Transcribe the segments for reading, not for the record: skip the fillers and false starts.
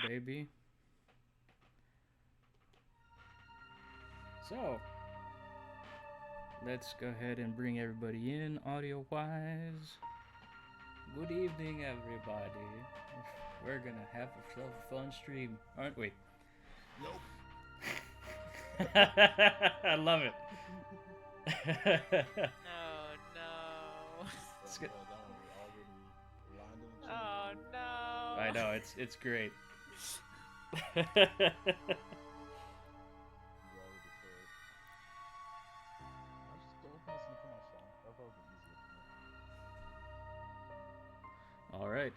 baby. So, let's go ahead and bring everybody in audio wise. Good evening, everybody. We're gonna have a fun stream, aren't we? Nope. I love it. Oh no. It's good. Oh no. I know it's great. All right.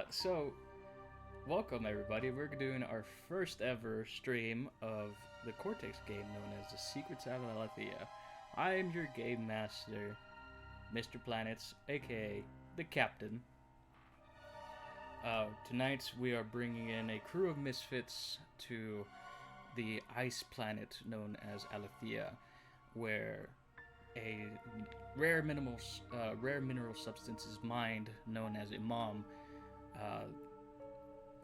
So, welcome everybody. We're doing our first ever stream of the Cortex game known as the Secrets of Alatheia. I am your game master, Mr. Planets, aka the Captain. Tonight we are bringing in a crew of misfits to the ice planet known as Alatheia, where a rare mineral substance is mined known as Imam.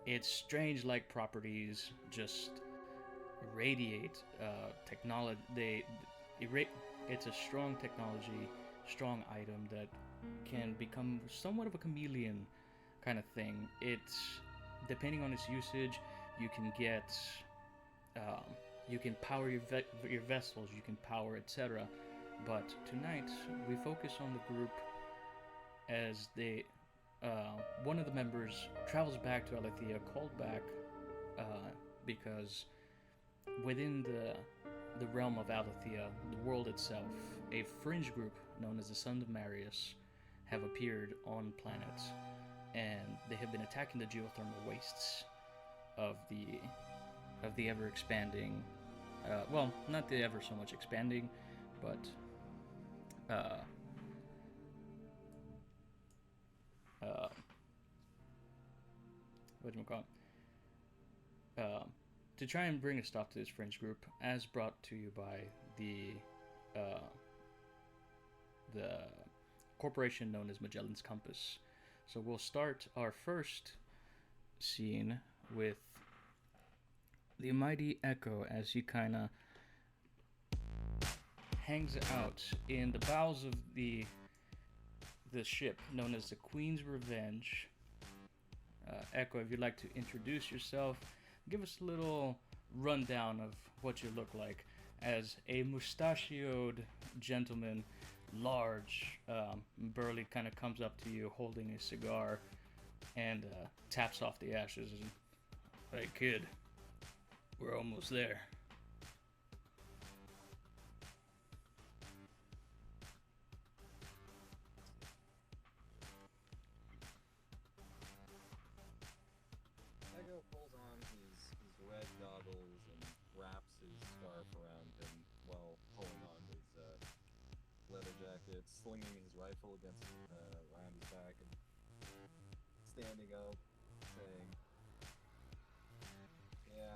Its strange-like properties just radiate technology. It's a strong technology, strong item that can become somewhat of a chameleon kind of thing. It's depending on its usage, you can get, you can power your vessels, you can power etc. But tonight we focus on the group as they, one of the members travels back to Alatheia, called back because within the realm of Alatheia, the world itself, a fringe group known as the Sons of Marius have appeared on planets, and they have been attacking the geothermal wastes of the ever expanding, well, not the ever so much expanding, but what do you call it? To try and bring a stop to this fringe group, as brought to you by the corporation known as Magellan's Compass. So we'll start our first scene with the mighty Echo as he kind of hangs out in the bowels of the ship known as the Queen's Revenge. Echo, if you'd like to introduce yourself, give us a little rundown of what you look like as a mustachioed gentleman, large, burly, kind of comes up to you holding a cigar and taps off the ashes and, "Hey kid, we're almost there." Ego pulls on his red goggles and wraps his scarf around him while pulling on his leather jacket, slinging his rifle against around his back, and standing up, saying, "Yeah,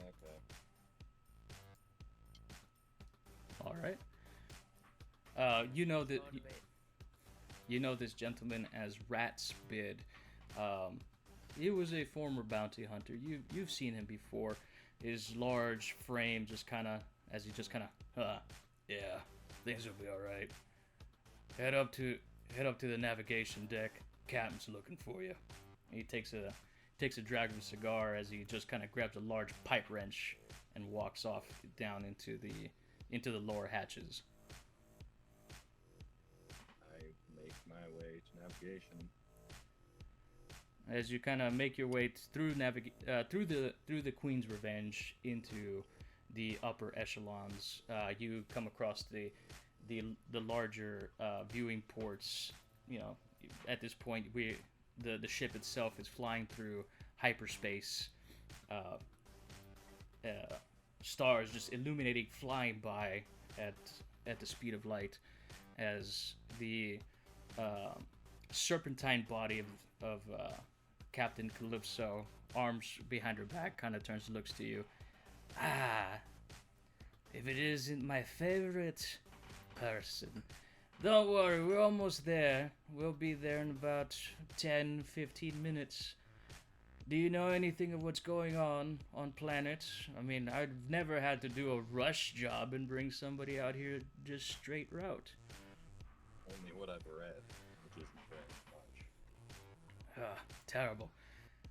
okay." All right. You know this gentleman as Ratspid. He was a former bounty hunter. You've seen him before. His large frame just kind of, as he just kind of, yeah, things will be all right. Head up to the navigation deck. Captain's looking for you. He takes a drag of a cigar as he just kind of grabs a large pipe wrench and walks off down into the lower hatches. I make my way to navigation. As you kind of make your way through the Queen's Revenge into the upper echelons, you come across the larger viewing ports. You know, at this point, the ship itself is flying through hyperspace. Stars just illuminating, flying by at the speed of light, as the serpentine body of Captain Calypso, arms behind her back, kind of turns and looks to you. "Ah, if it isn't my favorite person. Don't worry, we're almost there. We'll be there in about 10-15 minutes. Do you know anything of what's going on planet? I mean, I've never had to do a rush job and bring somebody out here just straight route. Only what I've read, which isn't very much. Ah, terrible.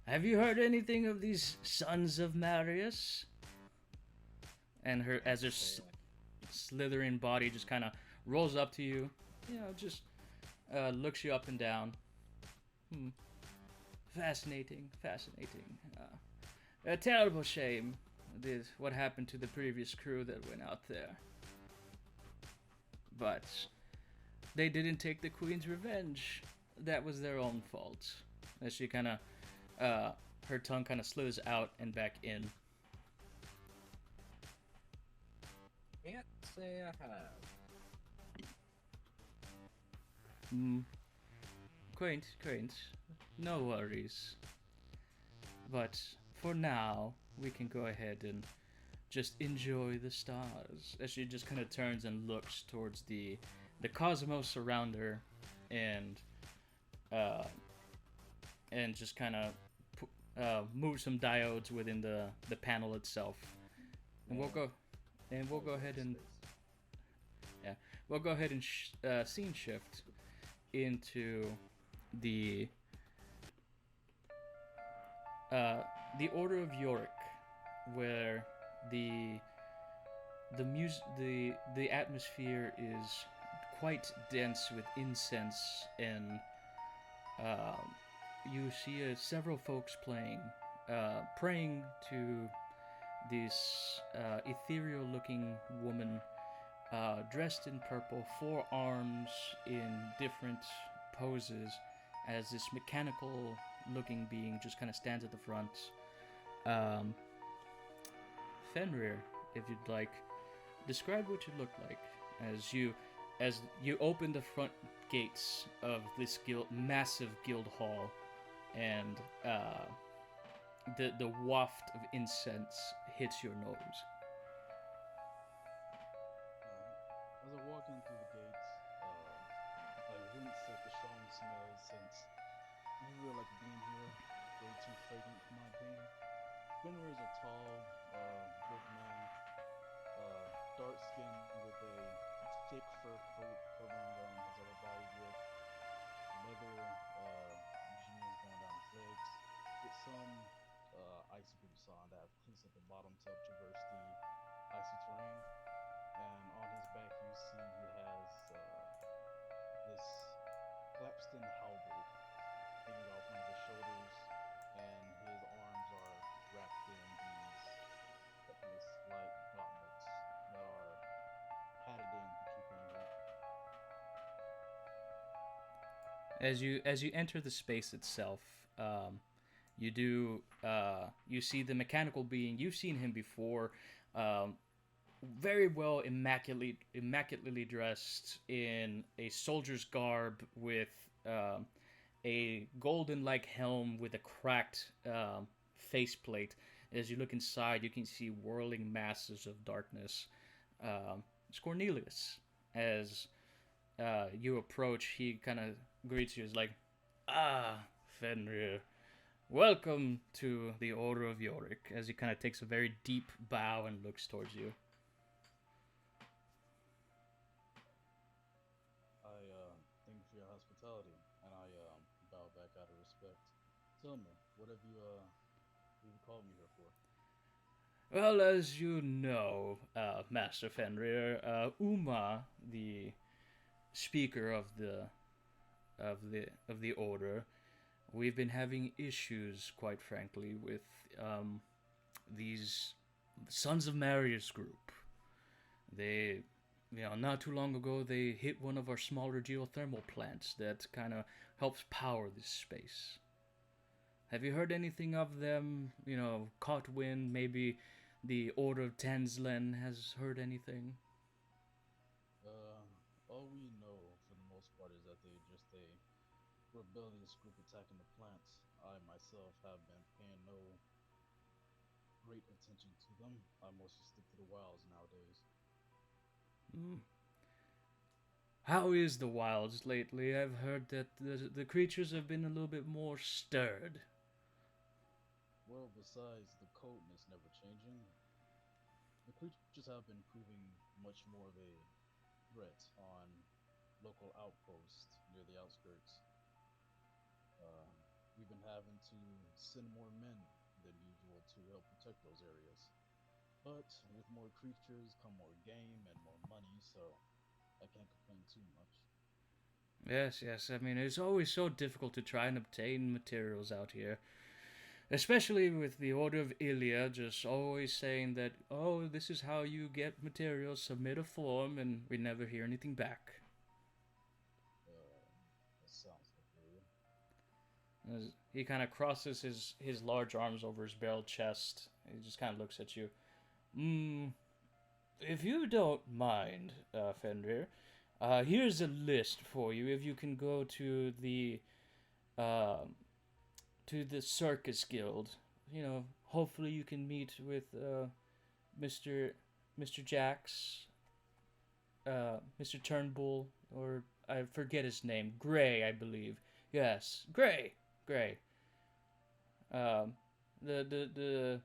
Have you heard anything of these sons of Marius? And her, as her slithering body just kind of rolls up to you, just looks you up and down. Fascinating. A terrible shame, what happened to the previous crew that went out there. But they didn't take the Queen's revenge. That was their own fault. As she kind of, her tongue kind of slithers out and back in. Can't say I have. Quaint. No worries. But for now, we can go ahead and just enjoy the stars. As she just kind of turns and looks towards the cosmos around her, and just kind of move some diodes within the panel itself. And we'll go ahead and scene shift into the Order of Yorick, where the atmosphere is quite dense with incense, and you see several folks praying to this ethereal-looking woman dressed in purple, 4 arms in different poses, as this mechanical-looking being just kind of stands at the front. Fenrir, if you'd like, describe what you look like as you open the front gates of this massive guild hall, and the waft of incense hits your nose. As I walk in through the gates, I wince at the strong smell, since I really like being here. Way too fragrant for my being. Fenrir is a tall, big man, dark skin with a thick fur coat covering his upper body with leather jeans going down his legs, with some icy boots on that have cleats at the bottom to help traverse the icy terrain. And on his back you see he has this Clapston halberd hanging off one of his shoulders, and his arms are wrapped in these light gauntlets that are padded in to keep him weak. As you enter the space itself, you see the mechanical being. You've seen him before, very well immaculately dressed in a soldier's garb with a golden-like helm with a cracked faceplate. As you look inside, you can see whirling masses of darkness. It's Cornelius. As you approach, he kind of greets you as like, Fenrir, welcome to the Order of Yorick, as he kind of takes a very deep bow and looks towards you. Thank you for your hospitality, and I bow back out of respect. Tell me, what have you called me here for? Well, as you know, Master Fenrir, Uma, the speaker of the order, we've been having issues, quite frankly, with these Sons of Marius group. They, not too long ago, they hit one of our smaller geothermal plants that kind of helps power this space. Have you heard anything of them? Caught wind? Maybe the Order of Tanzlen has heard anything? All we know, for the most part, is that they're just a rebellious group attacking the plants. I myself have been paying no great attention to them. I mostly stick to the wilds nowadays. How is the wilds lately? I've heard that the creatures have been a little bit more stirred. Well, besides the coldness never changing, the creatures have been proving much more of a threat on local outposts near the outskirts. Uh, we've been having to send more men than usual to help protect those areas. But with more creatures come more game and more money, so I can't complain too much. Yes, yes. I mean, it's always so difficult to try and obtain materials out here. Especially with the Order of Ilia just always saying that, oh, this is how you get materials, submit a form, and we never hear anything back. That sounds familiar. As he kind of crosses his large arms over his barrel chest. He just kind of looks at you. If you don't mind, Fenrir, here's a list for you. If you can go uh, to the Circus Guild, hopefully you can meet with Mr. Mr. Jax, Mr. Turnbull, or I forget his name, Gray, I believe. Yes, Gray, Gray. Um, the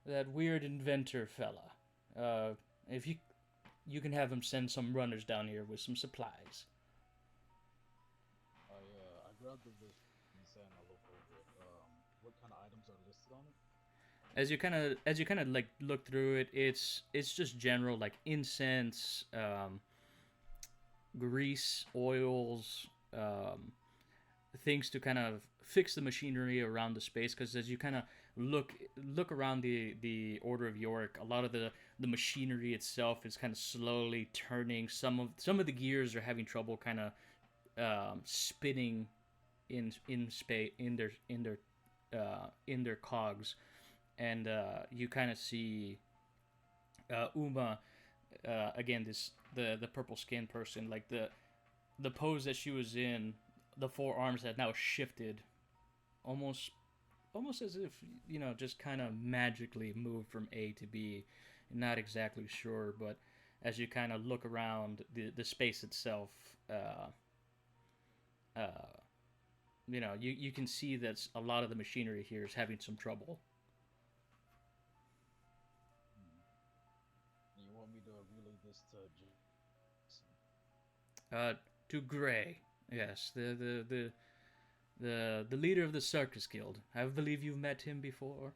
that weird inventor fella. If you can have him send some runners down here with some supplies. I grabbed the list and I look over it. What kind of items are listed on it? As you kind of like look through it, it's just general like incense, grease, oils, things to kind of fix the machinery around the space. Because as you kind of look around the Order of York, a lot of the machinery itself is kind of slowly turning. Some of the gears are having trouble kind of spinning in space in their cogs, and you kind of see Uma again, the purple skin person, like the pose that she was in, the forearms had now shifted, almost as if just kind of magically moved from A to B. Not exactly sure, but as you kind of look around the space itself, uh, you can see that a lot of the machinery here is having some trouble. And you want me to relay this to Jason? To Gray, yes, the leader of the Circus Guild. I believe you've met him before.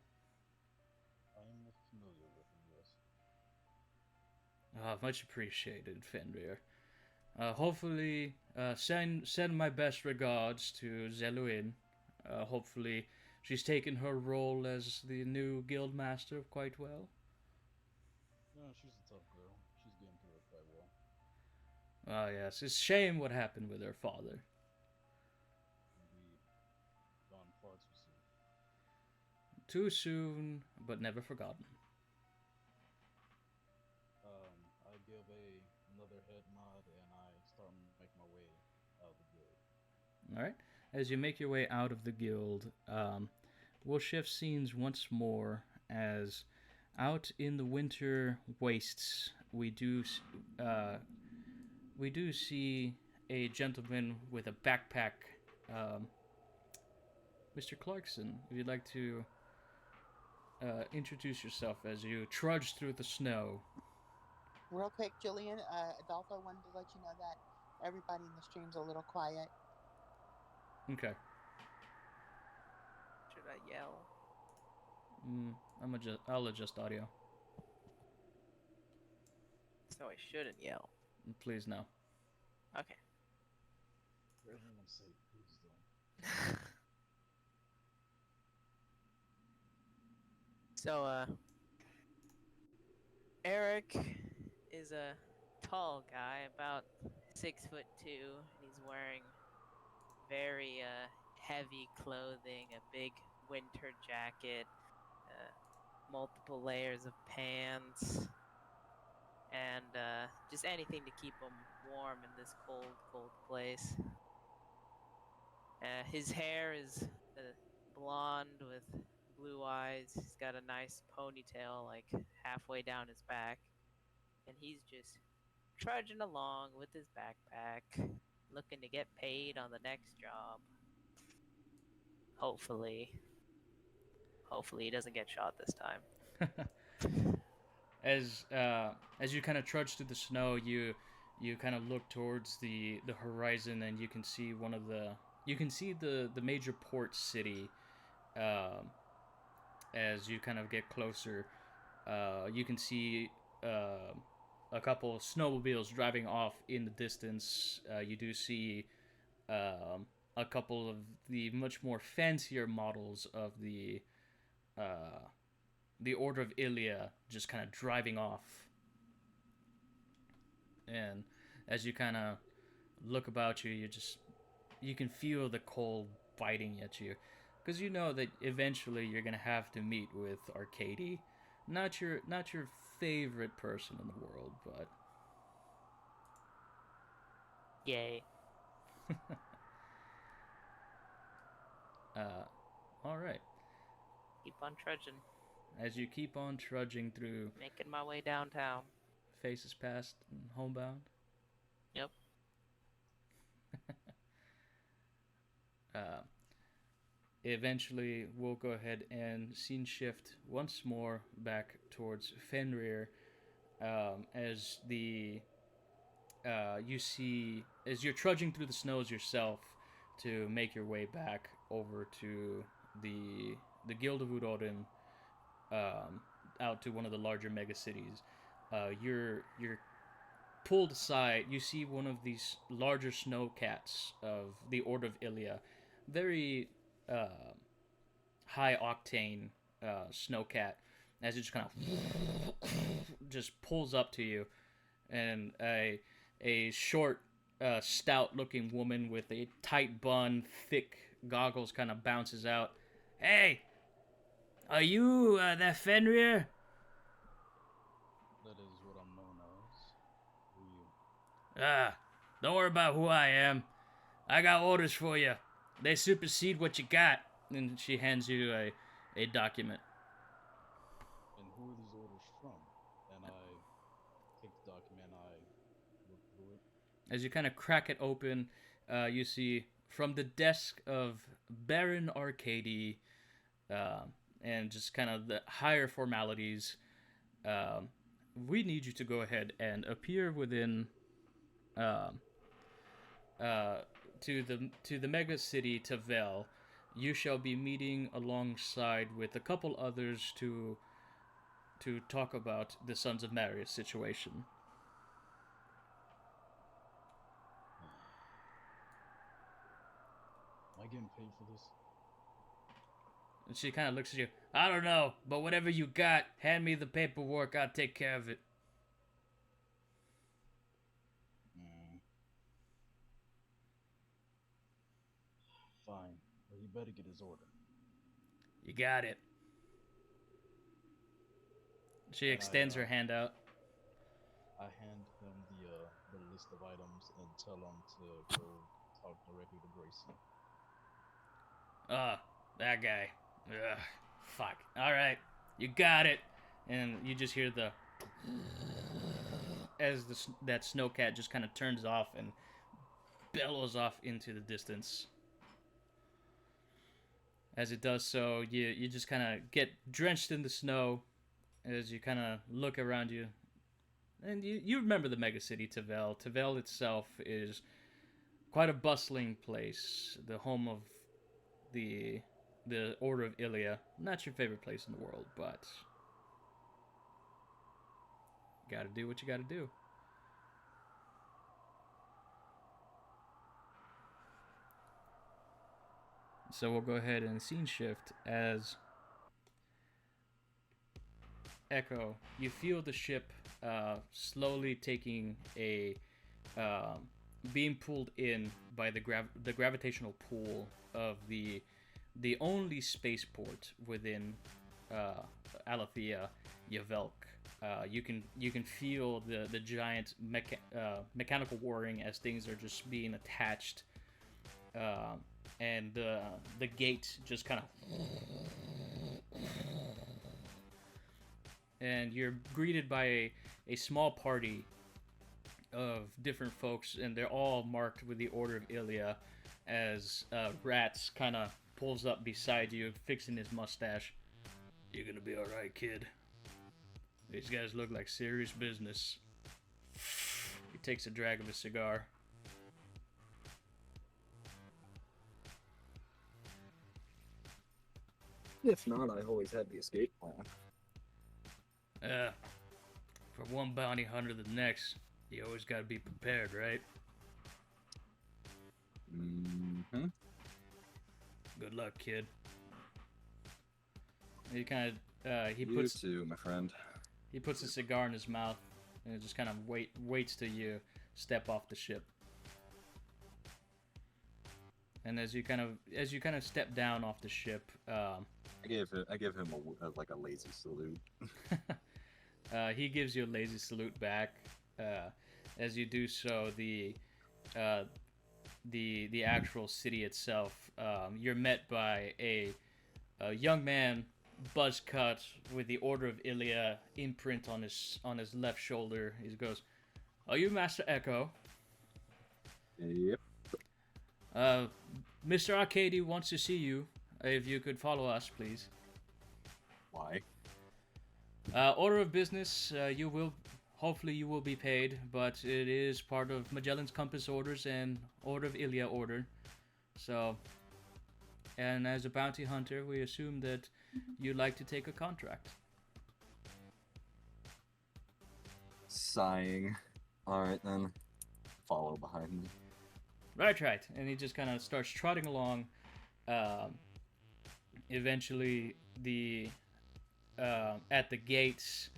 I am familiar with him, yes. Much appreciated, Fenrir. Hopefully, send my best regards to Zeluin. Hopefully, she's taken her role as the new guild master quite well. No, she's a tough girl. She's getting through it quite well. Ah, yes, it's a shame what happened with her father. Indeed. Gone far too soon. Too soon, but never forgotten. I give another head nod and I start making my way out of the guild. All right. As you make your way out of the guild, we'll shift scenes once more as out in the winter wastes we do see a gentleman with a backpack. Mr. Clarkson, if you'd like to introduce yourself as you trudge through the snow. Real quick, Julian, Adolfo wanted to let you know that everybody in the stream's a little quiet. Okay. Should I yell? I'll adjust audio. So I shouldn't yell. Please no. Okay. For everyone's sake, please don't. So, Eric is a tall guy, about 6'2", and he's wearing very heavy clothing, a big winter jacket, multiple layers of pants, and just anything to keep him warm in this cold place. His hair is blonde with blue eyes. He's got a nice ponytail like halfway down his back, and he's just trudging along with his backpack, looking to get paid on the next job. Hopefully. Hopefully he doesn't get shot this time. As you kind of trudge through the snow, you kind of look towards the horizon, and you can see the major port city. As you kind of get closer, you can see a couple of snowmobiles driving off in the distance. You do see a couple of the much more fancier models of the Order of Ilia just kind of driving off. And as you kind of look about you, you can feel the cold biting at you, because you know that eventually you're gonna have to meet with Arcady. Not your favorite person in the world, but Yay. All right. Keep on trudging. As you keep on trudging through Making my way downtown. Faces Past and Homebound. Yep. Eventually, we'll go ahead and scene shift once more back towards Fenrir, as you see, as you're trudging through the snows yourself to make your way back over to the Guild of Udodin, out to one of the larger mega cities. You're pulled aside. You see one of these larger snow cats of the Order of Ilia, very high octane snowcat, as it just kind of just pulls up to you, and a short, stout looking woman with a tight bun, thick goggles kind of bounces out. Hey, are you that Fenrir? That is what I'm known as. Who are you? Don't worry about who I am. I got orders for you. They supersede what you got. And she hands you a document. And who are these orders from? And I take the document, I look through it. As you kind of crack it open, you see from the desk of Baron Arcady, and just kind of the higher formalities, we need you to go ahead and appear within to the mega city Tavel. You shall be meeting alongside with a couple others to talk about the Sons of Marius situation. Am I getting paid for this? And she kind of looks at you. I don't know, but whatever you got, hand me the paperwork. I'll take care of it. Fine. Well, you better get his order. You got it. She extends her hand out. I hand him the list of items and tell him to go talk directly to Grayson. That guy. Ugh, fuck. Alright, you got it. And you just hear as that snowcat just kind of turns off and bellows off into the distance. As it does so, you just kind of get drenched in the snow as you kind of look around you. And you remember the megacity Tavel. Tavel itself is quite a bustling place, the home of the Order of Ilia. Not your favorite place in the world, but gotta do what you gotta do. So we'll go ahead and scene shift as Echo. You feel the ship slowly taking being pulled in by the gravitational pull of the only spaceport within Alatheia, Yavelk. You can feel the giant mechanical whirring as things are just being attached, and the gate just kind of, and you're greeted by a small party of different folks, and they're all marked with the Order of Ilia, as Rats kind of pulls up beside you, fixing his mustache. You're gonna be alright, kid. These guys look like serious business. He takes a drag of his cigar. If not, I always had the escape plan. From one bounty hunter to the next, you always gotta be prepared, right? Mm-hmm. Good luck, kid. He kind of, You too, my friend. He puts a cigar in his mouth and just kind of waits till you step off the ship. And as you kind of step down off the ship, I give him a lazy salute. he gives you a lazy salute back. As you do so, the actual city itself, you're met by a young man, buzz cut, with the Order of Ilia imprint on his left shoulder. He goes, "Are you Master Echo?" Yep. Mr. Arcady wants to see you. If you could follow us, please. Why? Order of business, hopefully you will be paid, but it is part of Magellan's Compass orders and Order of Ilia order. So, and as a bounty hunter, we assume that you'd like to take a contract. Sighing. Alright then. Follow behind me. Right. And he just kind of starts trotting along. Eventually, at the gates,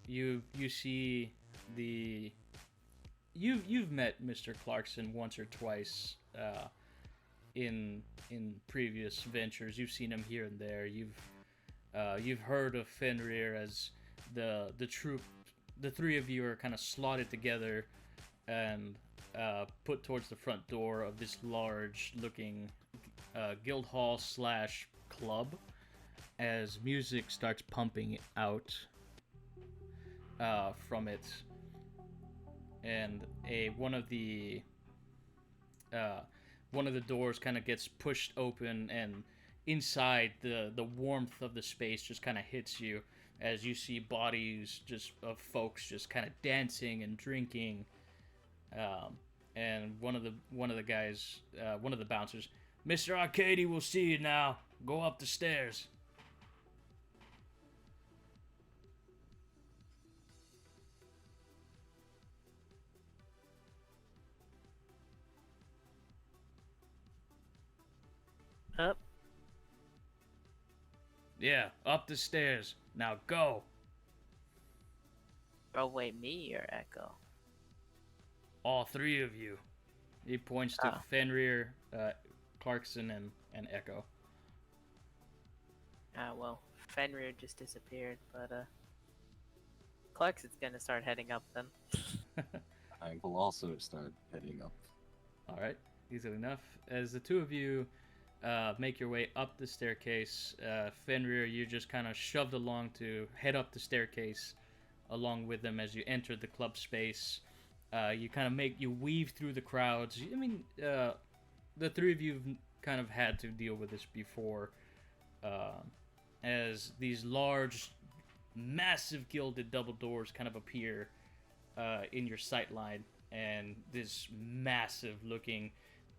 you see you've met Mr. Clarkson once or twice in previous ventures. You've seen him here and there. You've heard of Fenrir as the troop. The three of you are kind of slotted together and put towards the front door of this large-looking guild hall / club, as music starts pumping out from it, and one of the doors kind of gets pushed open, and inside the warmth of the space just kind of hits you as you see bodies of folks just kind of dancing and drinking. And one of the guys, one of the bouncers, "Mr. Arcady will see you now. Go up the stairs." Up. Yeah, up the stairs. Now go. Oh wait, me or Echo? All three of you. He points to Oh. Fenrir, Clarkson, and Echo. Well, Fenrir just disappeared, but Clarkson's gonna start heading up then. I will also start heading up. All right, easily enough. As the two of you make your way up the staircase, Fenrir, you just kind of shoved along to head up the staircase along with them as you enter the club space. You kind of weave through the crowds. I mean, the three of you have kind of had to deal with this before, as these large, massive gilded double doors kind of appear in your sightline, and this massive-looking,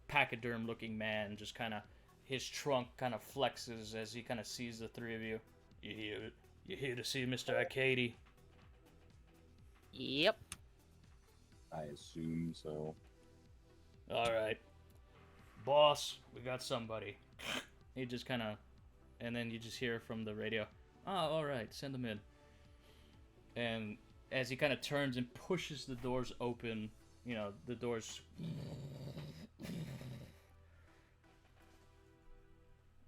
pachyderm-looking man just kind of, his trunk kind of flexes as he kind of sees the three of you. You here to see Mr. Arcady? Yep. I assume so. All right, boss, we got somebody. He just kind of, and then you just hear from the radio, "Oh, all right, send him in." And as he kind of turns and pushes the doors open, the doors,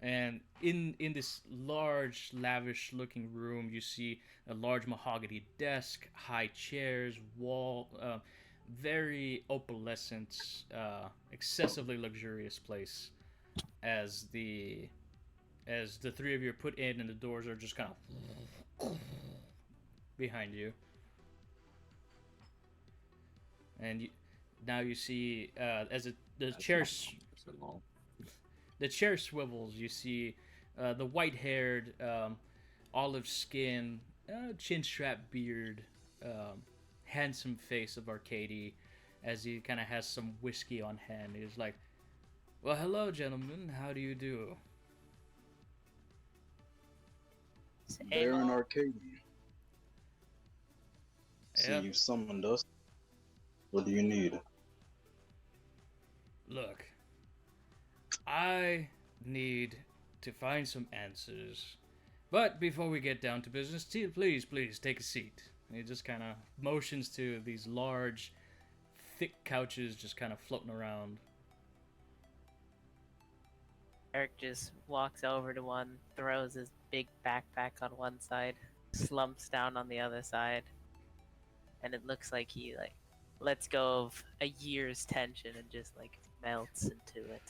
and in this large, lavish-looking room, you see a large mahogany desk, high chairs, wall. Very opalescent, excessively luxurious place. As the three of you are put in, and the doors are just kind of behind you, and now you see the chair swivels. You see the white-haired, olive skin, chin strap beard, handsome face of Arcady, as he kind of has some whiskey on hand. He's like, "Well, hello, gentlemen. How do you do?" Baron Arcady. See, Yep. you summoned us. What do you need? Look, I need to find some answers. But before we get down to business, please take a seat. And he just kind of motions to these large, thick couches just kind of floating around. Eric just walks over to one, throws his big backpack on one side, slumps down on the other side, and it looks like he lets go of a year's tension and just melts into it.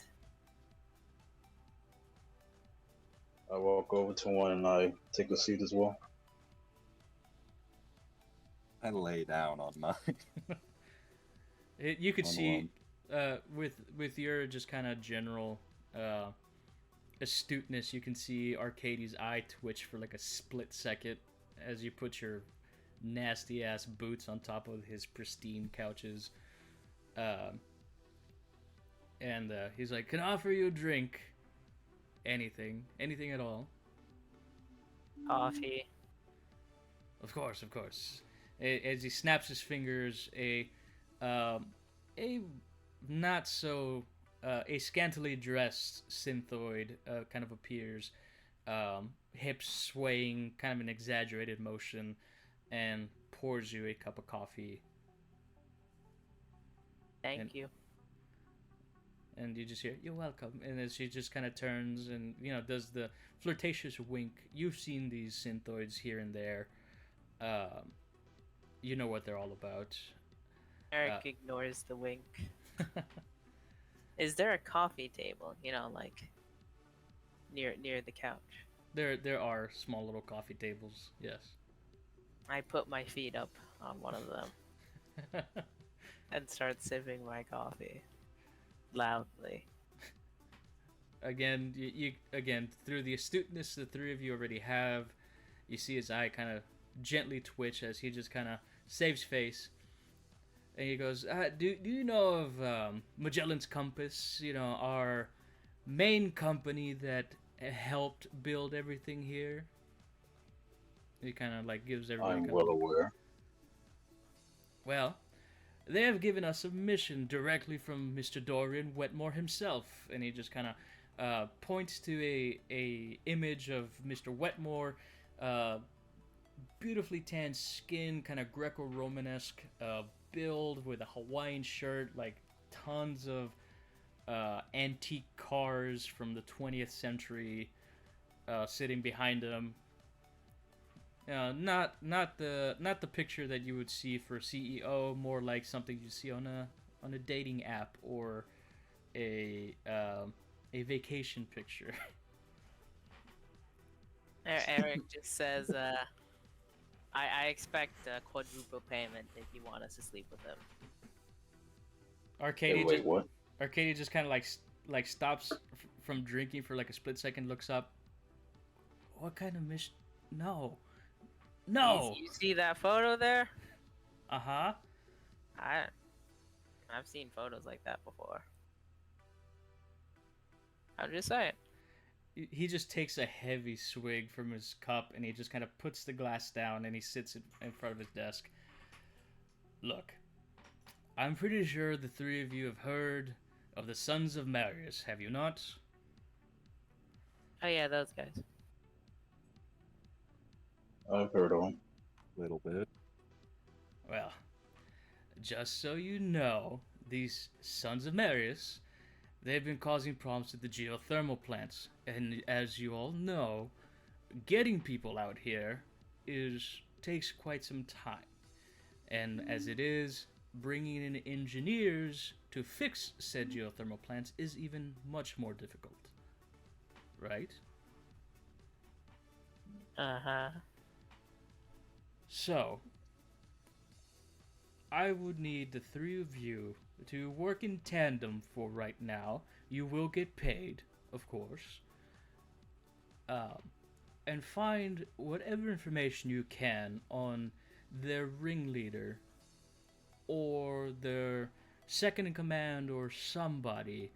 I walk over to one and I take a seat as well. I lay down on mine. You could On see, with your just kind of general astuteness, you can see Arcady's eye twitch for like a split second as you put your nasty ass boots on top of his pristine couches. And he's like, "Can I offer you a drink? Anything at all?" Coffee. Of course. As he snaps his fingers, a not so a scantily dressed synthoid kind of appears, hips swaying, kind of an exaggerated motion, and pours you a cup of coffee. Thank you. And you just hear, "You're welcome." And then she just kind of turns and, does the flirtatious wink. You've seen these synthoids here and there. You know what they're all about. Eric ignores the wink. Is there a coffee table, near the couch? There are small little coffee tables, yes. I put my feet up on one of them and start sipping my coffee loudly. Again, you through the astuteness the three of you already have, you see his eye kind of gently twitch as he just kind of saves face, and he goes, "Do you know of Magellan's Compass? Our main company that helped build everything here." He kind of gives everybody. I'm well aware. Well, they have given us a mission directly from Mr. Dorian Wetmore himself, and he just kind of points to a image of Mr. Wetmore, beautifully tanned skin, kind of Greco-Romanesque build with a Hawaiian shirt, tons of antique cars from the 20th century sitting behind him. Not the picture that you would see for a CEO, more like something you see on a dating app or a vacation picture. Eric just says, I expect a quadruple payment if you want us to sleep with him. Arcady Wait, what? Arcady just kind of stops from drinking for a split second, looks up. What kind of mission? No. You see that photo there? Uh-huh. I've seen photos like that before. I'm just saying. He just takes a heavy swig from his cup and he just kind of puts the glass down and he sits in front of his desk. "Look, I'm pretty sure the three of you have heard of the Sons of Marius, have you not?" Oh yeah, those guys. I've heard of them. Little bit. Well, just so you know, these Sons of Marius, they've been causing problems with the geothermal plants, and as you all know, getting people out here takes quite some time. And as it is, bringing in engineers to fix said geothermal plants is even much more difficult. Right? Uh-huh. So, I would need the three of you to work in tandem for right now. You will get paid, of course. and find whatever information you can on their ringleader or their second in command or somebody.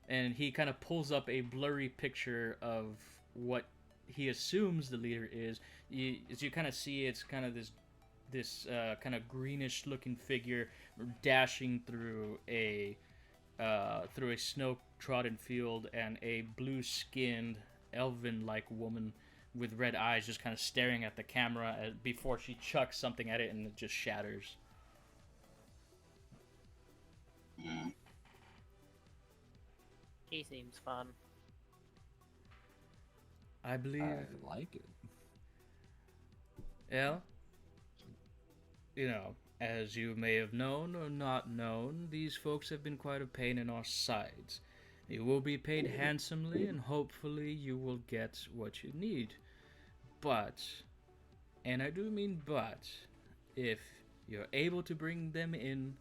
And he kind of pulls up a blurry picture of what he assumes the leader is. As you kind of see, it's kind of this kind of greenish looking figure dashing through a snow trodden field, and a blue skinned elven like woman with red eyes just kind of staring at the camera before she chucks something at it and it just shatters. He seems fun. I believe. I like it. Well, as you may have known or not known, these folks have been quite a pain in our sides. You will be paid handsomely, and hopefully you will get what you need. But, and I do mean but, if you're able to bring them in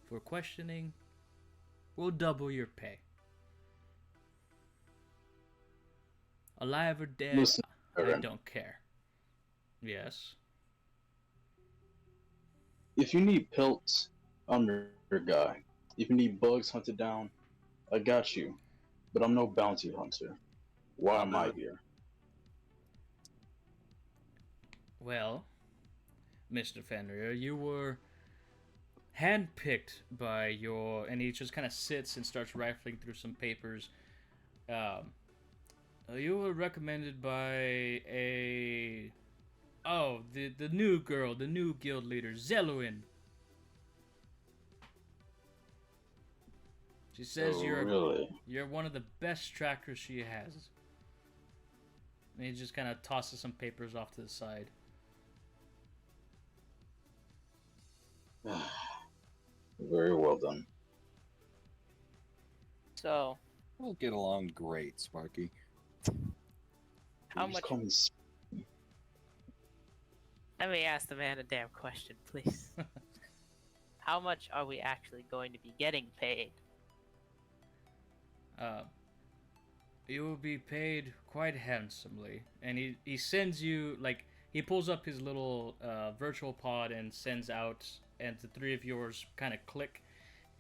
for questioning, we'll double your pay. Alive or dead, Listen, I Aaron, don't care. Yes? if you need pelts, I'm your guy. If you need bugs hunted down, I got you. But I'm no bounty hunter. Why I'll am do I it. here? Well, Mr. Fenrir, you were handpicked by your... And he just kind of sits and starts rifling through some papers. You were recommended by a... Oh, the new girl, the new guild leader, Zeluin. She says Oh, you're really? one of the best trackers she has. And he just kind of tosses some papers off to the side. Very well done. So, We'll get along great, Sparky. how Please much? call me Let me ask the man a damn question, please. How much are we actually going to be getting paid? You will be paid quite handsomely. And he sends you, like, he pulls up his little virtual pod and sends out, and the three of yours kind of click.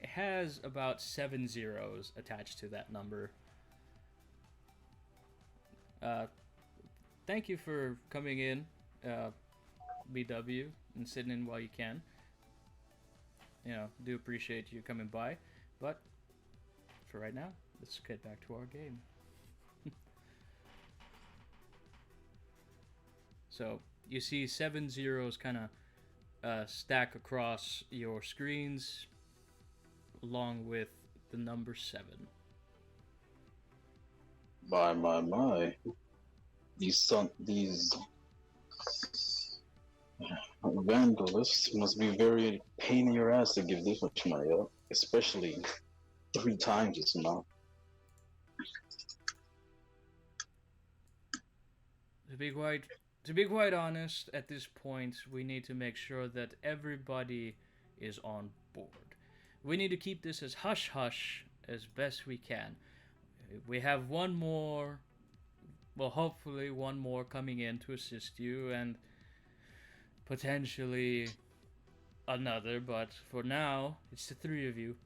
It has about 7 zeros attached to that number. Thank you for coming in, BW, and sitting in while you can. Do appreciate you coming by. But for right now, let's get back to our game. So you see 7 zeros kind of stack across your screens, along with the number 7. My. These vandalists must be very pain in your ass to give this much money up, especially 3 times this amount. To be quite honest, at this point, we need to make sure that everybody is on board. We need to keep this as hush-hush as best we can. We have one more, well, hopefully one more coming in to assist you, and potentially another, but for now, it's the 3 of you.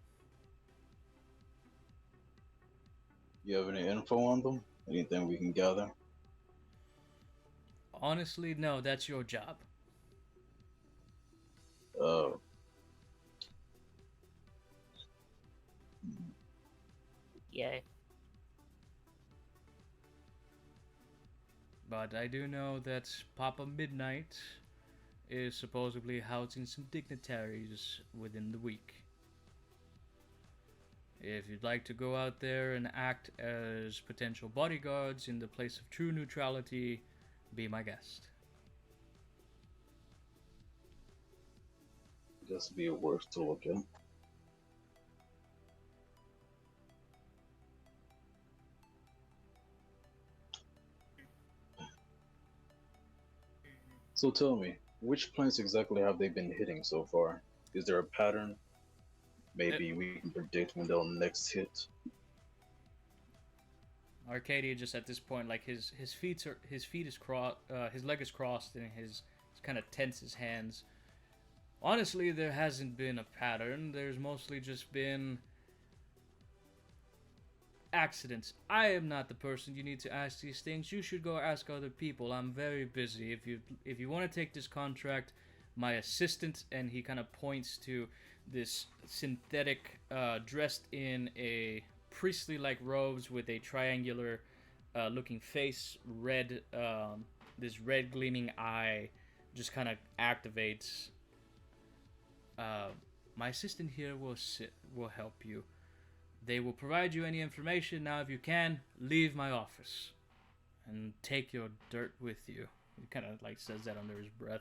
You have any info on them? Anything we can gather? Honestly, no, that's your job. Oh. Yay. But I do know that Papa Midnight is supposedly housing some dignitaries within the week. If you'd like to go out there and act as potential bodyguards in the place of true neutrality, be my guest. Guess it'd be worth to look at. So tell me, which planets exactly have they been hitting so far? Is there a pattern? Maybe we can predict when they'll next hit. Arcadia just at this point, like his leg is crossed, and he's kind of tense his hands. Honestly, there hasn't been a pattern. There's mostly just been accidents. I am not the person you need to ask these things. You should go ask other people. I'm very busy. If you want to take this contract, my assistant, and he kind of points to this synthetic, dressed in a priestly-like robes with a triangular looking face, this red gleaming eye just kind of activates. My assistant here will help you. They will provide you any information. Now, if you can, leave my office and take your dirt with you. He kind of like says that under his breath.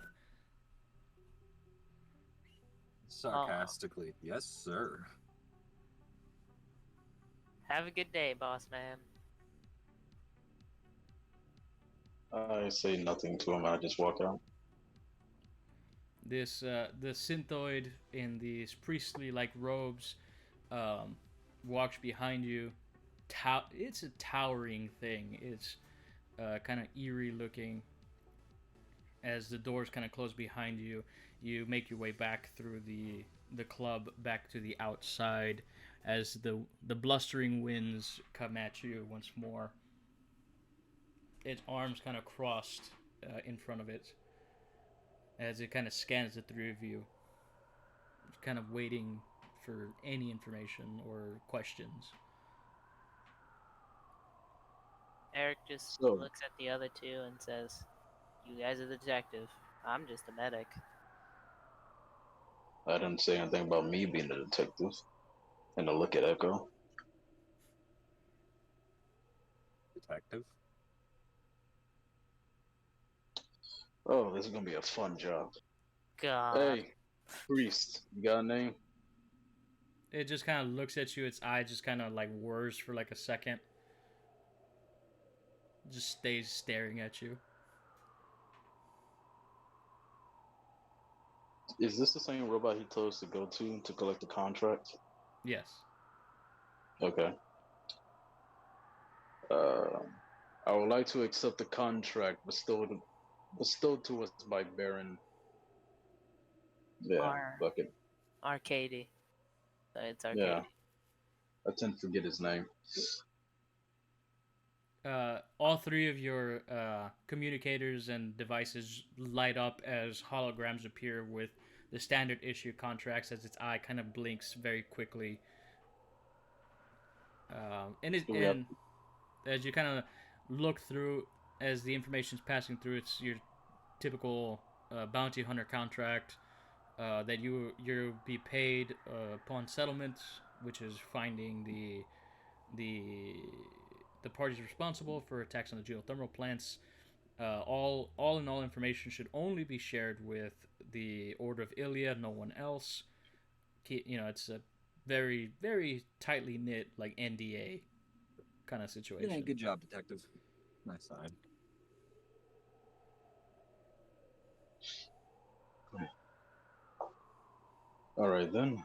Sarcastically, yes, sir. Have a good day, boss man. I say nothing to him. I just walk out. The synthoid in these priestly-like robes walks behind you. It's a towering thing. It's kind of eerie looking. As the doors kind of close behind you, you make your way back through the club back to the outside as the blustering winds come at you once more. Its arms kind of crossed in front of it as it kind of scans the three of you, kind of waiting for any information or questions. Eric just So- looks at the other two and says, "You guys are the detective. I'm just a medic." I didn't say anything about me being a detective. And a look at Echo. Detective. Oh, this is gonna be a fun job. God. Hey, priest, you got a name? It just kind of looks at you. Its eye just kind of like whirs for like a second. Just stays staring at you. Is this the same robot he told us to go to collect the contract? Yes. Okay. I would like to accept the contract bestowed to us by Baron. Yeah, Ar- bucket. Arcady. It's Arcady. Yeah, I tend to forget his name. All three of your communicators and devices light up as holograms appear with the standard issue contracts as its eye kind of blinks very quickly. And as you kind of look through, as the information's passing through, it's your typical bounty hunter contract that you'll be paid upon settlement, which is finding the parties responsible for attacks on the geothermal plants. All in all, information should only be shared with the Order of Ilia, no one else. It's a very, very tightly knit, like NDA kind of situation. Yeah, good job, detective. Nice side. All right then.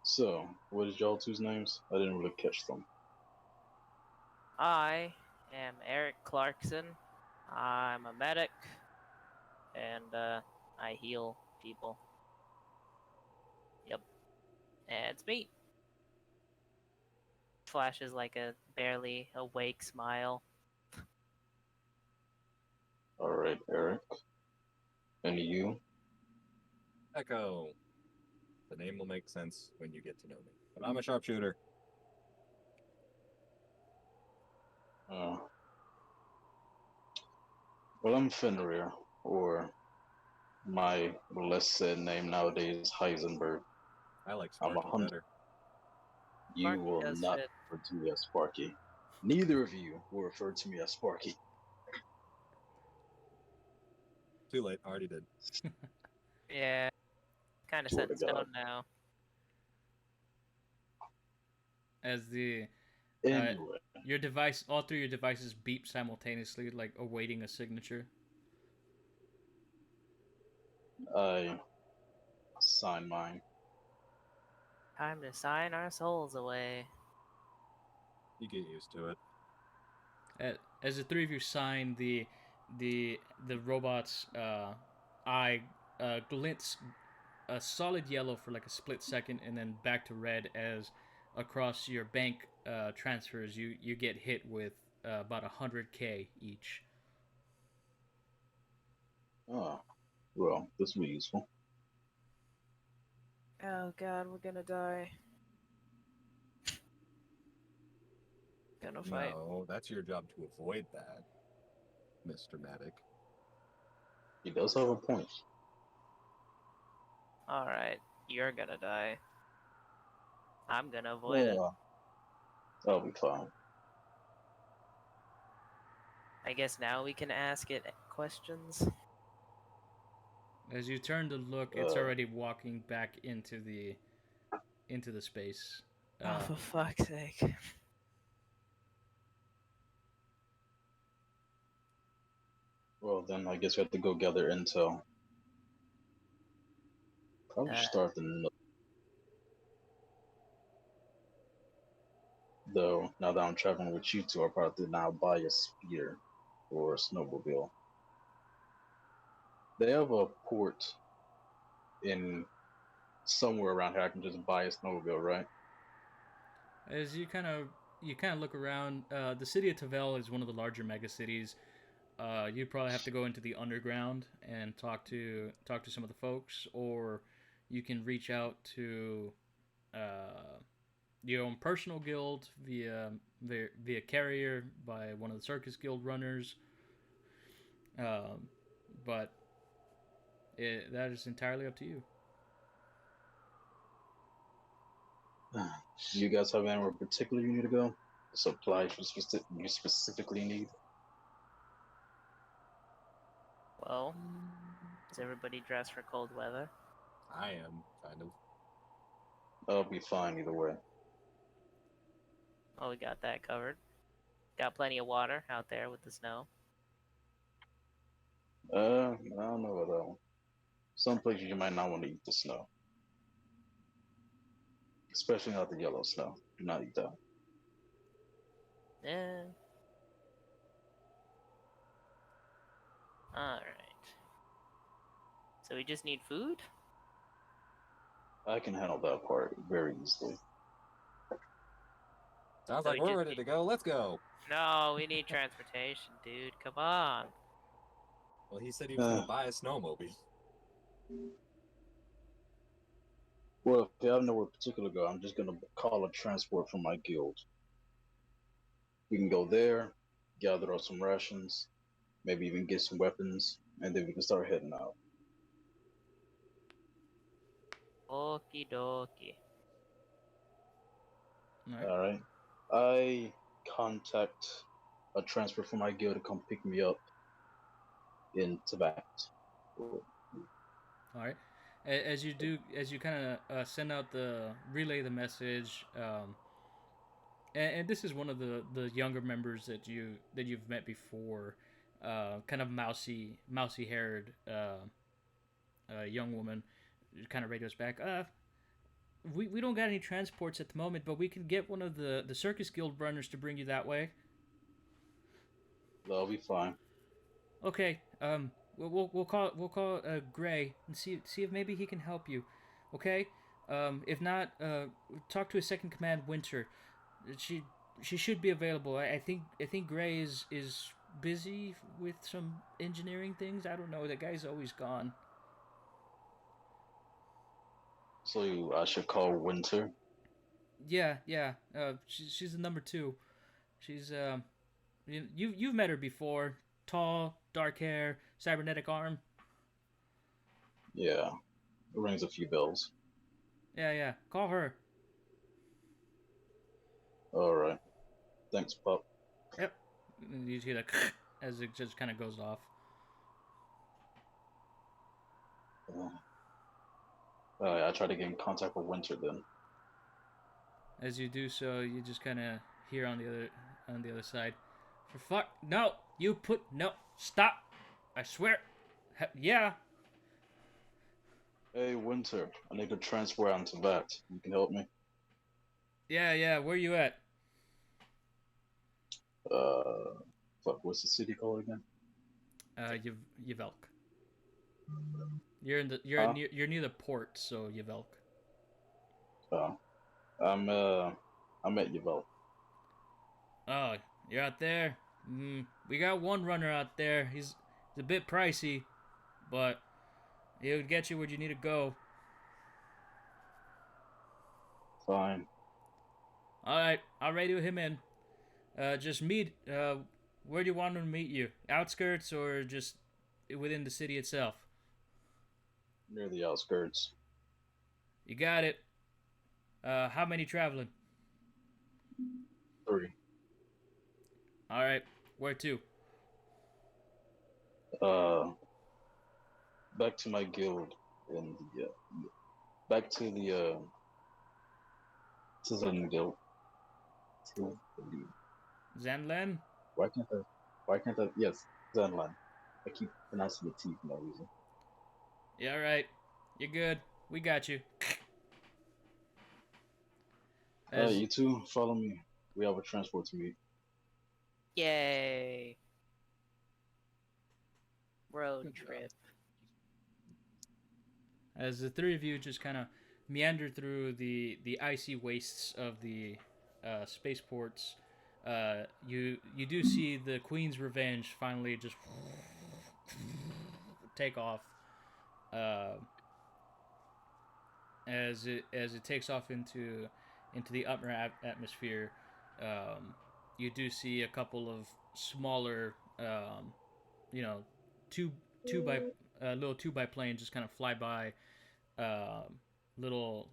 So, what is y'all two's names? I didn't really catch them. I am Eric Clarkson. I'm a medic, and I heal people. Yep. And it's me. Flashes like a barely awake smile. All right, Eric. And you? Echo. The name will make sense when you get to know me. But I'm a sharpshooter. Well, I'm Fenrir, or my less said name nowadays, Heisenberg. I like I'm a Sparky hunter. better. You Sparky will does not fit. refer to me as Sparky. Neither of you will refer to me as Sparky. Too late. Already did. Yeah. Kind of Swear set in to God. stone now. As Anyway, your device, all three of your devices beep simultaneously, like awaiting a signature. I sign mine. Time to sign our souls away. You get used to it. As the three of you sign, the robot's eye glints a solid yellow for like a split second, and then back to red as across your bank transfers you get hit with about 100K each. Ah, well, this will be useful. Oh god, we're gonna die. Gonna fight. No, that's your job to avoid that, Mr. Medic. He does have a point. Alright, you're gonna die. I'm gonna avoid it. Yeah, that'll be fine. I guess now we can ask it questions. As you turn to look, it's already walking back into the space. Oh, for fuck's sake. Well, then I guess we have to go gather intel. Probably start the. Though, now that I'm traveling with you two, I'll probably now buy a speeder or a snowmobile. They have a port in somewhere around here. I can just buy a snowmobile, right? As you kind of look around, the city of Tavel is one of the larger megacities. You'd probably have to go into the underground and talk to some of the folks, or you can reach out to your own personal guild via carrier by one of the circus guild runners. But that is entirely up to you. Do you guys have anywhere particular you need to go? Supplies you specifically need? Well, is everybody dressed for cold weather? I am, kind of. I'll be fine either way. Well, we got that covered. Got plenty of water out there with the snow. I don't know about that one. Some places you might not want to eat the snow. Especially not the yellow snow. Do not eat that. Yeah. Alright. So we just need food? I can handle that part very easily. Sounds So like we we're just ready to go. Let's go. No, we need transportation, dude. Come on. Well, he said he was going to buy a snowmobile. Well, if you have nowhere particular to go, I'm just going to call a transport from my guild. We can go there, gather up some rations, maybe even get some weapons, and then we can start heading out. Okie dokie. All right. I contact a transfer from my guild to come pick me up in Tibet. All right. As you kind of relay the message, and this is one of the younger members that you've met before, kind of mousy haired young woman, kind of radios back. We don't got any transports at the moment, but we can get one of the circus guild runners to bring you that way. That'll be fine. Okay. We'll call Gray and see if maybe he can help you. Okay. If not, talk to his second command, Winter. She should be available. I think Gray is busy with some engineering things. I don't know. That guy's always gone. So I should call Winter? Yeah. She's the number 2. She's you've met her before. Tall, dark hair, cybernetic arm. Yeah, it rings a few bells. Yeah. Call her. All right. Thanks, pup. Yep. You hear that as it just kind of goes off. I try to get in contact with Winter then. As you do so, you just kind of hear on the other side, "For fuck, no! No, stop! I swear, yeah." Hey, Winter, I need to transfer out into Vat. You can help me? Yeah. Where you at? fuck, what's the city called again? Yvelk. Huh? You're near the port, so Yvelk. Oh, I'm at Yavel. Oh, you're out there. We got one runner out there. He's a bit pricey, but he'll get you where you need to go. Fine. All right, I'll radio him in. Just meet. Where do you want him to meet you? Outskirts or just within the city itself? Near the outskirts. You got it. How many traveling? 3. All right, where to? Back to my guild and back to the Citizen Guild. Zanlan? Why can't I? Yes, Zenland. I keep pronouncing the T for no reason. Yeah, all right. You're good. We got you. You two, follow me. We have a transport to meet. Yay! Road trip. As the three of you just kind of meander through the icy wastes of the spaceports, you do see the Queen's Revenge finally just take off. As it takes off into the upper atmosphere, you do see a couple of smaller, little 2x planes just kind of fly by, little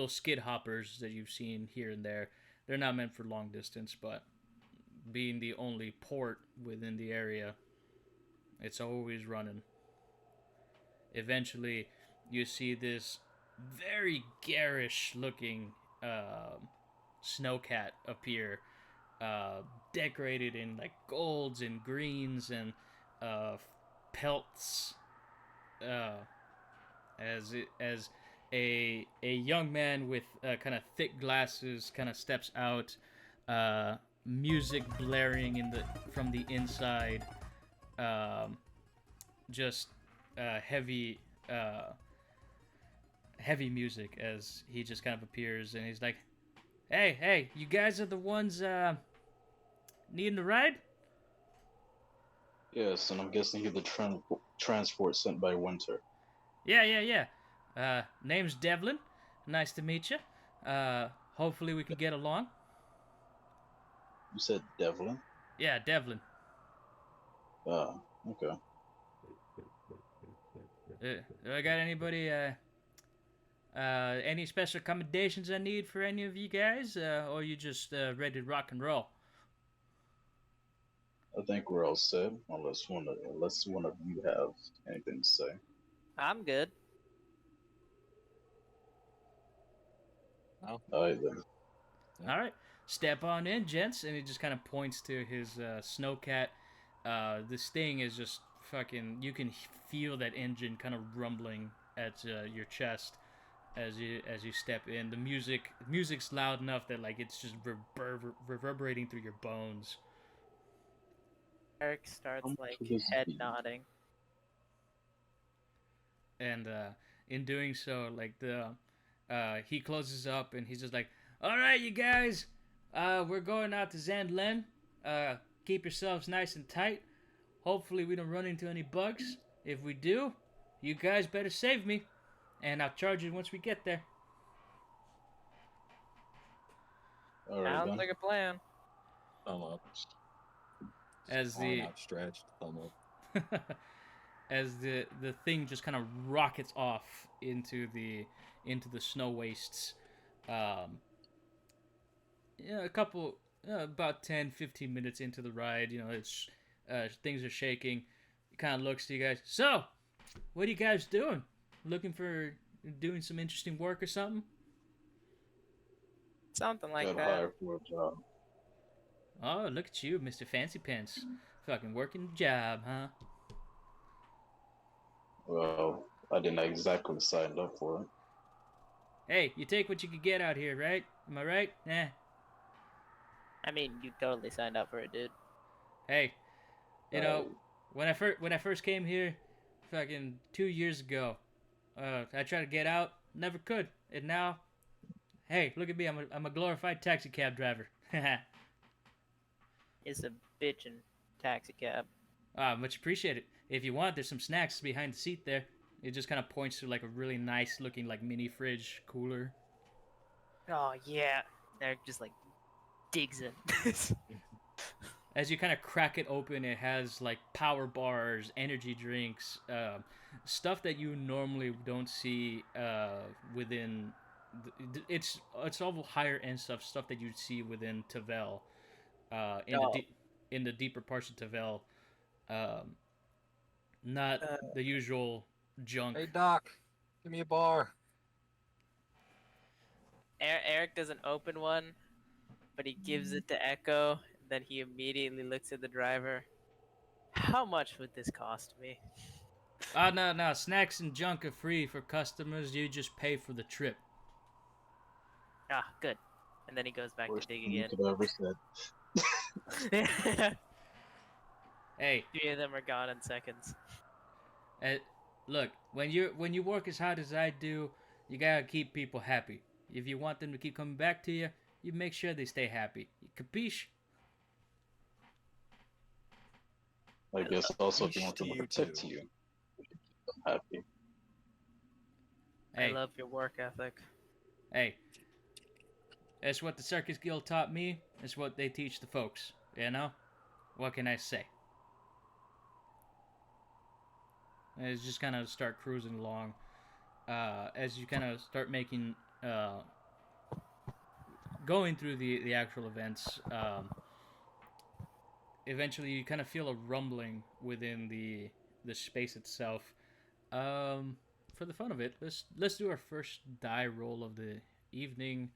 skid hoppers that you've seen here and there. They're not meant for long distance, but being the only port within the area, it's always running. Eventually, you see this very garish looking snowcat appear, decorated in like golds and greens and pelts, as a young man with kind of thick glasses kind of steps out, music blaring from the inside, just heavy music as he just kind of appears, and he's like, hey, you guys are the ones needing a ride? Yes, and I'm guessing you're the transport sent by Winter. Yeah. Name's Devlin. Nice to meet you. Hopefully we can get along. You said Devlin? Yeah, Devlin. Okay. Do I got anybody, any special accommodations I need for any of you guys, or are you just ready to rock and roll? I think we're all set, unless one of you have anything to say. I'm good. No. Alright then. All right, step on in, gents, and he just kind of points to his snowcat. This thing is just fucking. You can feel that engine kind of rumbling at your chest as you step in. The music's loud enough that like it's just reverberating through your bones. Eric starts like This is head the- nodding. And in doing so, like he closes up and he's just like, "All right, you guys, we're going out to Zandlen. Keep yourselves nice and tight. Hopefully we don't run into any bugs. If we do, you guys better save me, and I'll charge you once we get there." Alright Sounds then. like a plan. Thumb up. As Arm the outstretched, thumb up. as the thing just kind of rockets off into the snow wastes. A couple about 10-15 minutes into the ride, it's things are shaking. He kind of looks to you guys. So, what are you guys doing? Looking for doing some interesting work or something? Something like Got that. hired for a job. Oh, look at you, Mr. Fancy Pants. Fucking working the job, huh? Well, I didn't exactly sign up for it. Hey, you take what you can get out here, right? Am I right? I mean, you totally signed up for it, dude. Hey, you know, Uh, when I first came here, fucking 2 years ago, I tried to get out, never could, and now, hey, look at me, I'm a glorified taxi cab driver. It's a bitchin' taxi cab. Much appreciated. If you want, there's some snacks behind the seat there. It just kind of points to like a really nice looking like mini fridge cooler. Oh yeah, they're just like digs in. As you kind of crack it open, it has like power bars, energy drinks, stuff that you normally don't see within. It's all higher end stuff that you'd see within Tavel, Oh. in the deeper parts of Tavel, um, not Uh, the usual junk. Hey Doc, give me a bar. Eric doesn't open one, but he gives it to Echo. And then he immediately looks at the driver. How much would this cost me? No, snacks and junk are free for customers. You just pay for the trip. Ah, good. And then he goes back to worst dig thing you again. could ever said. Hey, 3 of them are gone in seconds. look, when you work as hard as I do, you gotta keep people happy. If you want them to keep coming back to you, you make sure they stay happy. Capiche? I guess also if you want to them to you protect too. you, you should keep them happy. Hey, I love your work ethic. hey. That's what the Circus Guild taught me. It's what they teach the folks. You know? What can I say? And it's just kind of start cruising along. As you kind of start making, going through the actual events, eventually you kind of feel a rumbling within the space itself. For the fun of it, let's do our first die roll of the evening.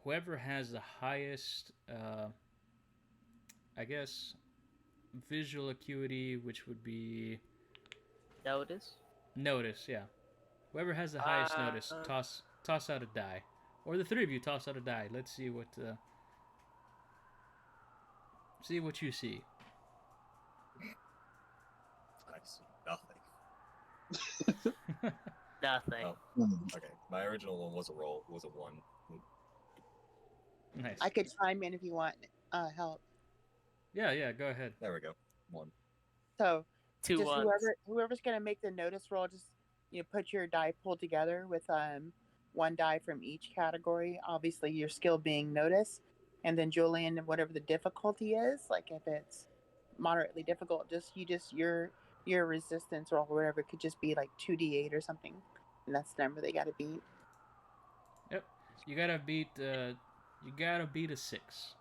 Whoever has the highest, I guess, visual acuity, which would be Notice? notice, yeah. Whoever has the highest notice, toss out a die, or the three of you toss out a die. Let's see what you see. I see nothing. Nothing. Oh, okay. My original one was a 1. Nice. I could chime in if you want help. Yeah, go ahead. There we go. 1. So 2 just ones. whoever's gonna make the notice roll, just put your die pool together with one die from each category. Obviously, your skill being notice, and then Julian, whatever the difficulty is, like if it's moderately difficult, just your resistance roll or whatever, it could just be like 2d8 or something, and that's the number they got to beat. Yep. You gotta beat a 6.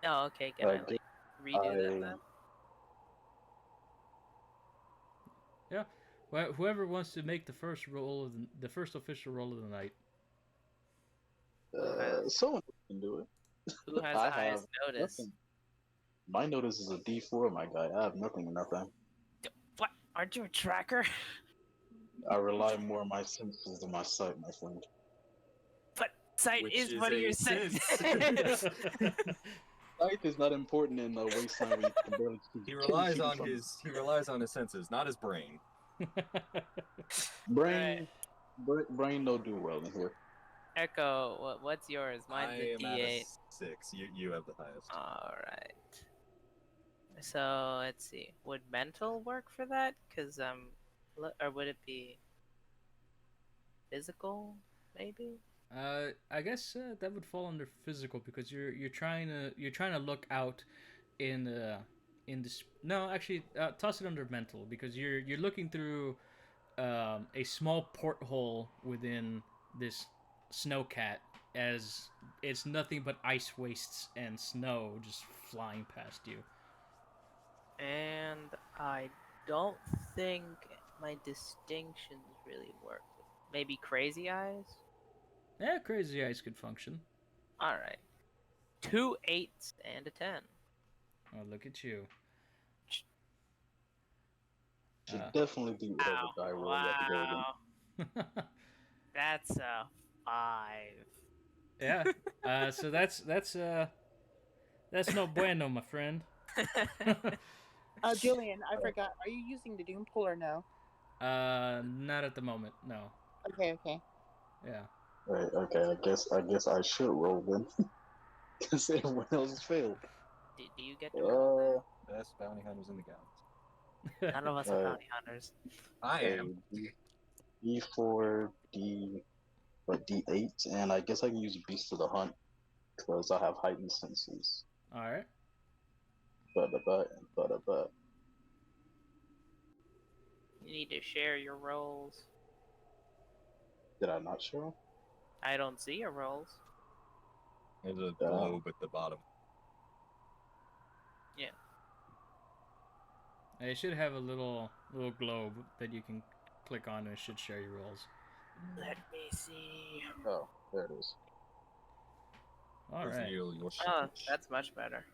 Oh, okay. Can I did like redo that I- then? Yeah. Well, whoever wants to make the first roll of the first official roll of the night. Someone can do it. Who has I the highest have notice? nothing. My notice is a D4, my guy. I have nothing. What? Aren't you a tracker? I rely more on my senses than my sight, my friend. But sight Which is is one of a your sense. senses. Sight is not important in a wasteland where you can barely see. He can relies see on from his senses, not his brain. brain. Brain no do well in here. Echo, what's yours? Mine's I a am at a D8. 6. You have the highest. All right. So let's see. Would mental work for that? Cause or would it be physical? Maybe. I guess that would fall under physical because you're trying to look out in this. No, actually, toss it under mental because you're looking through a small porthole within this snowcat as it's nothing but ice wastes and snow just flying past you. And I don't think my distinctions really work. Maybe crazy eyes? Yeah, crazy eyes could function. Alright. 2 8s and a 10. Oh, look at you. Should definitely do whatever Ow, die roll you have to go wow. That's a 5. Yeah. So that's no bueno, my friend. Julian, I forgot. Are you using the Doom pool or no? Not at the moment. No. Okay. Yeah. Right, okay, I guess I should roll then. Because everyone else has failed. Do you get to roll? Best bounty hunters in the galaxy. None of us are bounty hunters. I am. D4, D8, and I guess I can use Beast of the Hunt because I have heightened senses. All right. But. You need to share your rolls. Did I not show? I don't see your rolls. There's a globe at the bottom. Yeah. It should have a little globe that you can click on, and it should share your rolls. Let me see. Oh, there it is. All right. Oh, that's much better.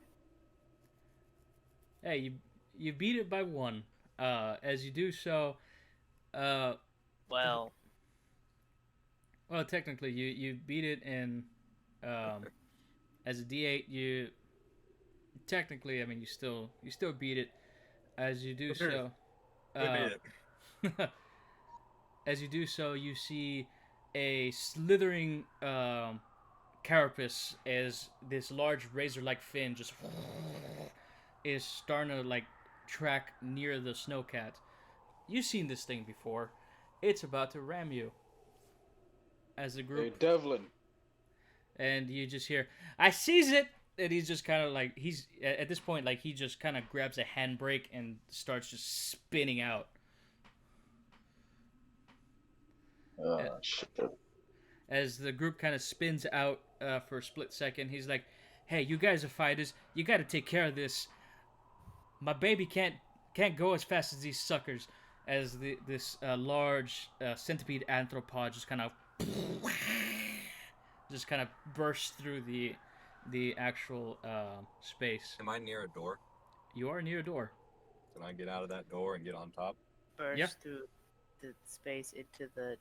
Hey, you beat it by 1. As you do so, Well, technically you beat it in as a D8. You technically, I mean, you still beat it. As you do so, as you do so, you see a slithering carapace as this large razor-like fin just is starting to like track near the snowcat. You've seen this thing before. It's about to ram you. As a group. Hey, Devlin. And you just hear, I seize it! And he's just kind of like, he's, at this point, like, he just kind of grabs a handbrake and starts just spinning out. Shit. As the group kind of spins out for a split second, he's like, hey, you guys are fighters. You got to take care of this. My baby can't go as fast as these suckers. As this large centipede anthropod just kind of bursts through the actual space. Am I near a door? You are near a door. Can I get out of that door and get on top? burst through the space into the.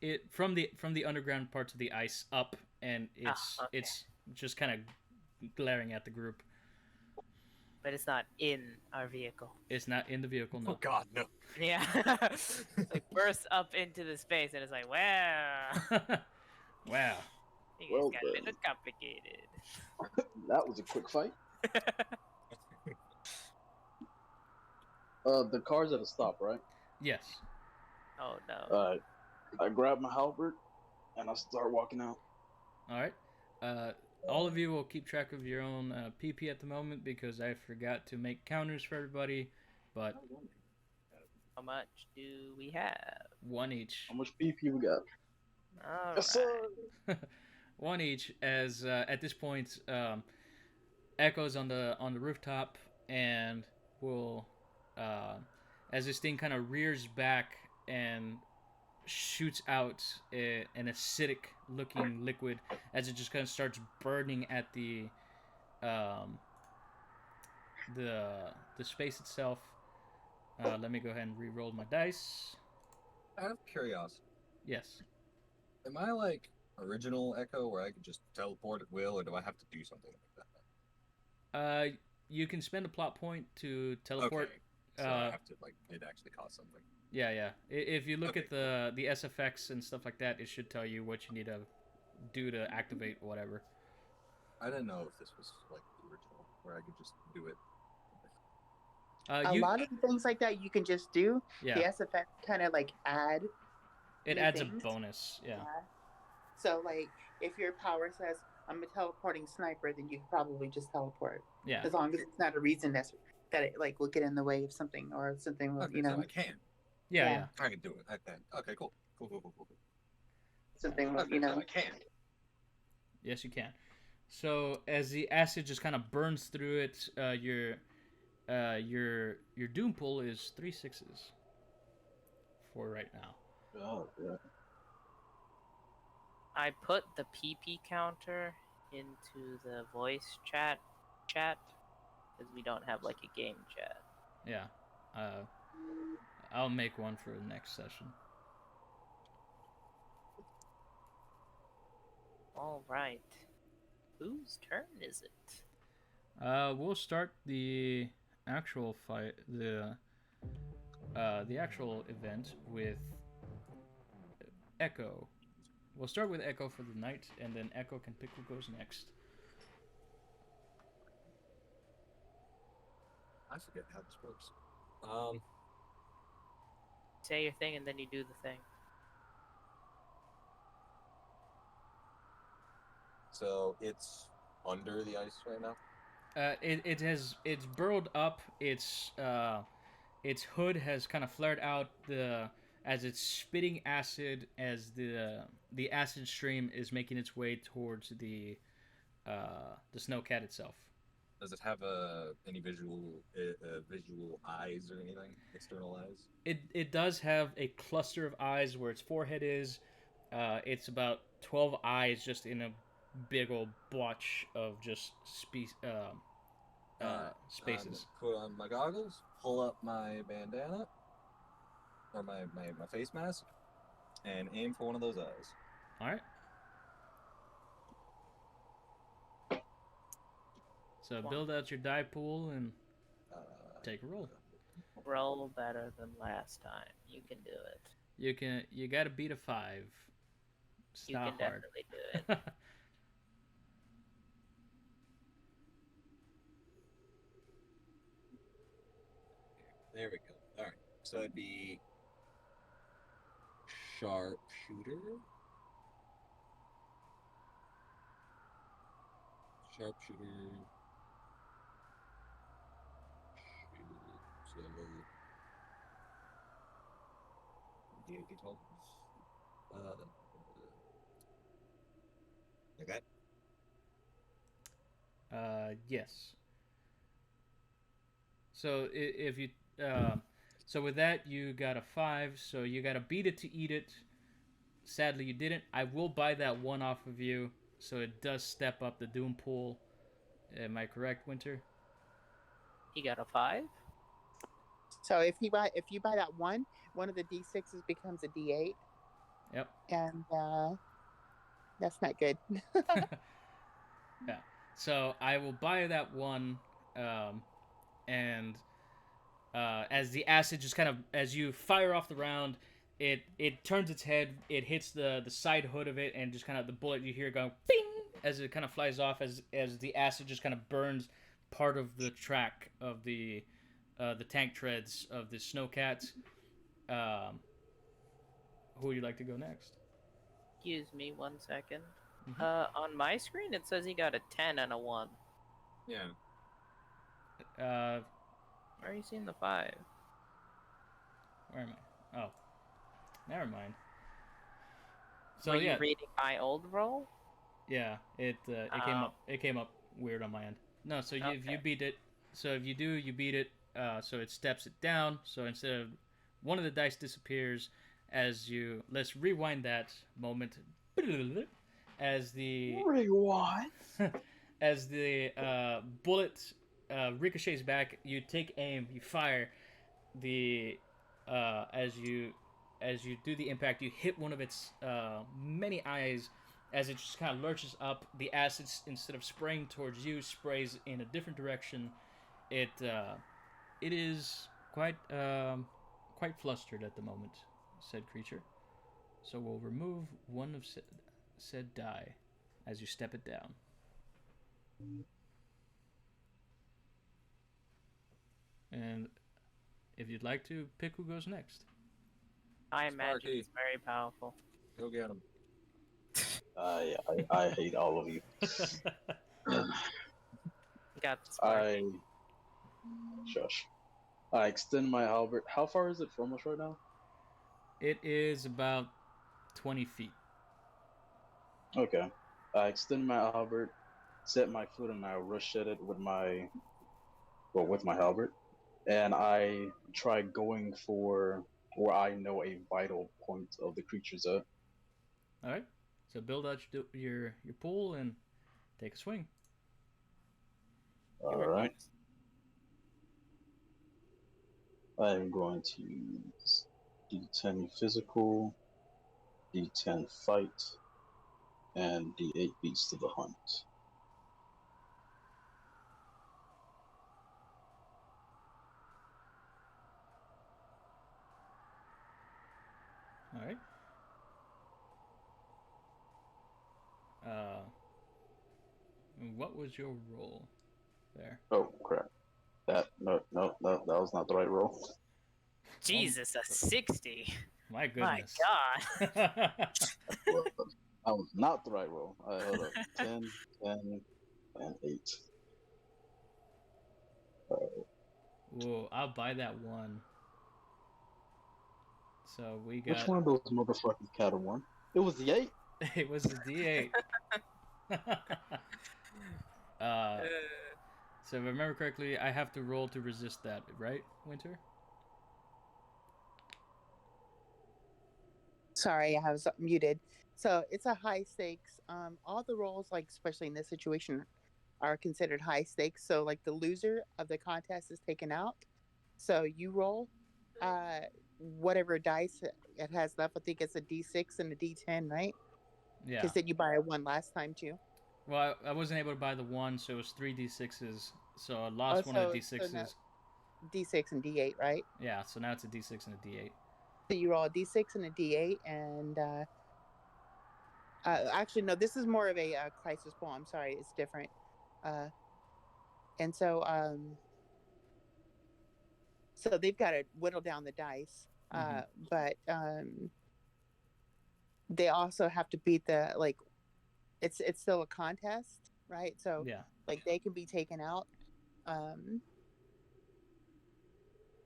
It from the underground parts of the ice up, and it's just kind of glaring at the group. But it's not in our vehicle. It's not in the vehicle, no. Oh God, no! Yeah, it's like bursts up into the space, and it's like, wow. Wow. Things Well got a then. little complicated. That was a quick fight. The car's at a stop, right? Yes. Oh no. Alright. I grab my halberd and I start walking out. All right. All of you will keep track of your own PP at the moment because I forgot to make counters for everybody, but How much do we have? one each. How much PP we got? All Yes, right. sir. One each, as at this point, Echo's on the rooftop, and will, as this thing kind of rears back and shoots out an acidic-looking liquid, as it just kind of starts burning at the space itself. Let me go ahead and re-roll my dice. Out of curiosity, Yes. am I like original Echo where I could just teleport at will, or do I have to do something like that? You can spend a plot point to teleport. Okay. So I have to it actually costs something. Yeah. If you look Okay, at the SFX and stuff like that, it should tell you what you need to do to activate whatever. I didn't know if this was like the original where I could just do it. A lot of things like that you can just do. Yeah. The SFX kind of like add. It new adds things. a bonus. Yeah. So like, if your power says I'm a teleporting sniper, then you can probably just teleport. Yeah. As long as it's not a reason that it like will get in the way of something or something. Okay, You know. so I can. Yeah. I can do it. I can. Okay, cool. Something Okay, you know. so I can. Yes, you can. So as the acid just kind of burns through it, your doom pull is 3 6s for right now. Oh, yeah. I put the PP counter into the voice chat because we don't have like a game chat. Yeah. I'll make one for the next session. All right. Whose turn is it? We'll start the actual fight, the actual event with Echo. We'll start with Echo for the night, and then Echo can pick who goes next. I forget how this works. Say your thing, and then you do the thing. So it's under the ice right now. It's burrowed up. Its hood has kind of flared out as it's spitting acid as the acid stream is making its way towards the snowcat itself. Does it have any visual eyes or anything? External eyes? It does have a cluster of eyes where its forehead is. It's about 12 eyes just in a big old blotch of just spaces. Put on my goggles, pull up my bandana, or my face mask, and aim for one of those eyes. All right. So build out your die pool and take a roll. Roll better than last time. You can do it. You gotta beat a 5. It's You not can hard. definitely do it. There we go. All right. So it'd be sharpshooter. Sharpshooter. So yeah, get home. Okay. Yes. So if you so with that you got a 5. So you got to beat it to eat it. Sadly, you didn't. I will buy that 1 off of you, so it does step up the doom pool. Am I correct, Winter? He got a 5. So if you buy that one of the D6s becomes a D8. Yep. And that's not good. Yeah. So I will buy that 1, and as the acid just kind of, as you fire off the round, it turns its head, it hits the side hood of it, and just kind of the bullet you hear going bing as it kind of flies off as the acid just kind of burns part of the track of the tank treads of the snowcat. Who would you like to go next? Excuse me 1 second. Mhm. On my screen it says he got a 10 and a 1. Yeah. Where Where are you seeing the 5? am I? Oh, never mind. So Were yeah, you reading my old roll? yeah, it came up weird on my end. No, so if you Okay. beat it, so if you do, you beat it. So it steps it down. So instead of one of the dice disappears as you, let's rewind that moment. As the Rewind. as the bullet ricochets back, you take aim, you fire. The as you do the impact, you hit one of its many eyes. As it just kind of lurches up, the acid, instead of spraying towards you, sprays in a different direction. It is quite flustered at the moment, said creature. So we'll remove one of said die as you step it down. And if you'd like to pick who goes next. I imagine Sparky. it's very powerful. Go get him. I hate all of you. Got the Sparky. Shush. I extend my halberd. How far is it from us right now? It is about 20 feet. Okay. I extend my halberd, set my foot, and I rush at it with my halberd, and I try going for where I know a vital point of the creature's at. All right. So build out your pool and take a swing. All right. I am going to use D10 physical, D10 fight, and D8 beats to the hunt. All right. What was your roll there? Oh crap! No, that was not the right roll. Jesus, a 60. My My goodness. God. I was not the right roll. I hold up. 10, 10, and 8. Whoa, I'll buy that one. So we got. Which one of those motherfuckers got a 1? It was the 8. It was the D8. So if I remember correctly, I have to roll to resist that, right, Winter? Sorry, I was muted. So it's a high stakes. All the roles, like especially in this situation, are considered high stakes. So like the loser of the contest is taken out. So you roll whatever dice it has left. I think it's a D6 and a D10, right? Yeah. Because did you buy a 1 last time too? Well, I wasn't able to buy the 1, so it was 3 D6s. So I lost one of the D6s. So D6 and D8, right? Yeah, so now it's a D6 and a D8. So you roll a D6 and a D8, and actually no, this is more of a crisis pool. I'm sorry, it's different. And so so they've got to whittle down the dice, but they also have to beat the it's still a contest, right? So Yeah. like they can be taken out.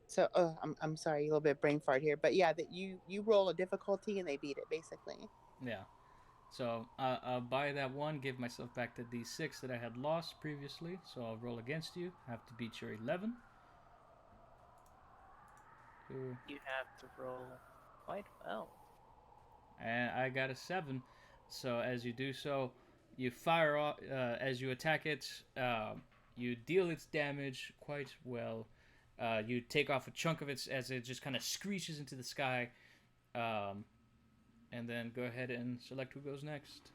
So I'm sorry, a little bit brain fart here, but yeah, that you roll a difficulty and they beat it basically. Yeah. So I'll buy that 1, give myself back the D6 that I had lost previously. So I'll roll against you. Have to beat your 11. You have to roll quite well. And I got a 7. So as you do so, you fire off as you attack it. You deal its damage quite well. You take off a chunk of it as it just kind of screeches into the sky. And then go ahead and select who goes next.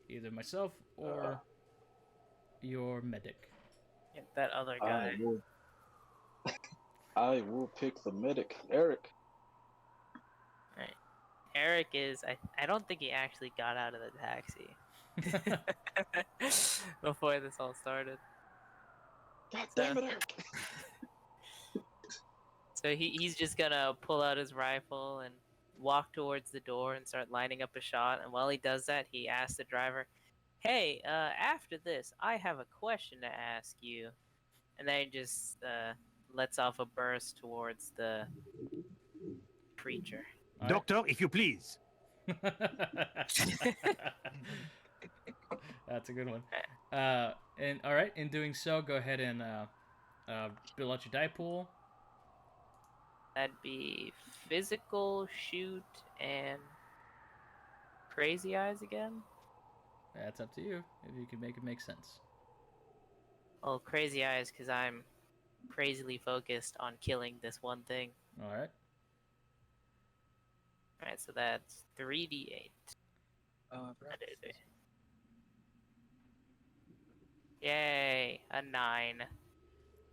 Either myself or your medic. Yeah, that other guy. I will pick the medic, Eric. Right. Eric is. I don't think he actually got out of the taxi before this all started. God damn it, Eric! So he's just gonna pull out his rifle and walk towards the door and start lining up a shot. And while he does that, he asks the driver, "Hey, after this, I have a question to ask you." And then he just lets off a burst towards the creature. All right. Doctor, if you please. That's a good one. And all right, in doing so, go ahead and build out your die pool. That'd be physical, shoot, and crazy eyes again. That's up to you if you can make it make sense. Oh, crazy eyes, because I'm crazily focused on killing this one thing. All right. Alright, so that's 3d8. Yay, a 9.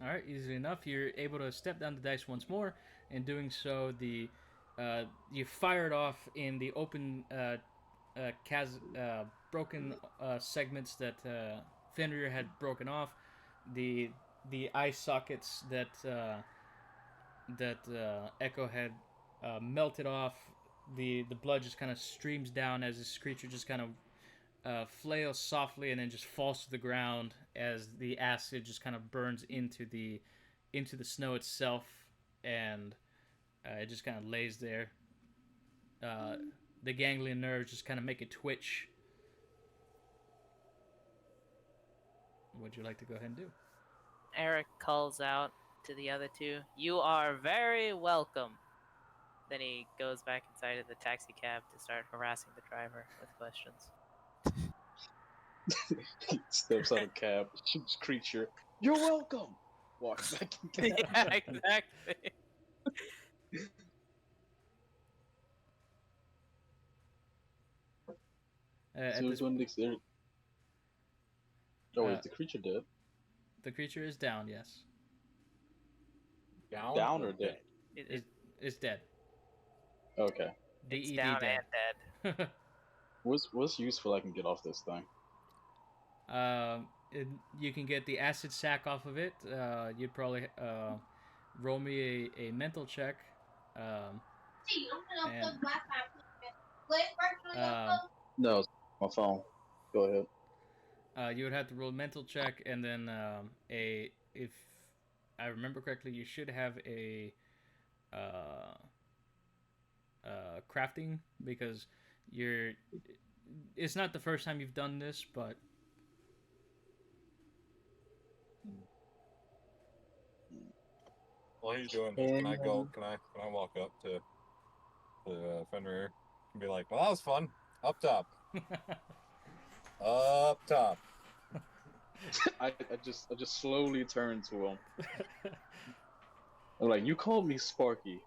All right, easy enough. You're able to step down the dice once more. In doing so, you fire it off in the open, broken segments that Fenrir had broken off. The eye sockets that Echo had melted off. The blood just kind of streams down as this creature just kind of flails softly and then just falls to the ground as the acid just kind of burns into the snow itself, and it just kind of lays there. The ganglion nerves just kind of make it twitch. Would you like to go ahead and do? Eric calls out to the other two, "You are very welcome." Then he goes back inside of the taxi cab to start harassing the driver with questions. He steps out of cab, shoots creature. You're welcome. Walks back in cab. Yeah, exactly. At So this, when the oh, uh, is the creature dead? the creature is down. Yes, Down, Down or or dead? It, is it, is dead. Okay. it's DED down dead. and dead. What's useful I can get off this thing? You can get the acid sac off of it. You'd probably roll me a mental check. Um, and No, it's my phone. Go ahead. you would have to roll a mental check, and then a if I remember correctly, you should have a uh, crafting because you're. It's not the first time you've done this, but While he's doing this, can I go? Can I walk up to Fenrir and be like, "Well, that was fun. Up top, up top." I just slowly turn to him. I'm like, you called me Sparky.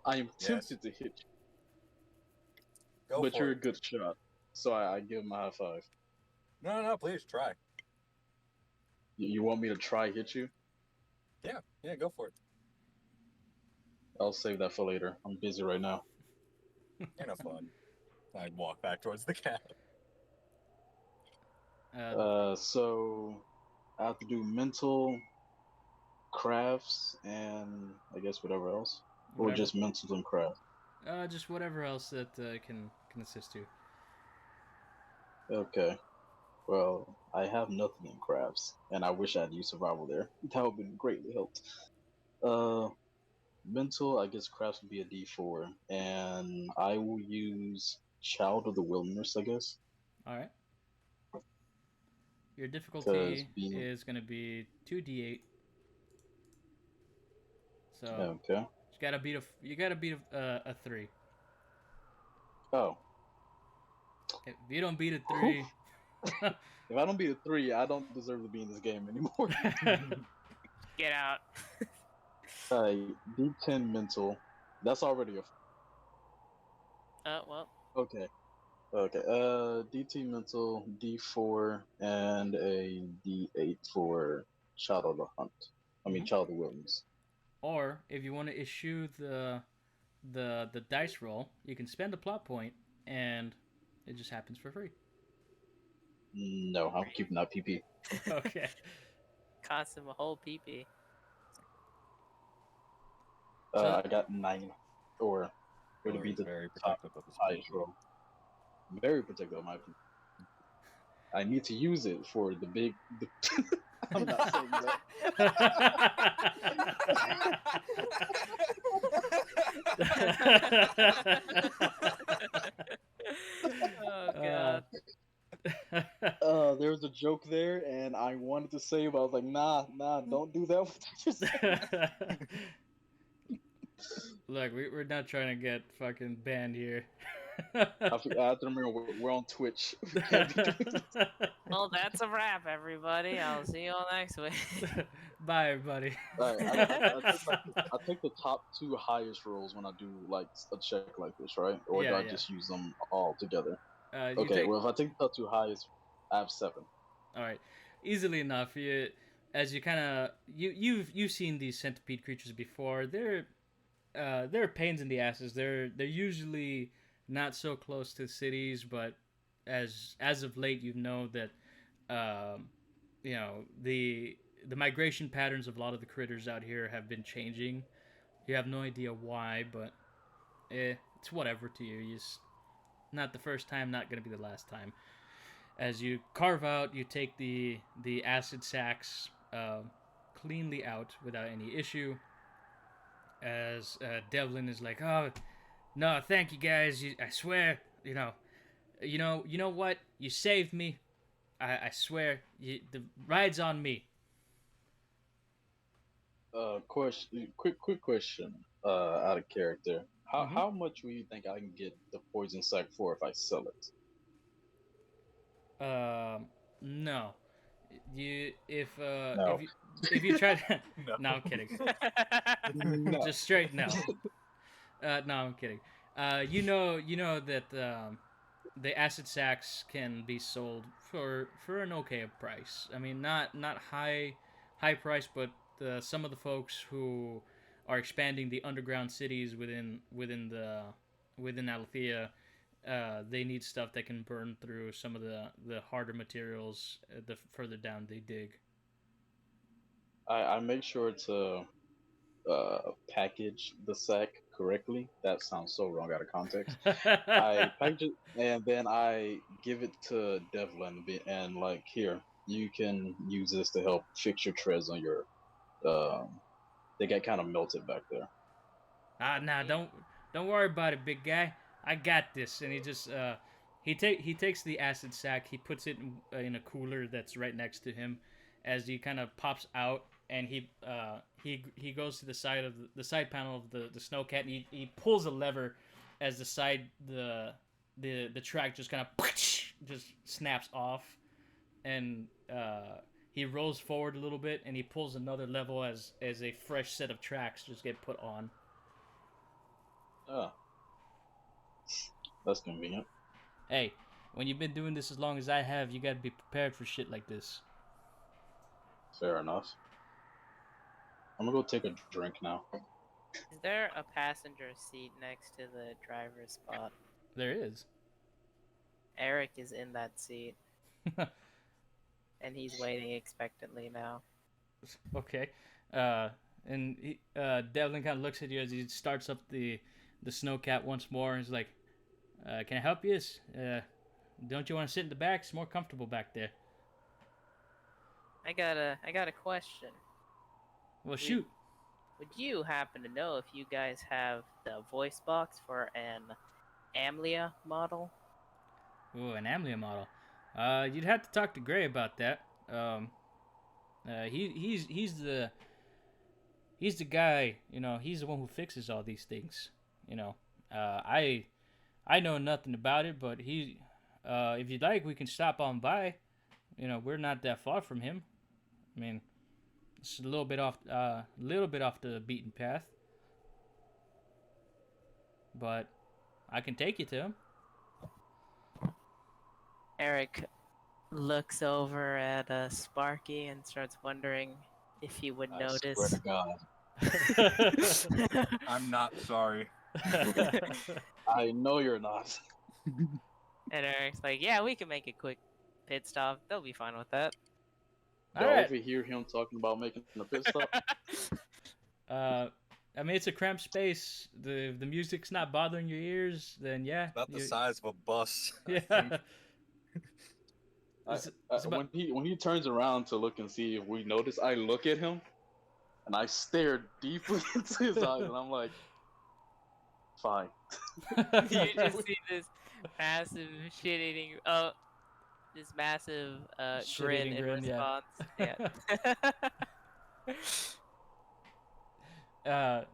I am Yes. tempted to hit you, Go but for you're a it. good shot. So I give him a high five. No, please try. You want me to try hit you? Yeah, go for it. I'll save that for later. I'm busy right now. Ain't no fun. I walk back towards the cat. So I have to do mental, crafts, and I guess whatever else, or whatever. just mental and crafts. Just whatever else that can assist you. Okay. Well, I have nothing in crafts, and I wish I had used survival there. That would have greatly helped. Mental, I guess crafts would be a D4, and I will use Child of the Wilderness, I guess. All right. Your 'Cause difficulty being- is going to be 2d8. So Okay. you gotta beat a 3. Oh, If you don't beat a 3, if I don't beat a 3, I don't deserve to be in this game anymore. Get out. D10 mental. That's already a. Well, Okay. D10 mental, D4, and a D8 for Child of the Hunt. I mean, Child of the Wilderness. or if you want to issue the dice roll, you can spend a plot point, and it just happens for free. No, I'm keeping that PP. Okay. cost him a whole PP. I got 9, or would it be the very top protective of his highest people. roll? Very protective of my people. I need to use it for the big. I'm not saying that. Oh god. There was a joke there, and I wanted to say, but I was like, nah, don't do that. What you just said. Look, we're not trying to get fucking banned here. I have to remember we're on Twitch. We can't be doing this. Well, that's a wrap, everybody. I'll see you all next week. Bye, everybody. Alright, I take the top 2 highest rolls when I do like a check like this, right? Or do I just use them all together? Okay, well if I take the top 2 highest, I have 7. All right, easily enough. As you kind of you've seen these centipede creatures before. They're pains in the asses. They're usually not so close to cities, but as of late, you know that the migration patterns of a lot of the critters out here have been changing. You have no idea why, but it's whatever to you. Not the first time, not gonna be the last time. As you carve out, you take the acid sacs cleanly out without any issue. As Devlin is like, oh, no, thank you guys. I swear, you know what? You saved me. I swear, the ride's on me. Quick question. Out of character. How much will you think I can get the poison sac for if I sell it? No. If No. if you try to no, I'm kidding. No. Just straight no. No, I'm kidding. You know that the acid sacks can be sold for an okay price. I mean, not high price, but some of the folks who are expanding the underground cities within Alatheia, they need stuff that can burn through some of the harder materials the further down they dig. I make sure to package the sack correctly. That sounds so wrong out of context. I package it and then I give it to Devlin and like here you can use this to help fix your treads on your. They get kind of melted back there. Nah, don't worry about it, big guy. I got this. And he takes the acid sack, he puts it in a cooler that's right next to him, as he kind of pops out, and he goes to the side panel of the snowcat, and he pulls a lever, as the track just kind of just snaps off, and he rolls forward a little bit, and he pulls another level as a fresh set of tracks just get put on. Oh, that's convenient. Hey, when you've been doing this as long as I have, you gotta be prepared for shit like this. Fair enough. I'm gonna go take a drink now. Is there a passenger seat next to the driver's spot? There is. Eric is in that seat, and he's waiting expectantly now. Okay. And Devlin kind of looks at you as he starts up the snowcat once more. He's like, "Can I help you? Don't you want to sit in the back? It's more comfortable back there." I got a question. Well, shoot. Would you happen to know if you guys have the voice box for an Amlia model? Ooh, an Amlia model. You'd have to talk to Gray about that. He's the guy. You know, he's the one who fixes all these things. You know, I know nothing about it, but if you'd like, we can stop on by. You know, we're not that far from him. I mean, it's a little bit off the beaten path, but I can take you to him. Eric looks over at Sparky and starts wondering if he would notice. Swear to God. I'm not sorry. I know you're not. And Eric's like, "Yeah, we can make a quick pit stop. They'll be fine with that." Y'all Alright. overhear him talking about making a pit stop? I mean, it's a cramped space. The music's not bothering your ears, then yeah. About the size of a bus. Yeah. When he turns around to look and see if we notice, I look at him and I stare deeply into his eyes, and I'm like, fine. You just see this massive shit-eating, this massive grin in response. Yeah.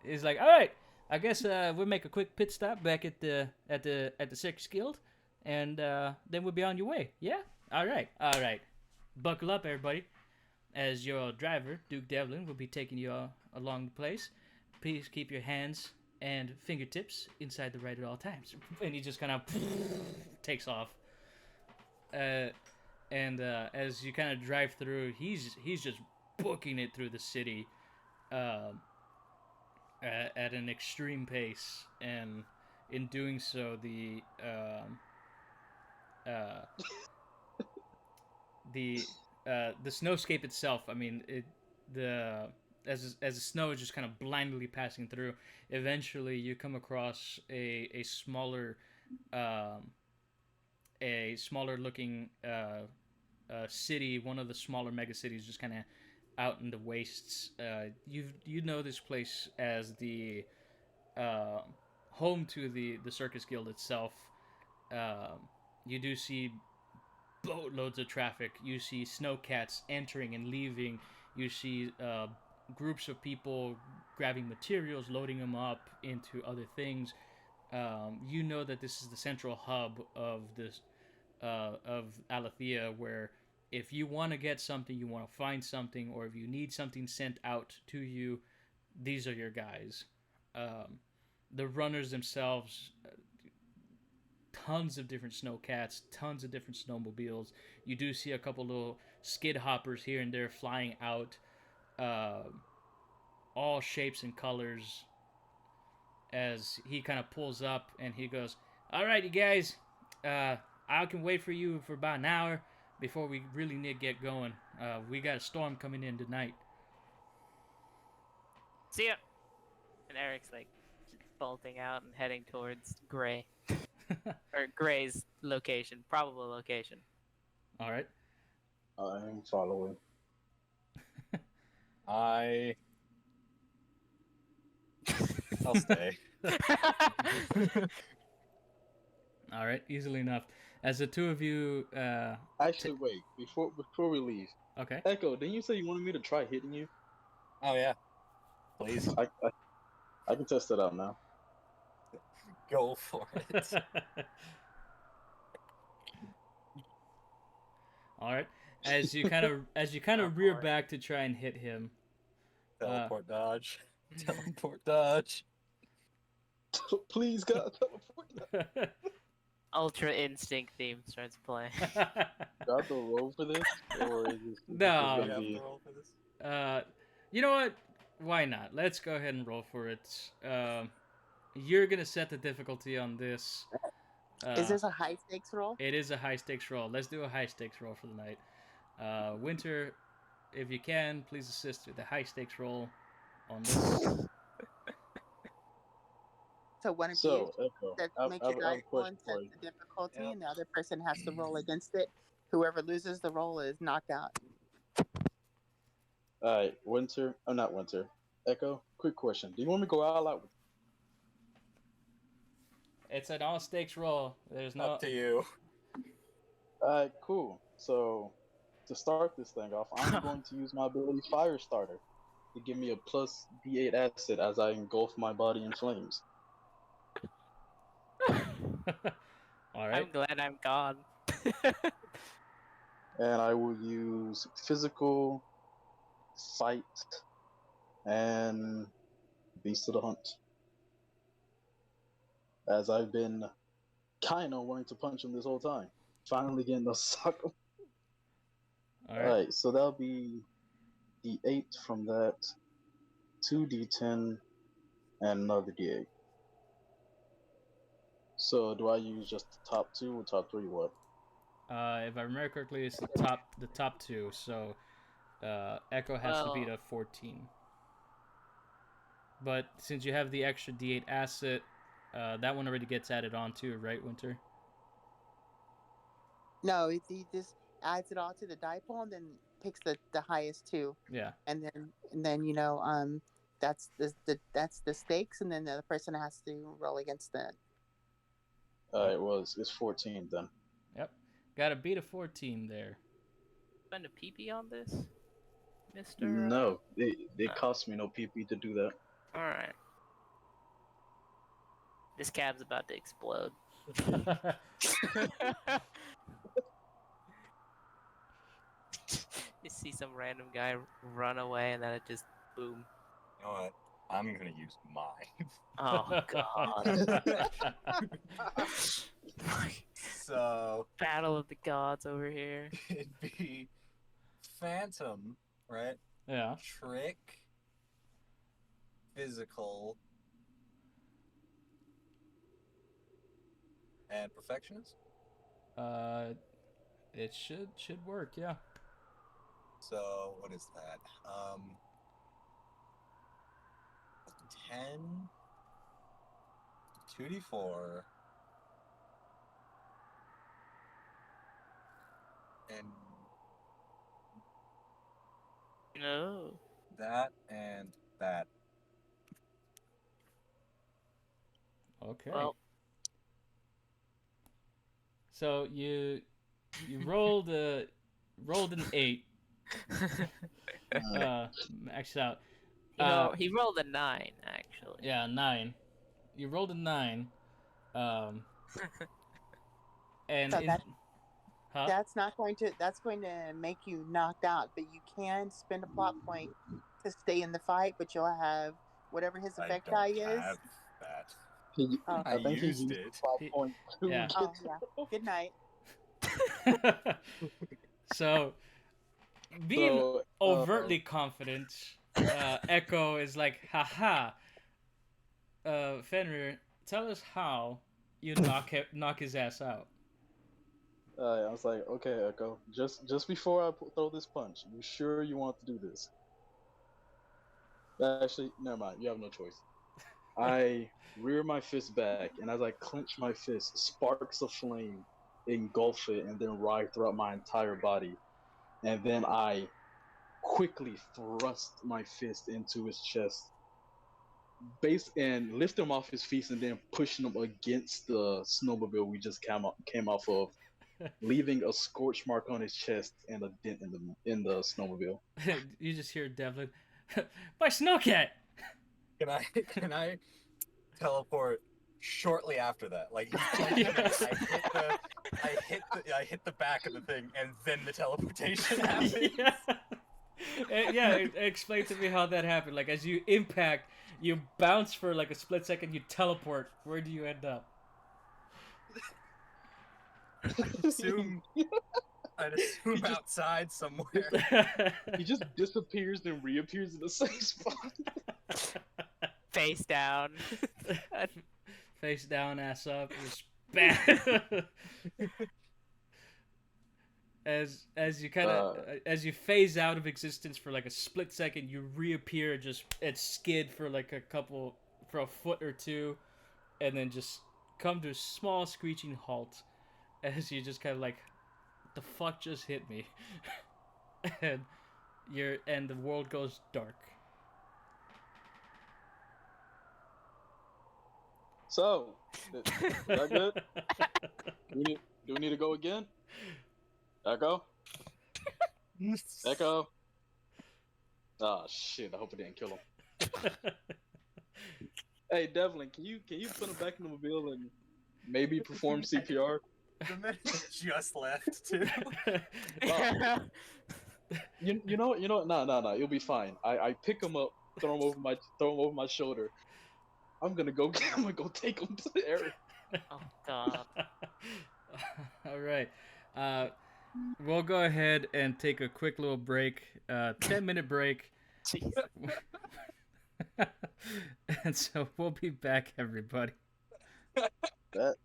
He's like, all right, I guess we'll make a quick pit stop back at the Circus Guild, and then we'll be on your way. Yeah. All right. Buckle up, everybody. As your driver, Duke Devlin, will be taking you along the place. Please keep your hands and fingertips inside the ride at all times. And he just kind of takes off. And as you kind of drive through, he's just booking it through the city at an extreme pace, and in doing so, the snowscape itself. I mean, as the snow is just kind of blindly passing through. Eventually, you come across a smaller looking city, one of the smaller mega cities, just kind of out in the wastes. You know this place as the home to the Circus Guild itself. You do see boatloads of traffic. You see snowcats entering and leaving. You see groups of people grabbing materials, loading them up into other things. You know that this is the central hub of this of Alatheia, where if you want to get something, you want to find something, or if you need something sent out to you, these are your guys. The runners themselves, tons of different snowcats, tons of different snowmobiles. You do see a couple little skid hoppers here and there flying out, all shapes and colors. As he kind of pulls up and he goes, "All right, you guys, I can wait for you for about an hour before we really need to get going. We got a storm coming in tonight." See ya. And Eric's like bolting out and heading towards Gray or Gray's location, probable location. All right. I'm following. I'll stay. All right, easily enough. As the two of you, Actually, wait. Before we leave, okay. Echo, didn't you say you wanted me to try hitting you? Oh yeah. Please I can test it out now. go for it. All right. As you kind of rear back to try and hit him. Teleport dodge. Teleport dodge. Please, God, teleport. Ultra Instinct theme starts playing. Do I have to roll for this, or is this No. Do gonna you have be- to roll for this? You know what? Why not? Let's go ahead and roll for it. You're gonna set the difficulty on this. Is this a high stakes roll? It is a high stakes roll. Let's do a high stakes roll for the night. Winter, if you can, please assist with the high stakes roll on this. So one of So, you Echo, that I makes have your a dice roll question and set for you. the difficulty, Yep. and the other person has to roll against it. Whoever loses the roll is knocked out. Alright, Winter. Oh, not Winter. Echo, quick question. Do you want me to go all out with It's an all stakes roll. There's no. Up to you. Alright, cool. So, to start this thing off, I'm going to use my ability Firestarter to give me a plus D8 acid as I engulf my body in flames. All right. I'm glad I'm gone. And I will use physical, fight, and beast of the hunt. As I've been kind of wanting to punch him this whole time. Finally getting to suck him. All right. Alright, so that'll be D8 from that, 2D10, and another D8. So do I use just the top two or top three? What? If I remember correctly, it's the top two. So Echo has to beat a 14. But since you have the extra D8 asset, that one already gets added on too, right, Winter? No, he just adds it all to the die pool and then picks the highest two, Yeah. and then that's the stakes, and then the other person has to roll against that. Alright, well, it's 14 then. Yep. Got to beat a 14 there. Spend a PP on this, Mister. No, it cost me no PP to do that. All right. This cab's about to explode. You see some random guy run away, and then it just boom. You know what? I'm gonna use mine. Oh god. So Battle of the gods over here. it'd be Phantom, right? Yeah. Trick, physical, and perfectionist. It should work. Yeah. So what is that? 10, 2d4, and No. that and that. Okay. Well, So you rolled an 8. Maxed out. he rolled a 9 actually. Yeah, 9. You rolled a 9. And So huh? that's going to make you knocked out, but you can spend a plot point to stay in the fight, but you'll have whatever his effect die is. Have that. Oh, I think he used used it. 5.2. Yeah. oh yeah. Good night. So, being So, overtly confident, Echo is like, haha, Fenrir, tell us how you knock his ass out. I was like, okay, Echo, just before I throw this punch, you sure you want to do this? Actually, never mind. You have no choice. I rear my fist back, and as I clench my fist, sparks of flame engulf it and then ride throughout my entire body. And then I quickly thrust my fist into his chest, base and lift him off his feet, and then pushing him against the snowmobile we just came off of, leaving a scorch mark on his chest and a dent in the snowmobile. You just hear Devlin, my snowcat. Can I teleport shortly after that? Like he's punching me, Yes. I hit the back of the thing, and then the teleportation happens. Yeah. Yeah, explain to me how that happened. Like, as you impact, you bounce for like a split second, you teleport. Where do you end up? I'd assume outside somewhere. He just disappears then reappears in the same spot. Face down. Face down, ass up, just bam. As you kind of as you phase out of existence for like a split second, you reappear just at skid for like for a foot or two, and then just come to a small screeching halt as you just kind of like, the fuck just hit me, and the world goes dark. So, is that good? Do we need to go again? Echo? Echo? Ah, shit, I hope it didn't kill him. Hey, Devlin, can you put him back in the mobile and maybe perform CPR? The man just left too. You know, no, you'll be fine. I pick him up, throw him over my shoulder. I'm gonna go take him to the area. Oh god. All right. We'll go ahead and take a quick little break, 10-minute break. Jeez. And so we'll be back, everybody. That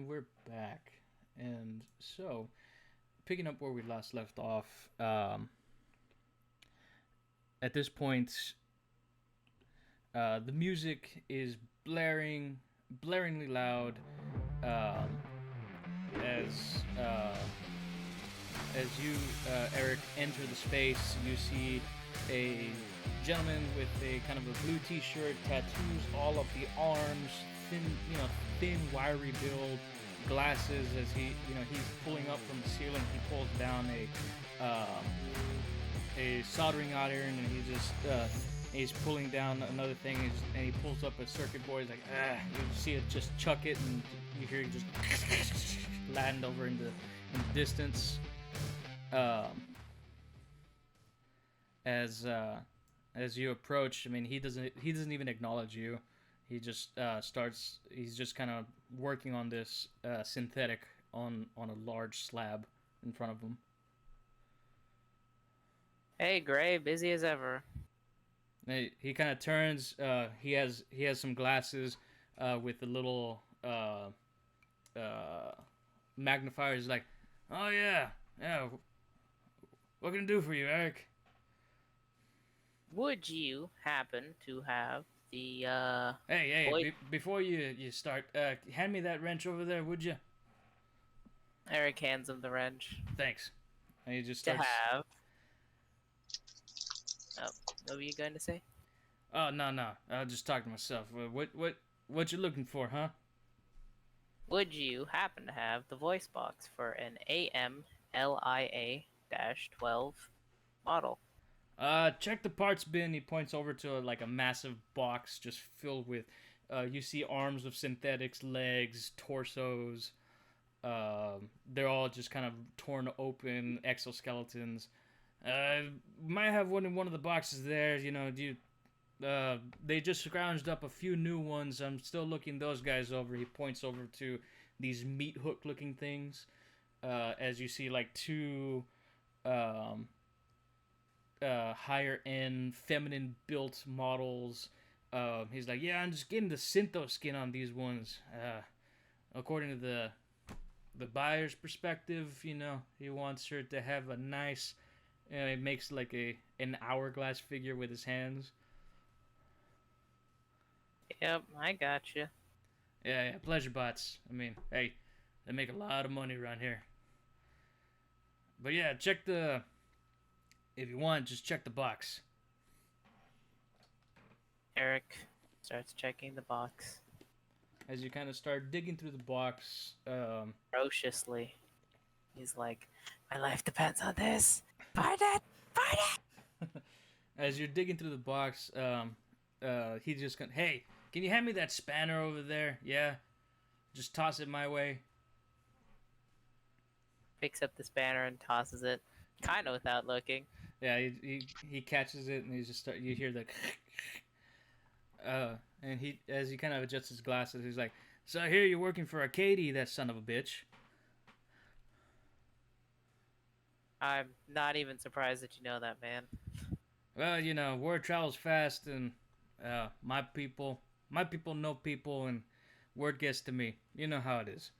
And we're back. And so, picking up where we last left off, at this point, the music is blaringly loud, as you, Eric, enter the space. You see a gentleman with a kind of a blue t-shirt, tattoos all up the arms, thin, wiry build, glasses. As he's pulling up from the ceiling, he pulls down a soldering iron, and he's pulling down another thing, and he pulls up a circuit board. He's like, you see it just chuck it, and you hear it just land over in the distance. As you approach, I mean, he doesn't even acknowledge you. He just he's just kind of working on this synthetic on a large slab in front of him. Hey, Gray, busy as ever. He kind of turns. He has some glasses with a little magnifier. He's like, oh yeah. What can I do for you, Eric? Would you happen to have the Hey! Before you start, hand me that wrench over there, would you? Eric hands him the wrench. Thanks. And he just To starts. have. Oh, what were you going to say? Oh no! I'll just talk to myself. What you looking for, huh? Would you happen to have the voice box for an AMLIA-12 model? Check the parts bin. He points over to a massive box just filled with, you see arms of synthetics, legs, torsos. They're all just kind of torn open, exoskeletons. Might have one in one of the boxes there. They just scrounged up a few new ones. I'm still looking those guys over. He points over to these meat hook looking things. As you see two higher end feminine built models. He's like, yeah, I'm just getting the syntho skin on these ones. According to the buyer's perspective, he wants her to have a nice, it makes an hourglass figure with his hands. Yep, I gotcha. Yeah, pleasure bots. I mean, hey, they make a lot of money around here. But yeah, if you want, just check the box. Eric starts checking the box. As you kind of start digging through the box, ferociously. He's like, my life depends on this. Find it! As you're digging through the box, he just goes, hey, can you hand me that spanner over there? Yeah? Just toss it my way. Picks up the spanner and tosses it, kind of without looking. Yeah, he catches it, and he just you hear the and as he kind of adjusts his glasses, he's like, so I hear you're working for Arcady, that son of a bitch. I'm not even surprised that you know that, man. Well, word travels fast, and my people know people, and word gets to me. You know how it is.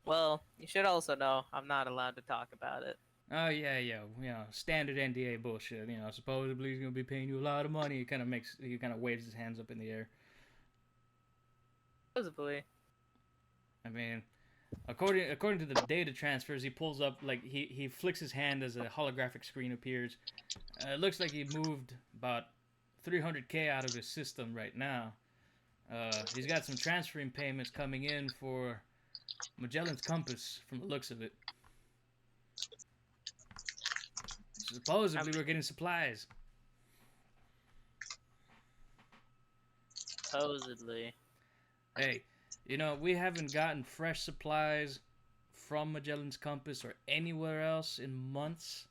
Well, you should also know I'm not allowed to talk about it. Oh, yeah. Standard NDA bullshit. Supposedly he's going to be paying you a lot of money. He kind of waves his hands up in the air. Supposedly. I mean, according to the data transfers, he pulls up, he flicks his hand as a holographic screen appears. It looks like he moved about 300K out of his system right now. He's got some transferring payments coming in for Magellan's Compass, from the looks of it. Supposedly we're getting supplies. Supposedly. Hey, we haven't gotten fresh supplies from Magellan's Compass or anywhere else in months.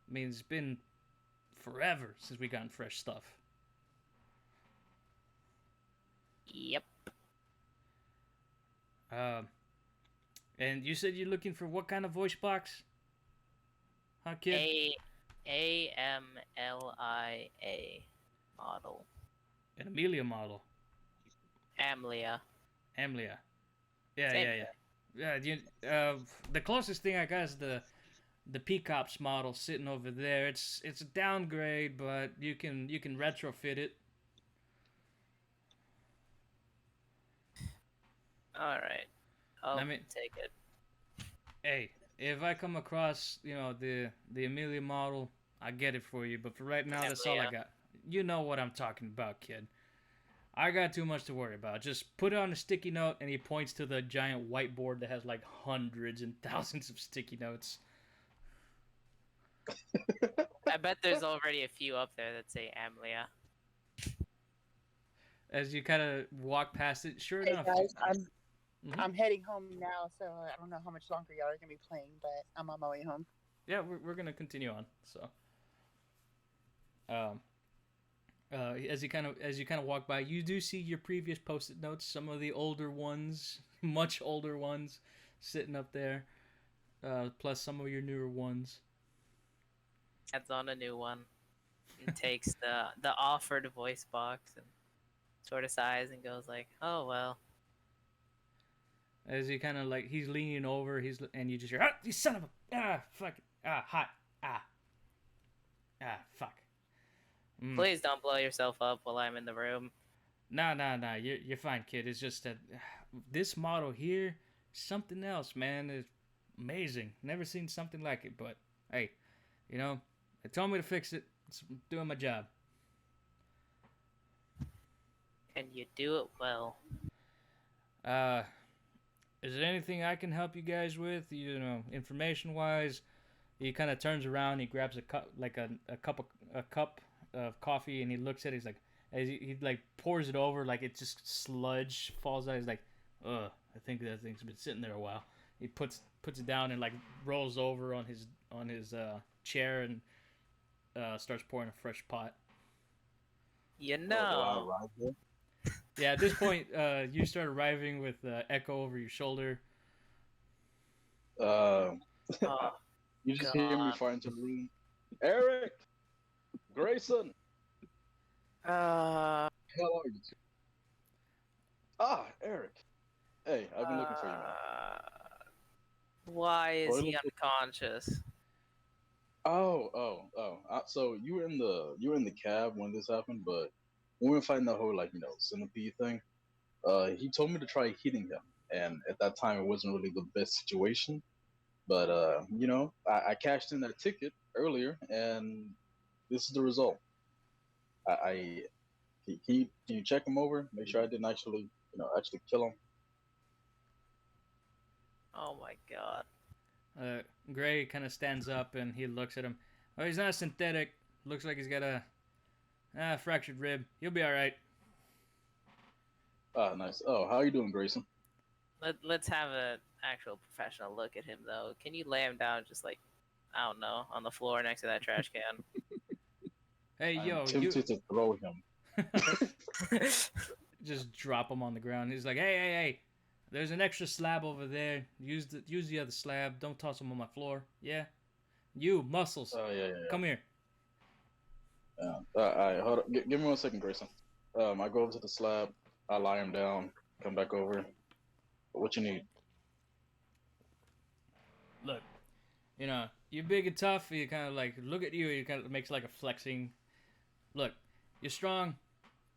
I mean, it's been forever since we gotten fresh stuff. Yep. And you said you're looking for what kind of voice box? Huh, kid? AMLIA model. An Amelia model. Amlia. Amlia. Yeah, Same yeah, yeah. The closest thing I got is the Peacops model sitting over there. It's a downgrade, but you can retrofit it. All right. I'll I mean, take it. hey, if I come across the Amelia model, I get it for you. But for right now, that's all I Amlia. got. You know what I'm talking about, kid. I got too much to worry about. Just put it on a sticky note, and he points to the giant whiteboard that has like hundreds and thousands of sticky notes. I bet there's already a few up there that say Amlia. As you kind of walk past it, sure Hey enough. guys, Mhm. I'm heading home now, so I don't know how much longer y'all are gonna be playing, but I'm on my way home. Yeah, we're gonna continue on. So, as you kind of walk by, you do see your previous post-it notes. Some of the older ones, much older ones, sitting up there. Plus some of your newer ones. Adds on a new one. And takes the offered voice box and sort of sighs and goes like, "Oh well." As he kind of like he's leaning over, and you just hear, "You son of a fuck hot fuck." Please don't blow yourself up while I'm in the room. Nah, you're fine, kid. It's just that this model here, something else, man. It's amazing. Never seen something like it. But hey, they told me to fix it. It's doing my job. And you do it well. Is there anything I can help you guys with? Information wise. He kind of turns around. He grabs a cup, like a cup of coffee, and he looks at it. He's like, as he like pours it over, like it just sludge falls out. He's like, ugh, I think that thing's been sitting there a while. He puts it down and like rolls over on his chair and starts pouring a fresh pot. You Oh, do I know. arrive there? Yeah, at this point, you start arriving with Echo over your shoulder. Oh, You just hear me God. far into the room. Eric! Grayson! Uh, How are you two? Ah, Eric. Hey, I've been looking for you, man. Why is Or he look- unconscious? Oh. So you were in the cab when this happened, but when we were fighting the whole centipede thing, he told me to try hitting him, and at that time it wasn't really the best situation. But I cashed in that ticket earlier, and this is the result. Can you check him over? Make sure I didn't actually kill him. Oh my God. Gray kind of stands up and he looks at him. Oh, he's not synthetic. Looks like he's got a fractured rib. He'll be all right. Ah, nice. Oh, how you doing, Grayson? Let's have an actual professional look at him though. Can you lay him down just like, I don't know, on the floor next to that trash can? Hey, yo, I'm tempted to throw him. just drop him on the ground. He's like, hey, there's an extra slab over there. Use the other slab. Don't toss him on my floor. Yeah, you muscles. Oh yeah. Come here. Yeah. All right, hold on. Give me 1 second, Grayson. I go over to the slab. I lie him down. Come back over. What you need? Look, you're big and tough. You kind of like look at you. You kind of makes like a flexing. Look, you're strong.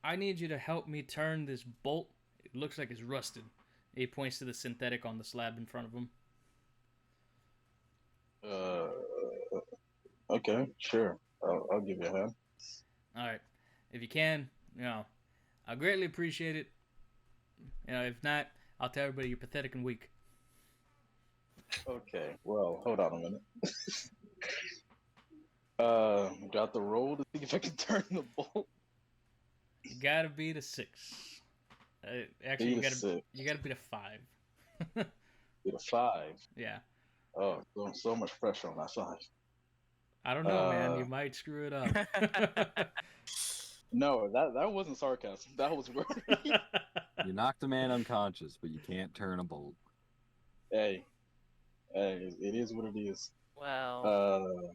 I need you to help me turn this bolt. It looks like it's rusted. He points to the synthetic on the slab in front of him. Okay, sure. I'll give you a hand. All right, if you can, I greatly appreciate it. If not, I'll tell everybody you're pathetic and weak. Okay, well, hold on a minute. Got the roll to see if I can turn the bolt. You gotta beat a 6. Actually, Beat a six. you gotta beat a 5. Beat a 5. Yeah. Oh, so much pressure on that 5. I don't know, man. You might screw it up. No, that wasn't sarcasm. That was word. You knocked a man unconscious, but you can't turn a bolt. Hey, it is what it is. Well,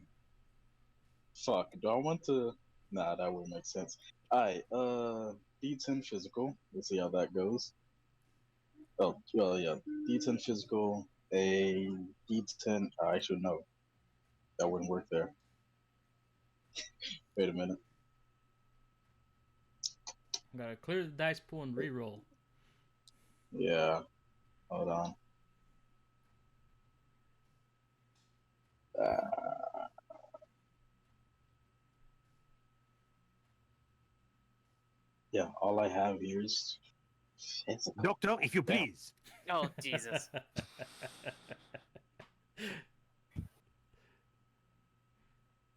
Fuck. Do I want to? Nah, that wouldn't make sense. Alright. D10 physical. Let's see how that goes. Oh, well, yeah. D10 physical, a D10. Actually, no. That wouldn't work there. Wait a minute. Gotta clear the dice pool and re-roll. Yeah. Hold on. Yeah, all I have here is physical. Doctor, if you Damn. please. Oh, Jesus.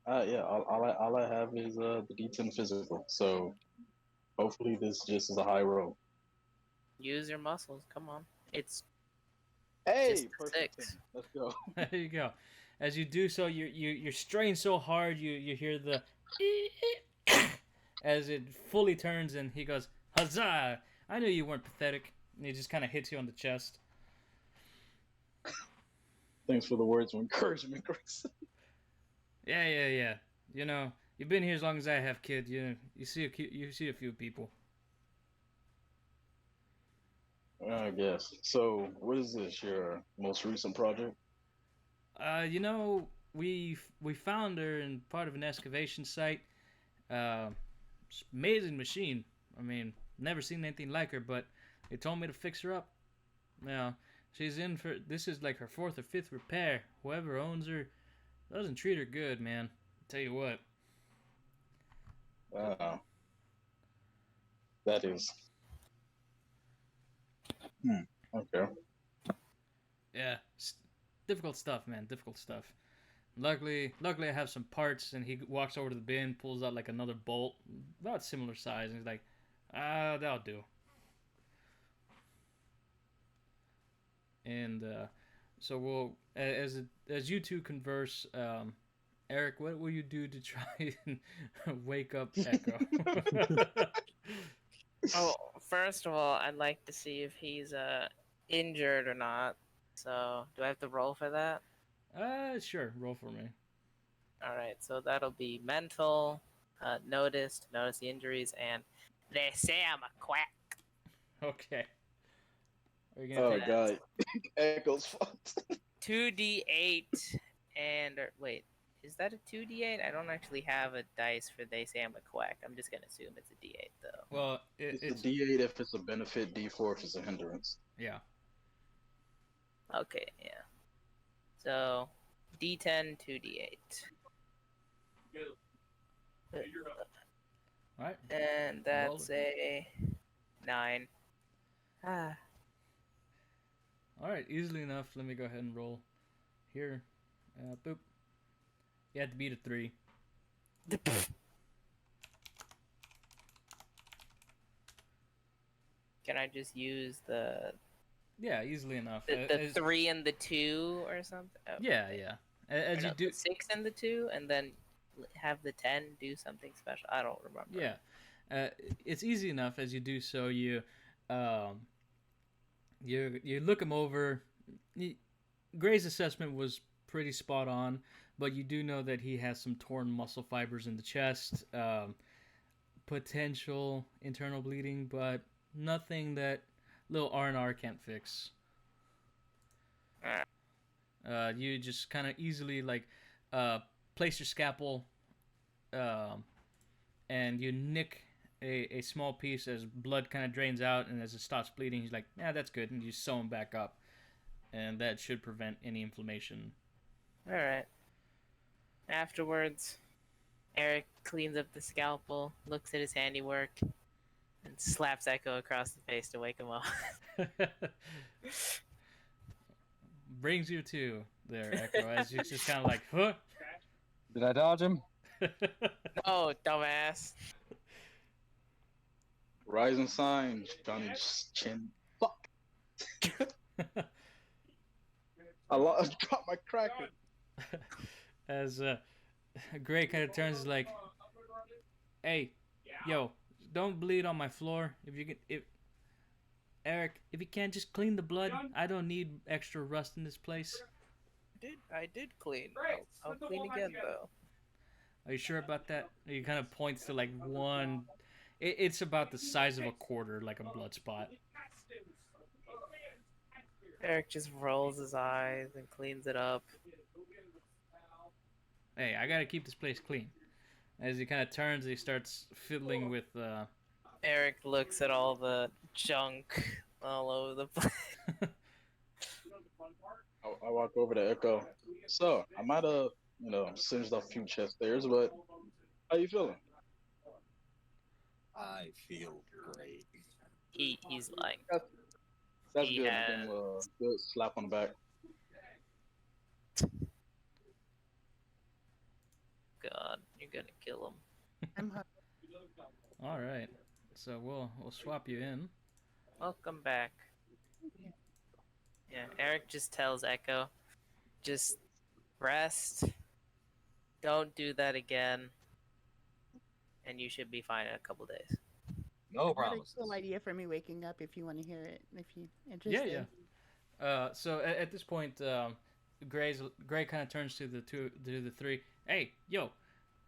Yeah, all I have is the D10 physical. So hopefully this just is a high roll. Use your muscles. Come on. It's Hey, Just a perfect. 6. 10. Let's go. There you go. As you do so, you're straining so hard, you hear the as it fully turns, and he goes, "Huzzah! I knew you weren't pathetic." And he just kind of hits you on the chest. Thanks for the words of encouragement, Chris. Yeah. You know, you've been here as long as I have, kid. You see a few people. I guess. So, what is this? Your most recent project? You know, we found her in part of an excavation site. It's an amazing machine. I mean, never seen anything like her, but they told me to fix her up. Now, she's in for this is like her 4th or 5th repair. Whoever owns her doesn't treat her good, man. Tell you what. That is. Okay. Yeah, difficult stuff, man. Difficult stuff. Luckily, I have some parts, and he walks over to the bin, pulls out like another bolt, about similar size, and he's like, that'll do. And so we'll, as you two converse, Eric, what will you do to try and wake up Echo? Oh, first of all, I'd like to see if he's injured or not. So, do I have to roll for that? Sure, roll for me. All right, so that'll be mental, notice the injuries, and they say I'm a quack. Okay. Are you gonna Oh take god, Echo's fucked. 2d8 and wait, is that a 2d8? I don't actually have a dice for they say I'm a quack. I'm just gonna assume it's a d8 though. Well, It's it's a D8 if it's a benefit, D4 if it's a hindrance. yeah. Okay, yeah. So d10, 2d8. All right. And that's a 9. Ah. All right, easily enough. Let me go ahead and roll here. Boop. You have to beat a 3. Can I just use the Yeah, easily enough. the 3 and the 2 or something? Oh, Yeah. As or you no, do, the 6 and the 2, and then have the 10 do something special. I don't remember. yeah, it's easy enough. As you do so, you look him over. Gray's assessment was pretty spot on, but you do know that he has some torn muscle fibers in the chest, potential internal bleeding, but nothing that little R&R can't fix. You just kind of easily place your scalpel, and you nick a small piece as blood kind of drains out, and as it stops bleeding, he's like, "Yeah, that's good," and you sew him back up, and that should prevent any inflammation. All right. Afterwards, Eric cleans up the scalpel, looks at his handiwork, and slaps Echo across the face to wake him up. Brings you to there, Echo, as you're just kind of like, huh? Did I dodge him? Oh, dumbass. Rising sign, Johnny's chin. Fuck. I dropped my cracker. As Gray kind of turns like, "Hey, yo, don't bleed on my floor. Eric, if you can't just clean the blood, I don't need extra rust in this place." I did clean. I'll clean again though. Are you sure about that? He kind of points to like one It's about the size of a quarter, like a blood spot. Eric just rolls his eyes and cleans it up. Hey, I gotta keep this place clean. As he kind of turns, he starts fiddling with. Eric looks at all the junk all over the place. I walk over to Echo. So I might have, singed off a few chest hairs, but how you feeling? I feel great. He's lying. That's He good. has- Give him a good slap on the back. God, you're gonna kill him. I'm hungry. All right, so we'll swap you in. Welcome back. Yeah, Eric just tells Echo, just rest. Don't do that again. And you should be fine in a couple days. No Not a promises. cool idea for me waking up if you want to hear it. If you Yeah, interested. yeah. So at this point, Gray kind of turns to the three. Hey, yo,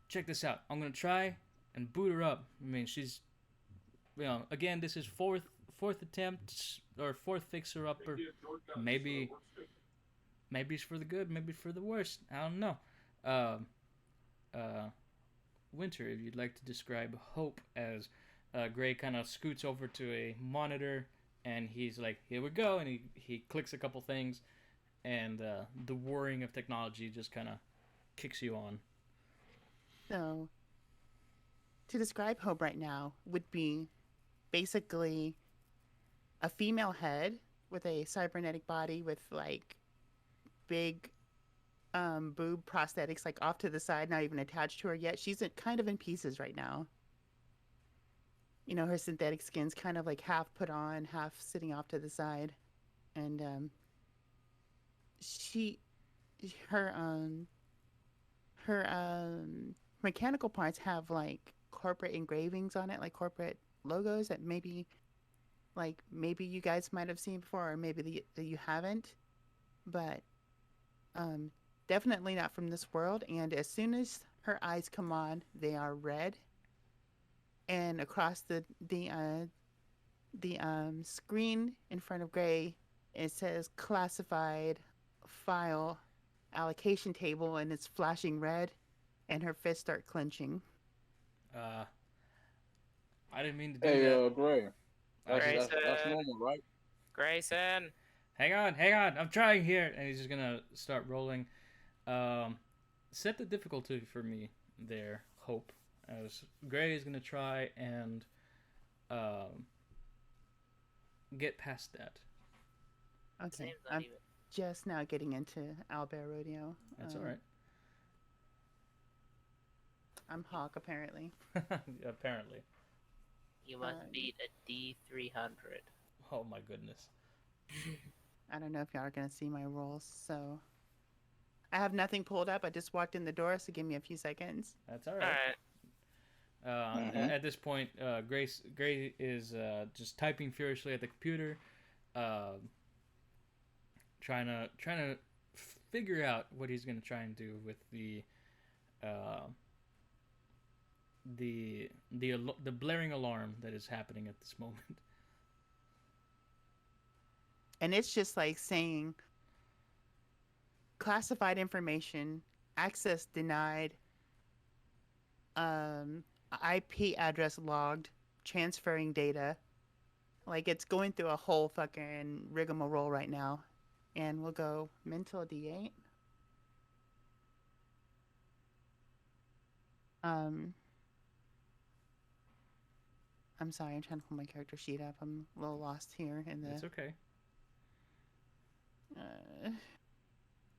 check this out. I'm gonna try and boot her up. I mean, she's, again, this is fourth attempt or fourth fixer upper. Maybe it's for the good, maybe for the worst. I don't know. Winter, if you'd like to describe Hope as Gray kind of scoots over to a monitor and he's like, here we go, and he clicks a couple things, and the whirring of technology just kind of kicks you on. So, to describe Hope right now would be basically a female head with a cybernetic body with like big boob prosthetics like off to the side, not even attached to her yet. She's kind of in pieces right now. Her synthetic skin's kind of like half put on, half sitting off to the side, and her mechanical parts have like corporate engravings on it, like corporate logos that maybe you guys might have seen before, or maybe that you haven't, but definitely not from this world. And as soon as her eyes come on, they are red, and across the screen in front of Gray, it says classified file allocation table, and it's flashing red, and her fists start clenching. I didn't mean to do Hey, that. Gray. That's Grayson. normal, right? Grayson! Hang on, I'm trying here, and he's just gonna start rolling. Set the difficulty for me there, Hope, as Gray is gonna try and get past that. Okay, Seems not I'm even. just now getting into Owlbear Rodeo. That's all right. I'm Hawk, apparently. Apparently. You must beat a D300. Oh my goodness. I don't know if y'all are going to see my rolls, so... I have nothing pulled up. I just walked in the door, so give me a few seconds. That's all right. At this point, Gray is just typing furiously at the computer, trying to figure out what he's gonna try and do with the blaring alarm that is happening at this moment. And it's just like saying classified information, access denied, IP address logged, transferring data. Like, it's going through a whole fucking rigmarole right now. And we'll go mental D8. I'm sorry, I'm trying to pull my character sheet up. I'm a little lost here in the... It's okay.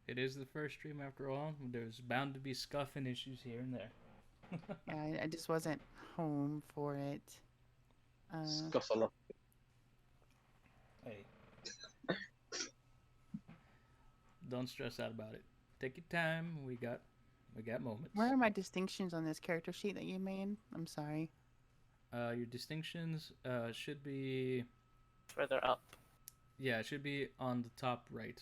It is the first stream after all. There's bound to be scuff and issues here and there. Yeah, I just wasn't home for it. Scuffle. Hey. Don't stress out about it. Take your time. We got moments. Where are my distinctions on this character sheet that you made? I'm sorry. Your distinctions should be Further up. Yeah, it should be on the top right.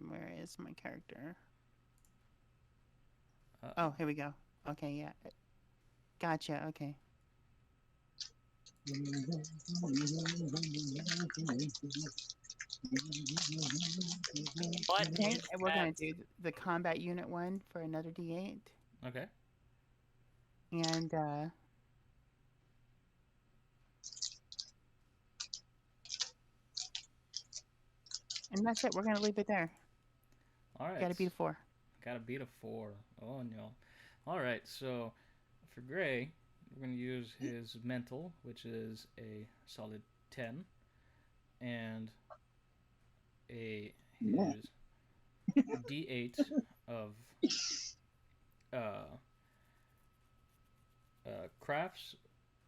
Where is my character? Oh, here we go. Okay, yeah. Gotcha. Okay. What Okay, is and we're that? gonna do the combat unit one for another D8, Okay. and that's it. We're gonna leave it there. All right. Got to be a 4. Gotta beat a 4. Oh no. All right. So for Gray, we're gonna use his mental, which is a solid 10, and Yeah. his D8 of uh, crafts,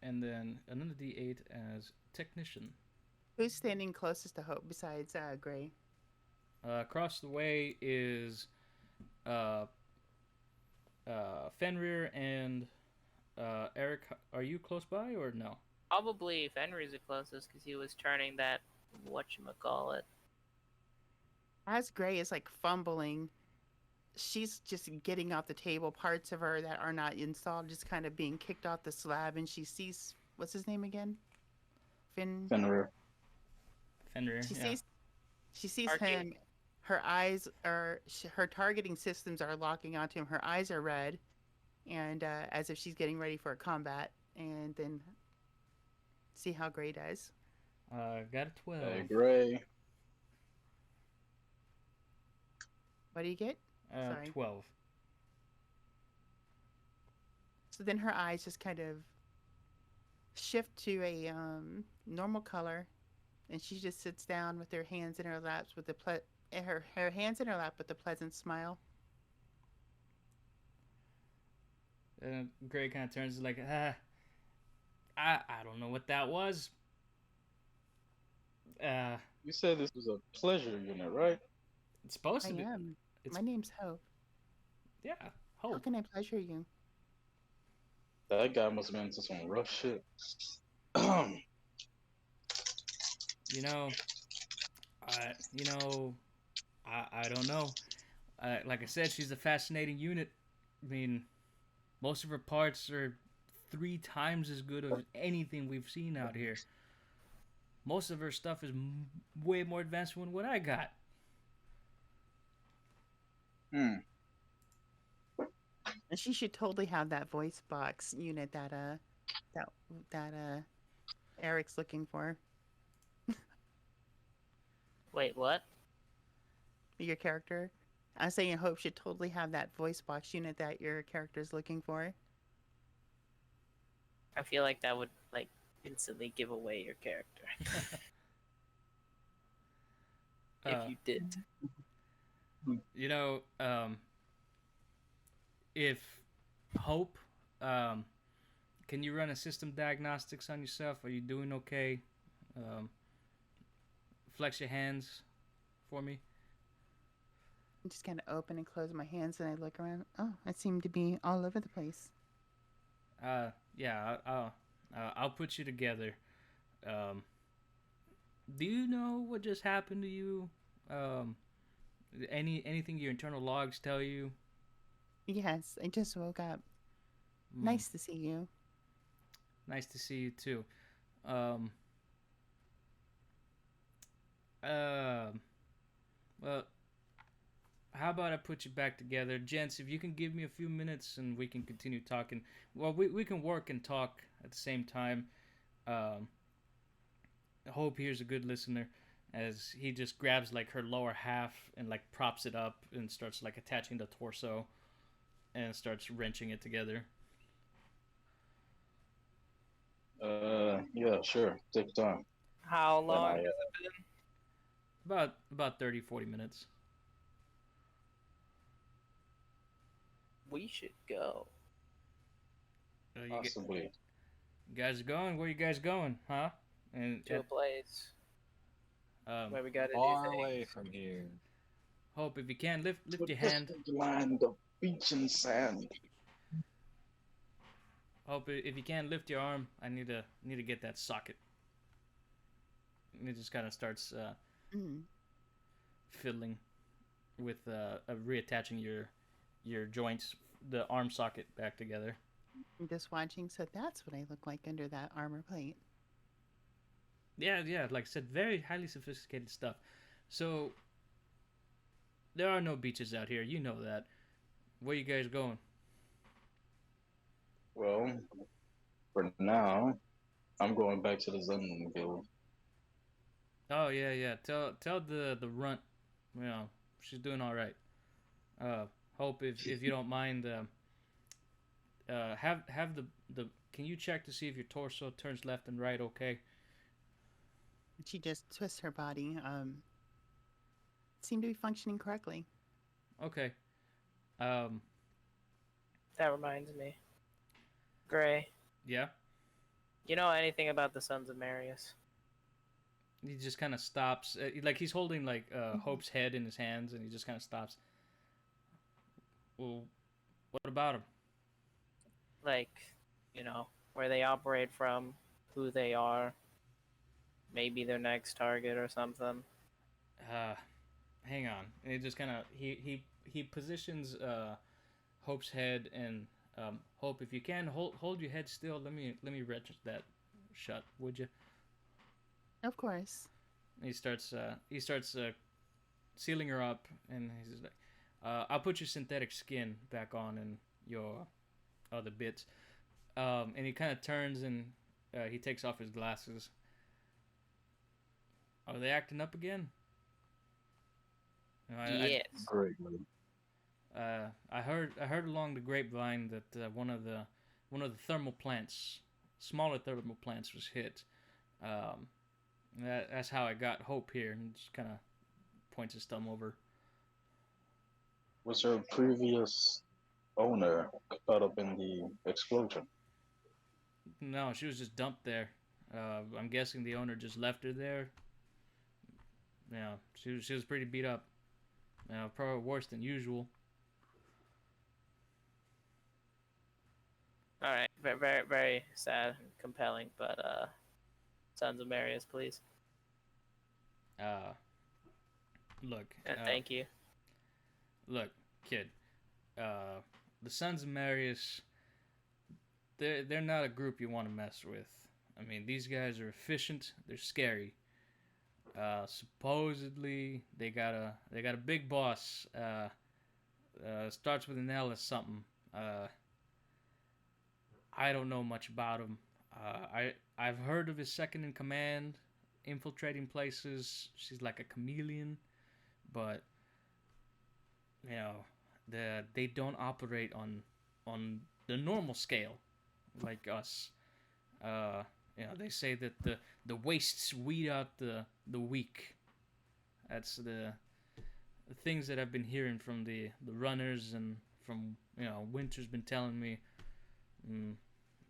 and then another D8 as technician. Who's standing closest to Hope besides Gray? Across the way is uh, Fenrir and Eric. Are you close by or no? Probably Fenrir's the closest because he was turning that whatchamacallit. As Gray is like fumbling, she's just getting off the table. Parts of her that are not installed just kind of being kicked off the slab, and she sees what's his name again? Fenrir. Fenrir. She Yeah. sees Arcade. him. Her eyes are her targeting systems are locking onto him. Her eyes are red, and as if she's getting ready for a combat. And then see how Gray does. Got a 12. Hey, Gray. What do you get? Sorry. 12. So then her eyes just kind of shift to a normal color, and she just sits down with her hands in her laps with her hands in her lap with a pleasant smile. Gray kind of turns like, I don't know what that was. You said this was a pleasure unit, right? It's supposed I to be. am. It's, My name's Hope. yeah, How Hope. can I pleasure you? That guy must have been into some rough shit. You know, I don't know. Like I said, she's a fascinating unit. I mean, most of her parts are 3 times as good as anything we've seen out here. Most of her stuff is way more advanced than what I got. And she should totally have that voice box unit that Eric's looking for. Wait, what? Your character. I'm saying Hope should totally have that voice box unit that your character's looking for. I feel like that would like instantly give away your character. If you did. You know, if Hope, can you run a system diagnostics on yourself? Are you doing okay? Flex your hands for me. I just kind of open and close my hands and I look around. Oh, I seem to be all over the place. Yeah, I'll put you together. Do you know what just happened to you? Anything your internal logs tell you? Yes, I just woke up. Nice to see you. Nice to see you too. Well, how about I put you back together, gents? If you can give me a few minutes and we can continue talking. Well, we can work and talk at the same time. I hope here's a good listener, as he just grabs like her lower half and like props it up and starts like attaching the torso, and starts wrenching it together. Yeah, sure. Take your time. How Then long I, has it been? About 30-40 minutes. We should go. possibly. You guys are going? Where you guys going? Huh? And To a place where we gotta Far do things. away from here. Hope, if you can, lift To your a hand. distant land of beach and sand. Hope, if you can, lift your arm. I need to get that socket. And it just kind of starts fiddling with reattaching your joints the arm socket back together. I'm just watching, so that's what I look like under that armor plate. Yeah, yeah. Like I said, very highly sophisticated stuff. So there are no beaches out here. You know that. Where you guys going? Well, for now, I'm going back to the Zen Guild. Oh yeah, yeah. Tell the runt, you know, she's doing all right. Uh, Hope if you don't mind, have the. Can you check to see if your torso turns left and right? Okay. She just twists her body. Seemed to be functioning correctly. Okay. Um. That reminds me. Gray, Yeah. you know anything about the Sons of Marius? He just kind of stops. Like he's holding like Hope's head in his hands, and he just kind of stops. Well, what about him? Like, you know, where they operate from, who they are, maybe their next target or something. Uh, Hang on. And he just kind of he positions Hope's head and Hope, if you can hold your head still. Let me register that shut, would you? Of course. He starts sealing her up, and he's like, I'll put your synthetic skin back on and your other bits. And he kind of turns and he takes off his glasses. Are they acting up again? Yes. Greatly. I heard along the grapevine that one of the thermal plants, smaller thermal plants, was hit. That's how I got Hope here, and just kind of points his thumb over. Was her previous owner caught up in the explosion? No, she was just dumped there. I'm guessing the owner just left her there. Yeah, she was pretty beat up. Probably worse than usual. All right. Very, very, very sad and compelling, but Sons of Marius, please. Look. And thank you. Look, kid. The Sons of Marius. They're not a group you want to mess with. I mean, these guys are efficient. They're scary. Supposedly they got a big boss. Starts with an L or something. I don't know much about him. I've heard of his second in command infiltrating places. She's like a chameleon, but you know, they don't operate on the normal scale like us. They say that the wastes weed out the weak. That's the things that I've been hearing from the runners, and from Winter's been telling me.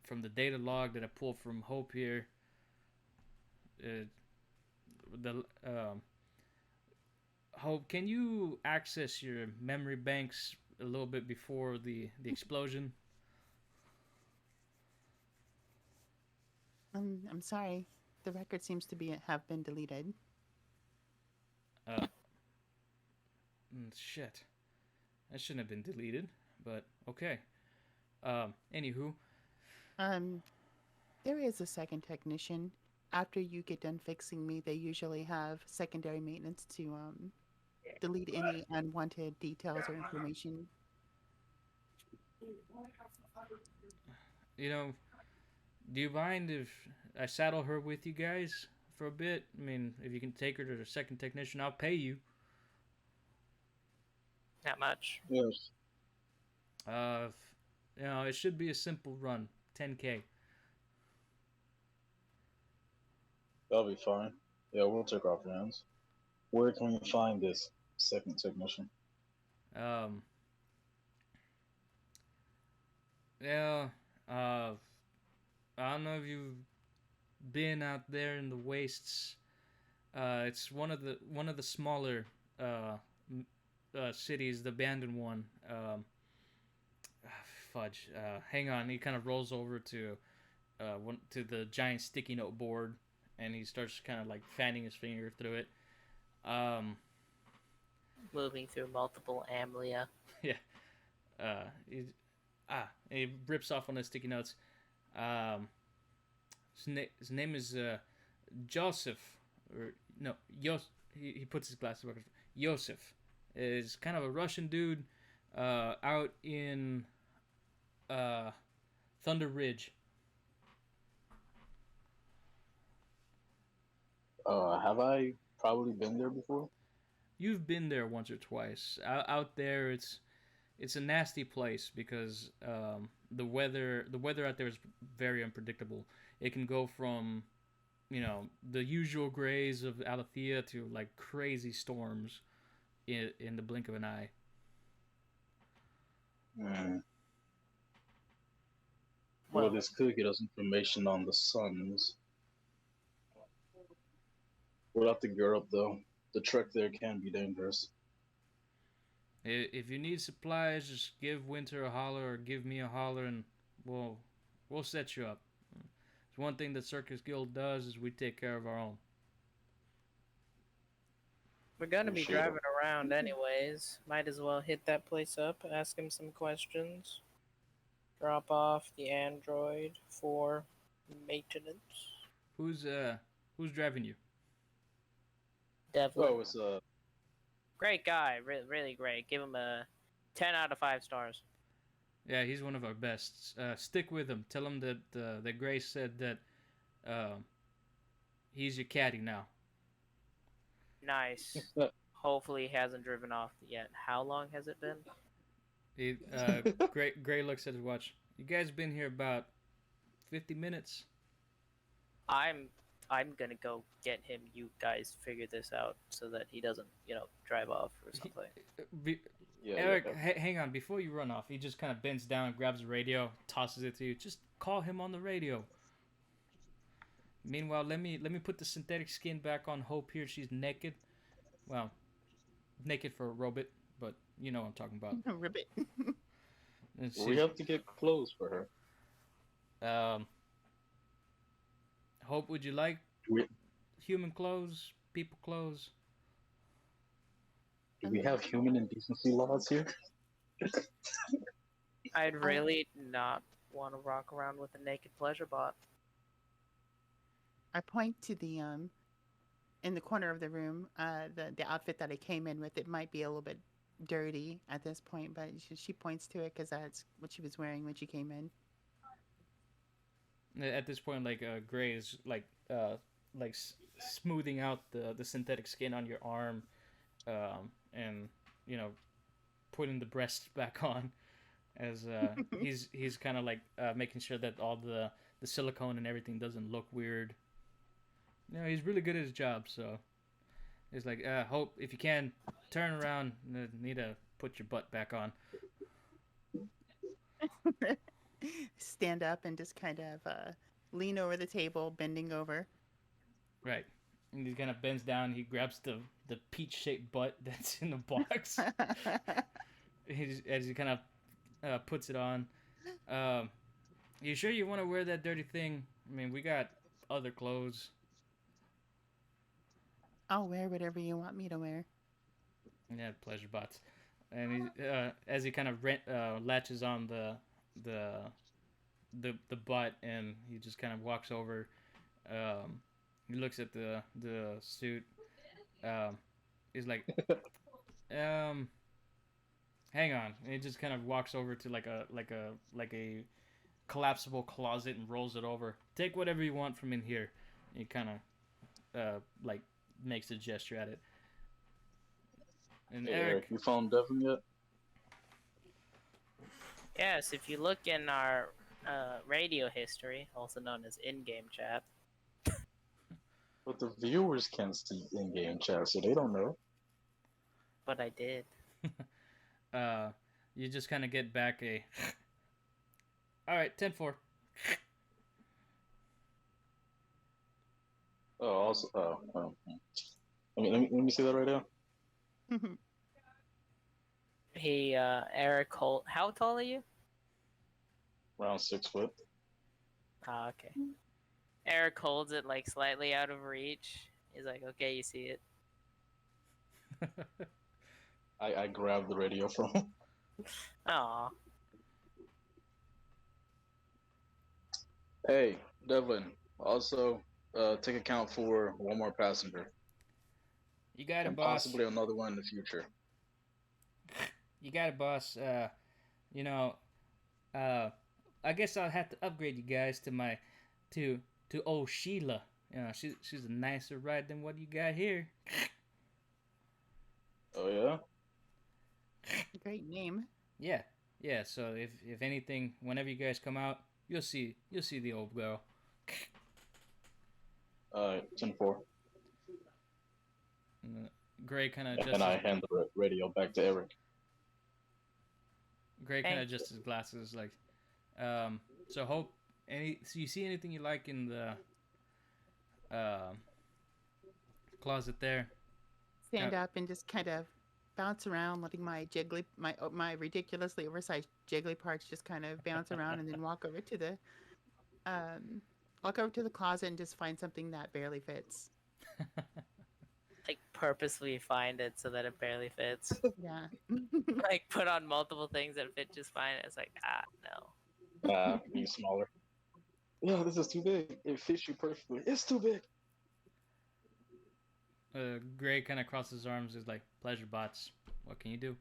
From the data log that I pulled from Hope here, Hope, can you access your memory banks a little bit before the explosion? I'm sorry. The record seems to have been deleted. Shit. That shouldn't have been deleted, but okay. Anywho. There is a second technician. After you get done fixing me, they usually have secondary maintenance to delete any unwanted details or information. Do you mind if I saddle her with you guys for a bit? I mean, if you can take her to the second technician, I'll pay you. Not much. Yes. It should be a simple run, 10K. That'll be fine. Yeah, we'll take off hands. Where can we find this second technician? Yeah. I don't know if you've been out there in the wastes. It's one of the smaller cities, the abandoned one. Fudge. Hang on. He kind of rolls over to the giant sticky note board, and he starts kind of like fanning his finger through it. Moving through multiple amlia. Yeah. he, he rips off one of the sticky notes. His name is Joseph, or no, he puts his glasses back. Joseph is kind of a Russian dude out in Thunder Ridge. Have I probably been there before? You've been there once or twice. Out there, it's a nasty place because the weather out there is very unpredictable. It can go from the usual grays of Alatheia to like crazy storms in the blink of an eye. Well, this could get us information on the suns. We'll have to gear up though. The trek there can be dangerous. If you need supplies, just give Winter a holler or give me a holler, and we'll set you up. It's one thing that Circus Guild does is we take care of our own. We're gonna be Appreciate it. driving around anyways. Might as well hit that place up, ask him some questions. Drop off the android for maintenance. Who's driving you? Devlin. Oh, it's Great guy, really great. Give him a 10 out of 5 stars. Yeah, he's one of our best. Stick with him. Tell him that Grace said that he's your caddy now. Nice. Hopefully he hasn't driven off yet. How long has it been? Gray looks at his watch. You guys been here about 50 minutes. I'm gonna go get him. You guys figure this out so that he doesn't, drive off or something. Eric, hang on. Before you run off, he just kind of bends down, grabs the radio, tosses it to you. Just call him on the radio. Meanwhile, let me put the synthetic skin back on Hope here. She's naked. Well, naked for a robot, but you know what I'm talking about. A ribbit. we have to get clothes for her. Hope, would you like human clothes, people clothes? Do we have human indecency laws here? I'd really not want to rock around with a naked pleasure bot. I point to the in the corner of the room, the outfit that I came in with. It might be a little bit dirty at this point, but she points to it because that's what she was wearing when she came in. At this point, like Gray is like smoothing out the synthetic skin on your arm, and putting the breast back on, as he's kind of like making sure that all the silicone and everything doesn't look weird. He's really good at his job, so it's like, Hope, if you can, turn around. Need to put your butt back on. Stand up and just kind of lean over the table, bending over. Right. And he kind of bends down. He grabs the peach-shaped butt that's in the box. As he kind of puts it on. You sure you want to wear that dirty thing? I mean, we got other clothes. I'll wear whatever you want me to wear. Yeah, pleasure bots. And he, as he kind of latches on the butt, and he just kind of walks over. He looks at the suit. He's like, hang on. And he just kind of walks over to like a collapsible closet and rolls it over. Take whatever you want from in here. And he kind of like makes a gesture at it. And Hey, Eric, you found Devin yet? Yes, if you look in our radio history, also known as in-game chat. But the viewers can't see in-game chat, so they don't know. But I did. you just kind of get back a. All right, 10-4. Oh, also, let me see that right now. Eric Holt. How tall are you? Around 6 foot. Ah, okay. Eric holds it like slightly out of reach. He's like, okay, you see it. I grabbed the radio from him. Aw. Hey, Devlin. Also, take account for one more passenger You got it, and boss. possibly another one in the future. You got it, boss. You know, I guess I'll have to upgrade you guys to my, to old Sheila. You know, she's a nicer ride than what you got here. Oh yeah. Great name. Yeah, yeah. So if anything, whenever you guys come out, you'll see the old girl. 10-4. And, Gray kind of And adjusts. I hand the radio back to Eric. Gray kind of Thank you. adjusts his glasses. Like, so hope so you see anything you like in the closet there? Stand up and just kind of bounce around, letting my my ridiculously oversized jiggly parts just kind of bounce around, and then walk over to the closet and just find something that barely fits. Like purposely find it so that it barely fits. Yeah. Like put on multiple things that fit just fine. It's like no. Be smaller. Yeah, this is too big. It fits you perfectly. It's too big. Gray kind of crosses his arms. Is like, pleasure, bots. What can you do?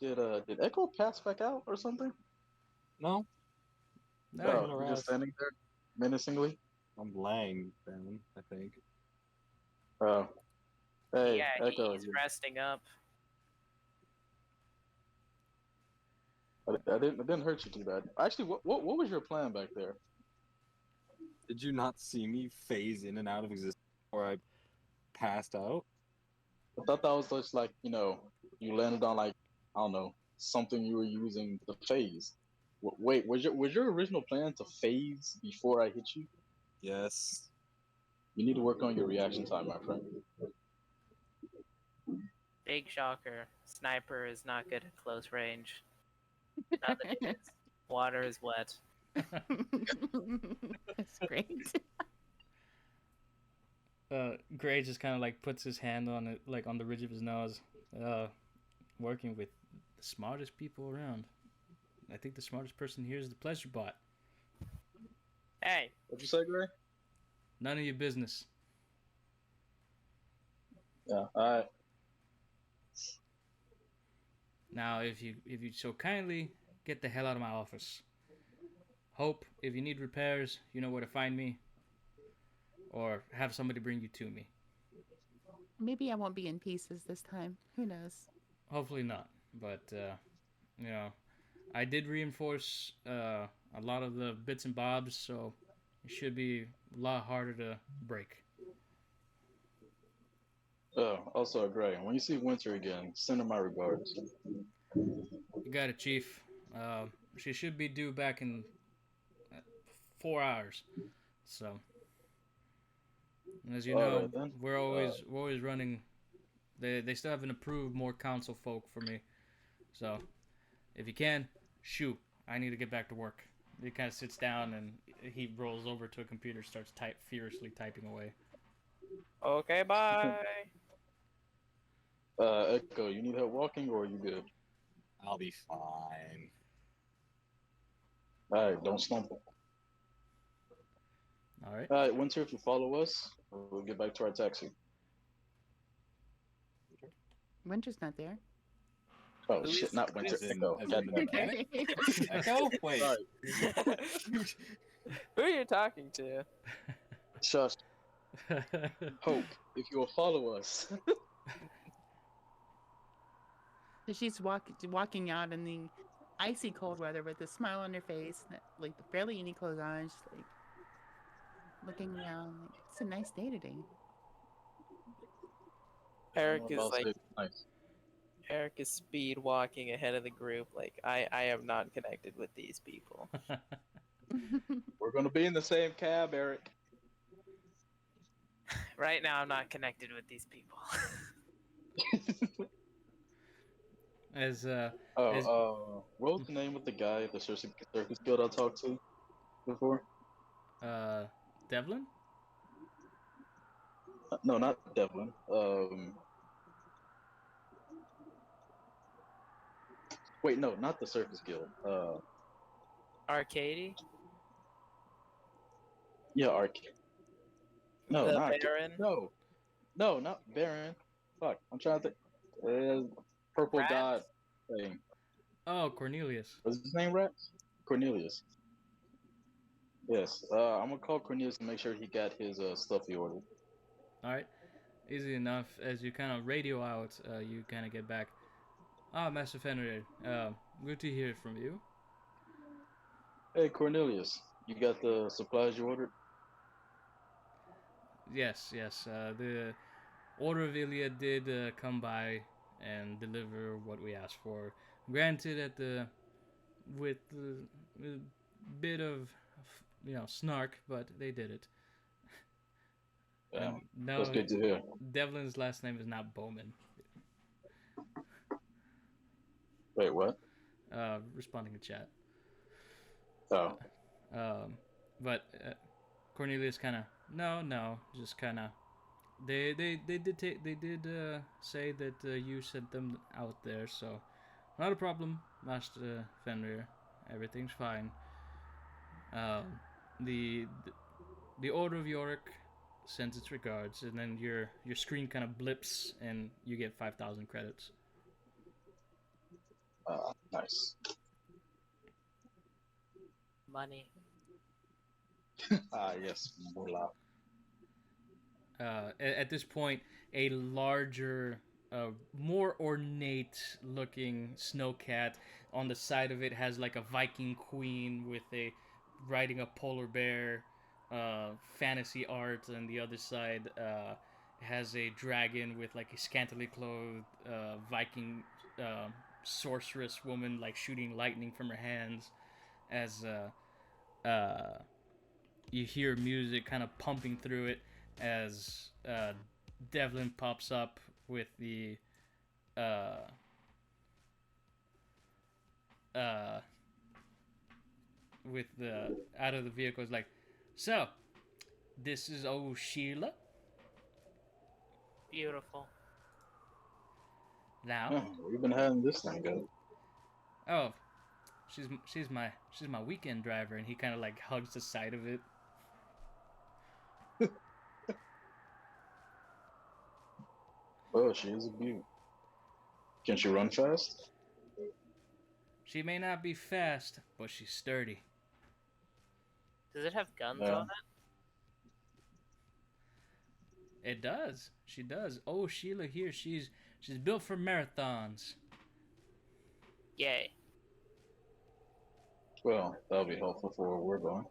Did Echo pass back out or something? No, No, Oh, gonna you're just rest. standing there menacingly. I'm laying down, I think. Oh, hey, Yeah, Echo. he's resting up. I didn't hurt you too bad. Actually, what was your plan back there? Did you not see me phase in and out of existence before I passed out? I thought that was just like, you landed on like, I don't know, something you were using to phase. Wait, was your original plan to phase before I hit you? Yes. You need to work on your reaction time, my friend. Big shocker. Sniper is not good at close range. Not that it is. Water is wet. That's great. Gray just kind of like puts his hand on it, like on the ridge of his nose. Working with the smartest people around. I think the smartest person here is the pleasure bot. Hey, What'd you say, Gray? None of your business. Yeah. All right. Now, if you so kindly get the hell out of my office. Hope, if you need repairs, you know where to find me. Or have somebody bring you to me. Maybe I won't be in pieces this time. Who knows? Hopefully not. But, I did reinforce a lot of the bits and bobs, so it should be a lot harder to break. Oh, also, Gray, when you see Winter again, send her my regards. You got it, Chief. She should be due back in 4 hours. So, and as you know, Alright, then. we're always running. They still haven't approved more council folk for me. So, if you can, shoot. I need to get back to work. He kind of sits down and he rolls over to a computer, starts furiously typing away. okay, bye. Echo, you need help walking or are you good? I'll be fine. Alright, don't stumble. Alright. Alright, Winter, if you follow us, we'll get back to our taxi. Winter's not there. Oh Who shit, is- not Winter, as in- Echo. as God in damn it. mechanic? Echo? Wait. Sorry. Who are you talking to? Shush. Hope, if you will follow us. So she's walking out in the icy cold weather with a smile on her face, like barely any clothes on, just like looking around. Like, it's a nice day today. Eric I'm is about to like say nice. Eric is speed walking ahead of the group. Like I am not connected with these people. We're gonna be in the same cab, Eric. Right now, I'm not connected with these people. As What was the name of the guy at the circus guild I talked to before? Devlin? No, not Devlin. Wait, no, not the Surface Guild. Arcady? Yeah, Arcade. No, The not Baron? no, not Baron. Fuck, I'm trying to think. Purple Rats? God thing. Oh, Cornelius. What's his name, Rat? Cornelius. Yes. I'm gonna call Cornelius and make sure he got his stuff he ordered. All right, easy enough. As you kind of radio out, you kind of get back. Ah, Master Fenrir. Good to hear from you. Hey, Cornelius, you got the supplies you ordered? Yes, yes. The Order of Iliad did come by and deliver what we asked for. Granted, with a bit of snark, but they did it. Yeah, And no, that's good to hear. Devlin's last name is not Bowman. Wait, what? Responding to chat. Oh, But Cornelius kind of no, just kind of they did say that you sent them out there, so not a problem, Master Fenrir. Everything's fine. Um, the the Order of Yorick sends its regards, and then your screen kind of blips, and you get 5,000 credits. nice. Money. Yes, moolah. At this point, a larger, more ornate-looking snowcat on the side of it has like a Viking queen with a riding a polar bear, fantasy art, and the other side has a dragon with like a scantily clothed Viking sorceress woman like shooting lightning from her hands as you hear music kind of pumping through it as Devlin pops up with the out of the vehicle is like, so this is old Sheila Beautiful. now. Oh, we've been having this thing go. Oh, she's my weekend driver, and he kind of like hugs the side of it. Oh, she is a beaut. Can she run fast? She may not be fast, but she's sturdy. Does it have guns Yeah. on it? It does. She does. Oh, Sheila here. She's built for marathons. Yay. Well, that'll be helpful for where we're going.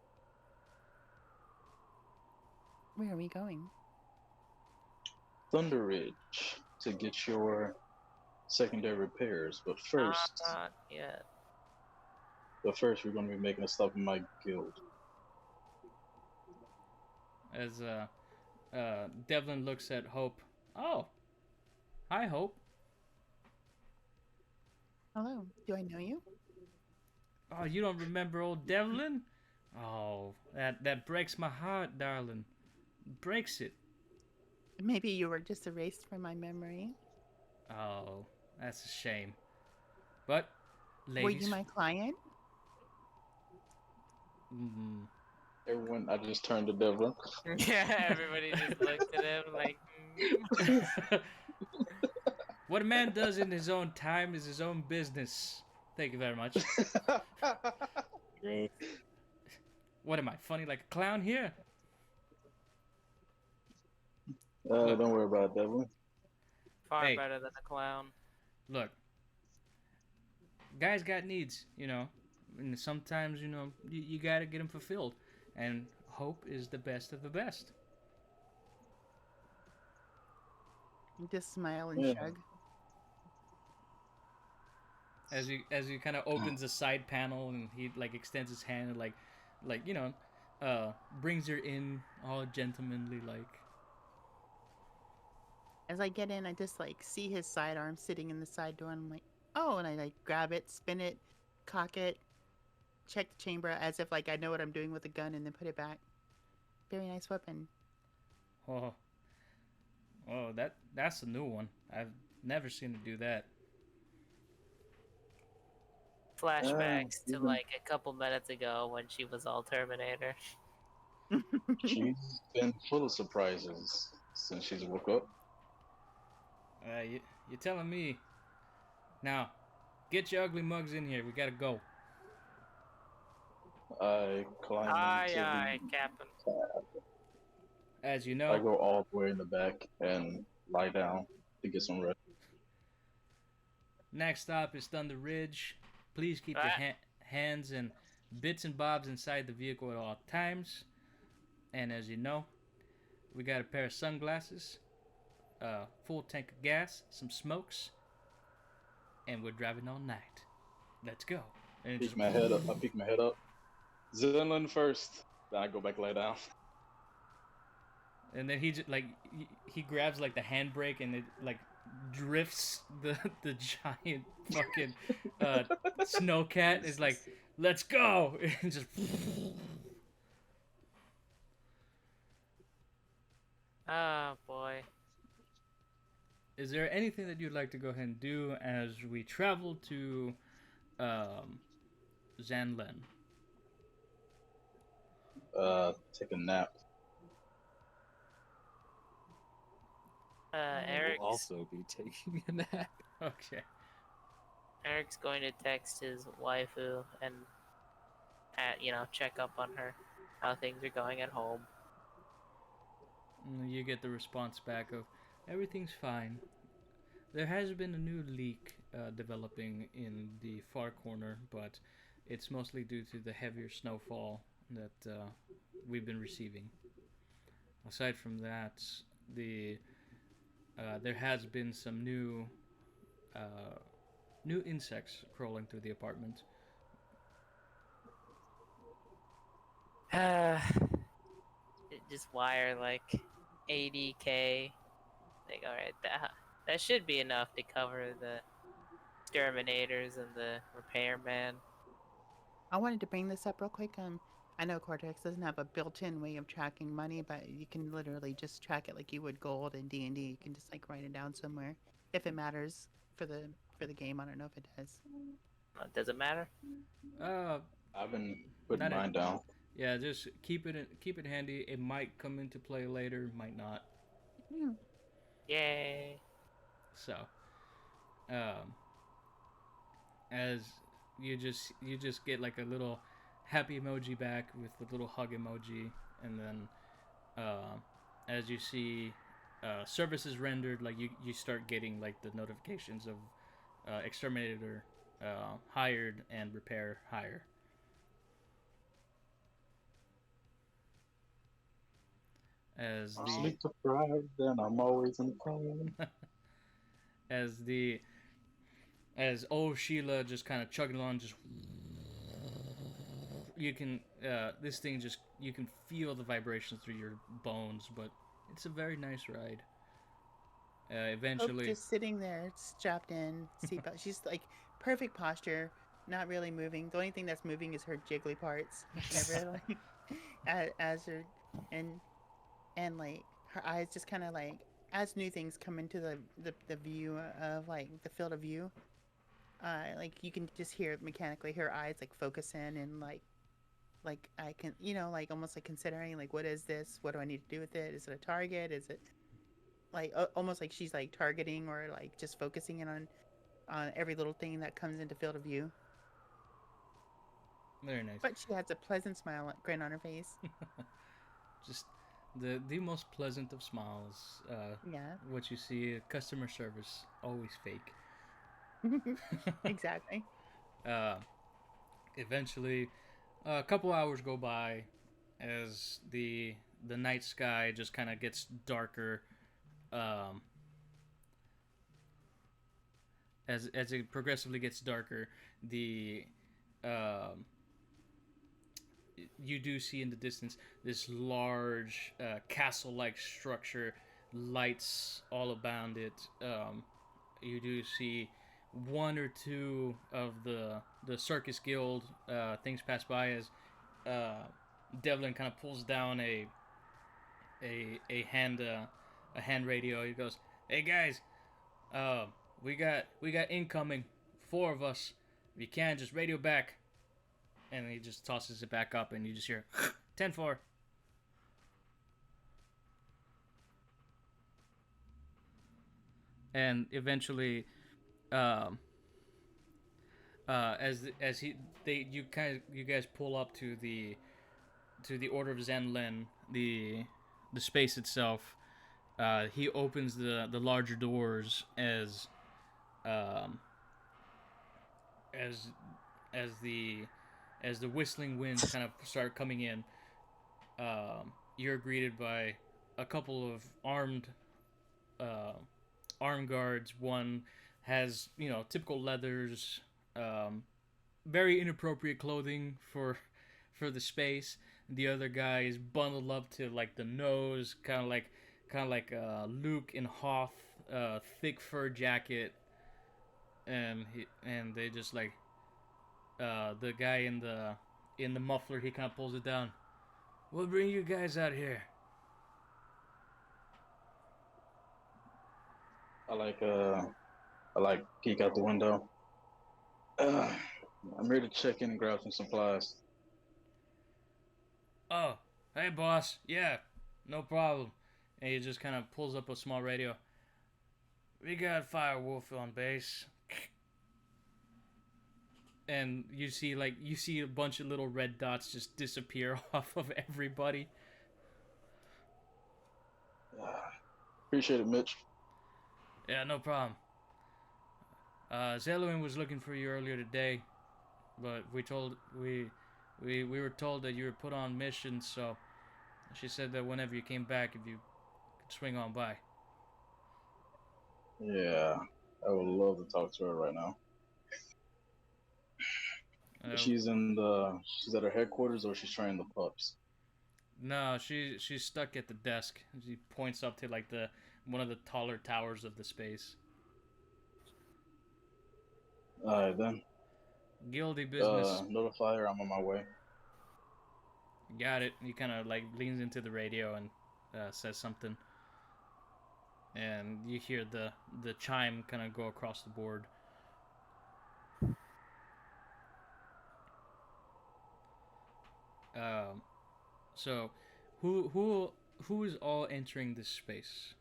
Where are we going? Thunder Ridge to get your secondary repairs, but first, Not yet. we're going to be making a stop in my guild. As Devlin looks at Hope. Oh, hi, Hope. Hello. Do I know you? Oh, you don't remember old Devlin? Oh, that breaks my heart, darling. Breaks it. Maybe you were just erased from my memory. Oh, that's a shame. But, ladies. Were you my client? Mm, Everyone, I just turned to Devlin. Yeah, everybody just looked at him like. what a man does in his own time is his own business. Thank you very much. Great. What am I, funny like a clown here? Don't worry about it, Devlin. Far Hey. better than a clown. Look, guys got needs, and sometimes, you gotta get them fulfilled. And Hope is the best of the best. Just smile and Yeah. shrug. As he kind of opens the side panel and he like extends his hand and brings her in all gentlemanly like. As I get in, I just like see his sidearm sitting in the side door, and I'm like, oh, and I like grab it, spin it, cock it, check the chamber as if like I know what I'm doing with the gun, and then put it back. Very nice weapon. Oh, that's a new one. I've never seen her do that. Flashbacks to even- like a couple minutes ago when she was all Terminator. She's been full of surprises since she's woke up. You're telling me. Now, get your ugly mugs in here. We gotta go. I climb Aye, into aye, the Captain. As you I know, go all the way in the back and lie down to get some rest. next stop is Thunder Ridge. Please keep your hands and bits and bobs inside the vehicle at all times. And as you know, we got a pair of sunglasses, a full tank of gas, some smokes, and we're driving all night. Let's go. And it Peek just my head up. I peek my head up. Zinlin first. Then I go back lay down. and then he just like he grabs like the handbrake and it like drifts the giant fucking snowcat is like, let's go, and just Oh boy. is there anything that you'd like to go ahead and do as we travel to Zanlen? Take a nap. Eric's, will also be taking a nap. Okay. Eric's going to text his waifu and, check up on her, how things are going at home. And you get the response back of everything's fine. There has been a new leak developing in the far corner, but it's mostly due to the heavier snowfall that we've been receiving. Aside from that, there has been some new insects crawling through the apartment. Just wire like 80k. Like, alright, that should be enough to cover the exterminators and the repairman. I wanted to bring this up real quick. I know Cortex doesn't have a built-in way of tracking money, but you can literally just track it like you would gold in D&D. You can just like write it down somewhere if it matters for the game. I don't know if it does. Does it matter? I've been putting Not mine down. Yeah, just keep it handy. It might come into play later, might not. Yeah. Yay. So, as you just get like a little happy emoji back with the little hug emoji, and then as you see services rendered, like you start getting like the notifications of exterminator hired and repair hire. As the Sleep deprived, then I'm always in pain. as old Sheila just kind of chugging along, just you can this thing just you can feel the vibrations through your bones, but it's a very nice ride. Eventually, Hope just sitting there, strapped in, seatbelt. She's like perfect posture, not really moving. The only thing that's moving is her jiggly parts. Never like as her and like her eyes just kind of like as new things come into the view of like the field of view. Like you can just hear mechanically her eyes like focus in and like I can like almost like considering like what is this? What do I need to do with it? Is it a target? Is it like almost like she's like targeting or like just focusing in on every little thing that comes into field of view. very nice. But she has a pleasant smile, grin on her face. Just the most pleasant of smiles. Yeah, What you see, customer service always fake. exactly. Eventually, a couple hours go by as the night sky just kind of gets darker. As it progressively gets darker, you do see in the distance this large castle-like structure, lights all around it. You do see one or two of the circus guild things pass by as Devlin kind of pulls down a hand radio. He goes, "Hey guys, we got incoming, 4 of us. If you can, just radio back. And he just tosses it back up, and you just hear 10-4. And eventually, you guys pull up to the Order of Zenlin, the space itself. He opens the larger doors as the whistling winds kind of start coming in. You're greeted by a couple of armed guards. One has, typical leathers, very inappropriate clothing for the space. The other guy is bundled up to like the nose, kind of like Luke in Hoth, thick fur jacket, and they just like the guy in the muffler. He kind of pulls it down. What bring you guys out here? I like peek out the window. I'm here to check in and grab some supplies. Oh, hey boss. Yeah, no problem. And he just kind of pulls up a small radio. We got Firewolf on base. And you see a bunch of little red dots just disappear off of everybody. Appreciate it, Mitch. Yeah, no problem. Zeluin was looking for you earlier today, but we were told that you were put on mission, so she said that whenever you came back, if you could swing on by. Yeah, I would love to talk to her right now. She's at her headquarters, or she's training the pups? No, she's stuck at the desk. She points up to like one of the taller towers of the space. Alright then. Guilty business. Notify her I'm on my way. Got it. He kind of like leans into the radio and says something. And you hear the chime kind of go across the board. So, who is all entering this space?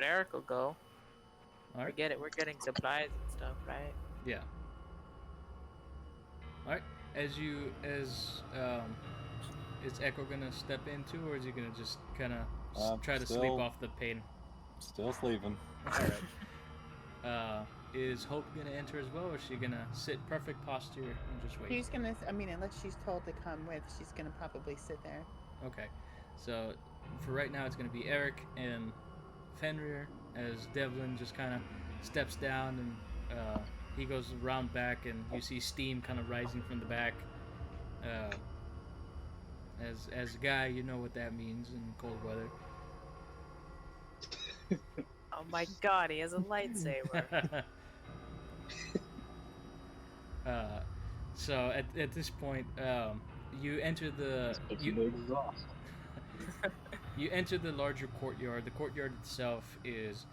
Eric will go. All right. We're getting supplies and stuff, right? Yeah. All right. Is Echo gonna step into, or is he gonna just kind of try to sleep off the pain? Still sleeping. All right. Is Hope gonna enter as well, or is she gonna sit perfect posture and just wait? She's gonna. I mean, unless she's told to come with, she's gonna probably sit there. Okay. So for right now, it's gonna be Eric and Fenrir as Devlin just kind of steps down, and he goes around back, and you see steam kind of rising from the back. As a guy, you know what that means in cold weather. Oh my god, he has a lightsaber. So at this point, you enter you enter the larger courtyard. The courtyard itself is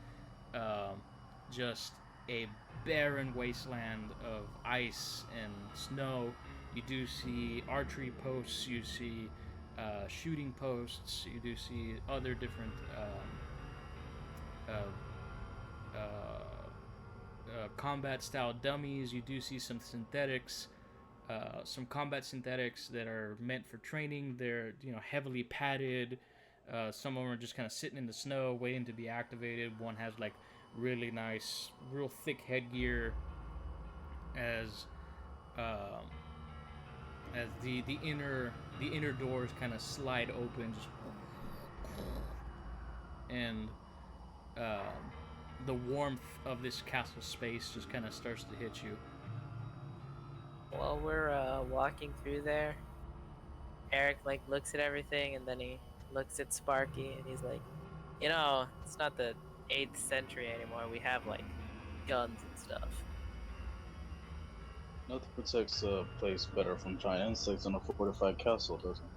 just a barren wasteland of ice and snow. You do see archery posts, you see shooting posts, you do see other different combat style dummies. You do see some synthetics, some combat synthetics that are meant for training. They're heavily padded. Some of them are just kind of sitting in the snow waiting to be activated. One has like really nice, real thick headgear. As the inner doors kind of slide open, just and the warmth of this castle space just kind of starts to hit you. While we're walking through there, Eric like looks at everything, and then he looks at Sparky, and he's like, it's not the 8th century anymore. We have like guns and stuff. Nothing protects a place better from giant insects than a fortified castle, doesn't it?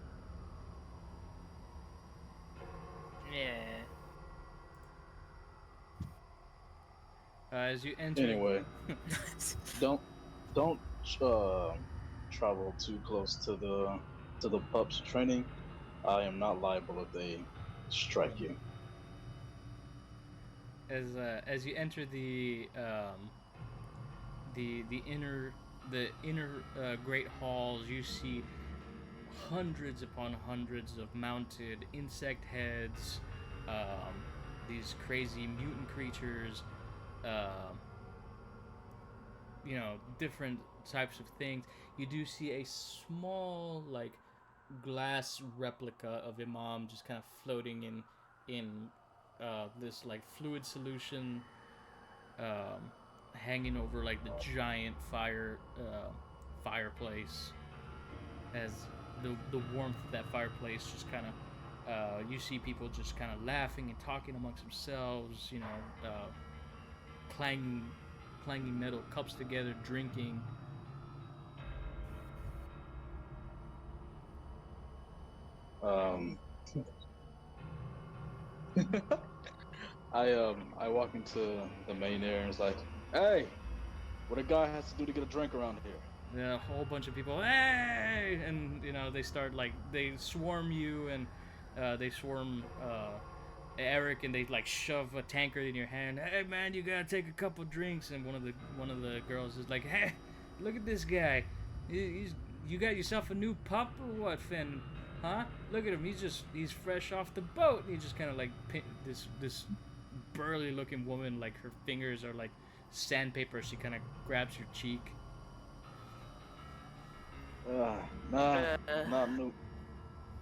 Yeah. as you enter. Anyway, don't don't travel too close to the pups training. I am not liable if they strike you. As you enter the inner great halls, you see hundreds upon hundreds of mounted insect heads, these crazy mutant creatures, different types of things. You do see a small, like, glass replica of Imam just kind of floating in this, like, fluid solution, hanging over, like, the giant fireplace. As the warmth of that fireplace just kind of, you see people just kind of laughing and talking amongst themselves, clanging metal cups together, drinking. I walk into the main area and it's like, hey, what a guy has to do to get a drink around here. A whole bunch of people, hey, and they start, like, they swarm you, and they swarm Eric, and they, like, shove a tankard in your hand. Hey man, you gotta take a couple drinks. And one of the girls is like, hey, look at this guy. You got yourself a new pup or what, Finn? Huh? Look at him. He's fresh off the boat. And he just kind of, like, this burly looking woman, like, her fingers are like sandpaper. She kind of grabs your cheek. Not new.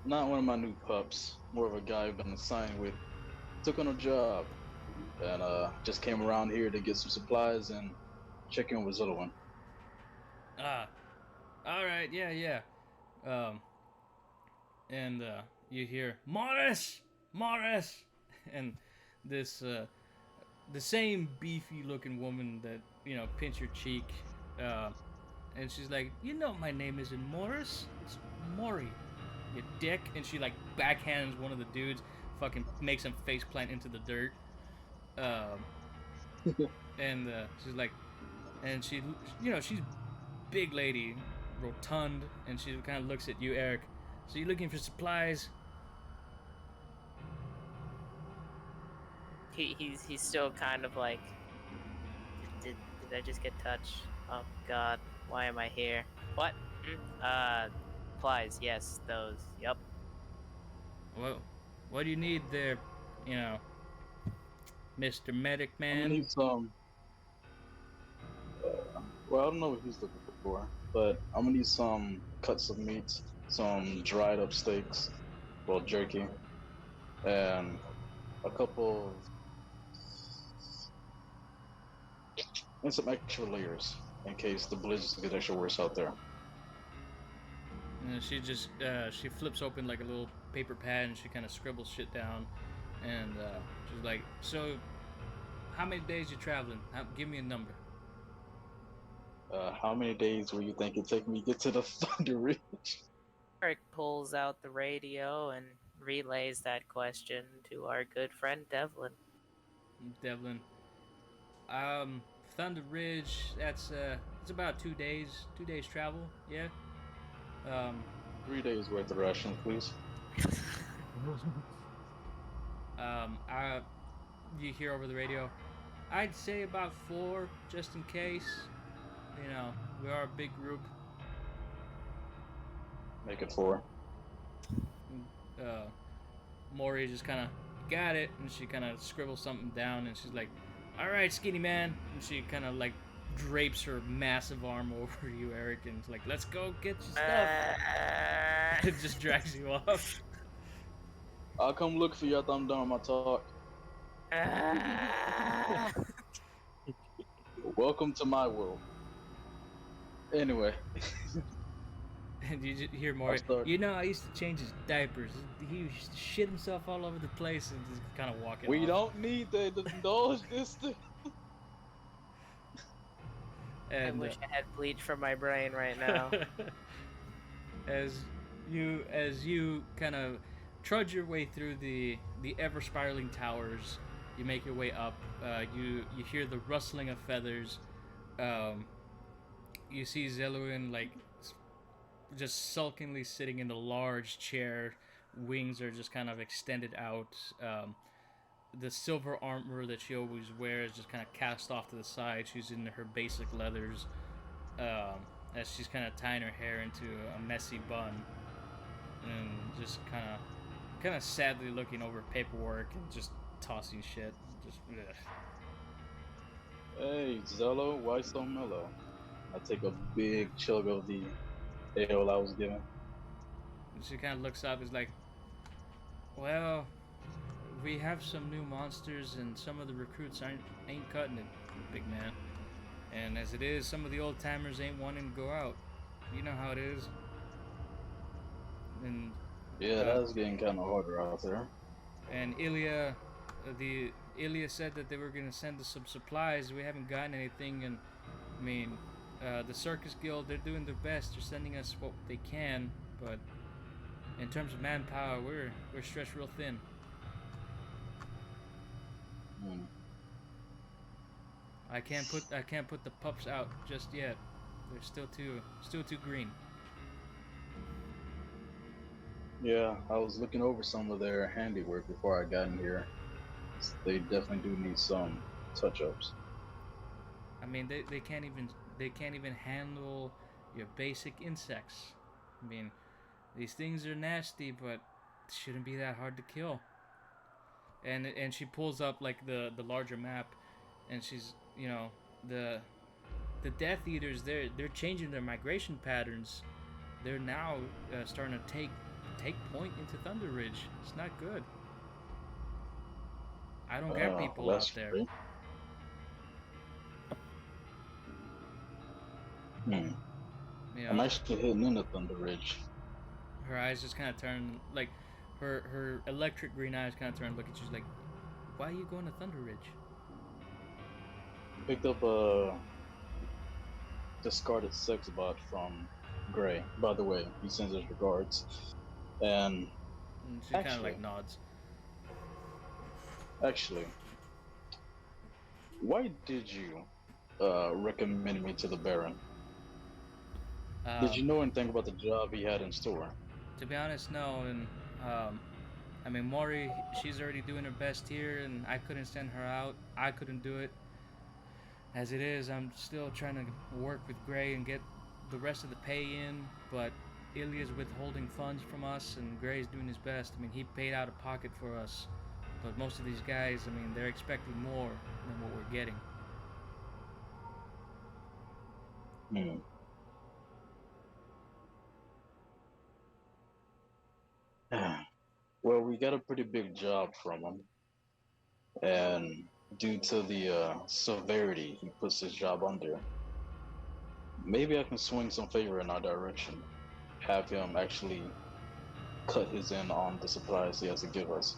Not one of my new pups. More of a guy I've been assigned with. Took on a job, and just came around here to get some supplies and check in with his little one. All right, yeah. And you hear Morris, and this the same beefy looking woman that pinched your cheek. And she's like, my name isn't Morris, it's Maury, you dick. And she, like, backhands one of the dudes, fucking makes him faceplant into the dirt. And she's like, and she's big lady, rotund, and she kind of looks at you, Eric. So you looking for supplies? He's still kind of like, did I just get touched? Oh God. Why am I here? What? Supplies, yes, those, yep. Well, what do you need there, Mr. Medic Man? I need some. Well, I don't know what he's looking for, but I'm gonna need some cuts of meat, some dried up steaks, well, jerky, and a couple and some extra layers in case the blizzards get extra worse out there. And she just she flips open, like, a little paper pad, and she kind of scribbles shit down, and she's like, so how many days you traveling? Give me a number. How many days will you think it take me to get to the Thunder Ridge? Eric pulls out the radio and relays that question to our good friend Devlin. Devlin, Thunder Ridge, that's it's about 2 days travel, yeah. 3 days worth of rations, please. You hear over the radio, I'd say about 4, just in case. We are a big group. Make it 4. Maury just kind of got it, and she kind of scribbles something down, and she's like, all right, skinny man. And she kind of, like, drapes her massive arm over you, Eric, and it's like, let's go get your stuff. It just drags you off. I'll come look for you after I'm done with my talk. Welcome to my world. Anyway. And you just hear Maury, I used to change his diapers. He used to shit himself all over the place, and just kind of walking We off. don't need to indulge this thing. I wish I had bleach from my brain right now. As you kind of trudge your way through the ever spiraling towers, You make your way up. You hear the rustling of feathers. You see Zeluin like just sulkingly sitting in the large chair. Wings are just kind of extended out. The silver armor that she always wears just kind of cast off to the side. She's in her basic leathers. As she's kind of tying her hair into a messy bun, and just kind of sadly looking over paperwork and just tossing shit. Just ugh. Hey, Zello, why so mellow? I take a big chug of the ale I was given. And she kind of looks up. Is like, well, we have some new monsters, and some of the recruits ain't cutting it, big man. And as it is, some of the old timers ain't wanting to go out. You know how it is. And Yeah, that's getting kind of harder out there. and Ilya said that they were gonna send us some supplies. We haven't gotten anything, and I mean, the Circus Guild, they're doing their best. They're sending us what they can, but in terms of manpower, we're stretched real thin. Hmm. I can't put the pups out just yet. They're still too green. Yeah, I was looking over some of their handiwork before I got in here. They definitely do need some touch-ups. I mean, they can't even handle your basic insects. I mean, these things are nasty, but shouldn't be that hard to kill. And she pulls up like the larger map, and she's, you know, the Death Eaters, they're changing their migration patterns. They're now starting to take point into Thunder Ridge. It's not good. I don't get people out there. Great. Hmm. You know, I'm actually hitting into Thunder Ridge. her eyes just kind of turn, like her electric green eyes kind of turn, look at you, she's like, why are you going to Thunder Ridge? Picked up a discarded sex bot from Gray. By the way, he sends his regards. And She kind of Actually- like nods. actually, why did you recommend me to the Baron? Did you know anything about the job he had in store? To be honest, no. And I mean, Mori, she's already doing her best here, and I couldn't send her out. I couldn't do it. As it is, I'm still trying to work with Gray and get the rest of the pay in, but Ilya's withholding funds from us, and Gray's doing his best. I mean, he paid out of pocket for us, but most of these guys, I mean, they're expecting more than what we're getting. Hmm. Well, we got a pretty big job from him, and due to the severity he puts his job under, maybe I can swing some favor in our direction. Have him actually cut his end on the supplies he has to give us.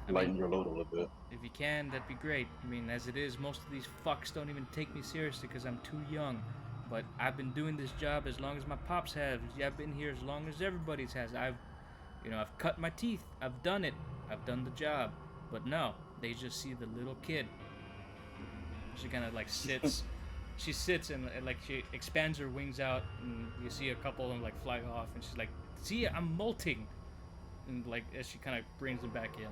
Lighten your load a little bit. If you can, that'd be great. I mean, as it is, most of these fucks don't even take me seriously because I'm too young. But I've been doing this job as long as my pops have. I've been here as long as everybody's has. I've cut my teeth. I've done it. I've done the job. But no, they just see the little kid. She kind of like sits. She sits and like she expands her wings out, and you see a couple of them like fly off, and she's like, "See, I'm molting," and like as she kind of brings them back in.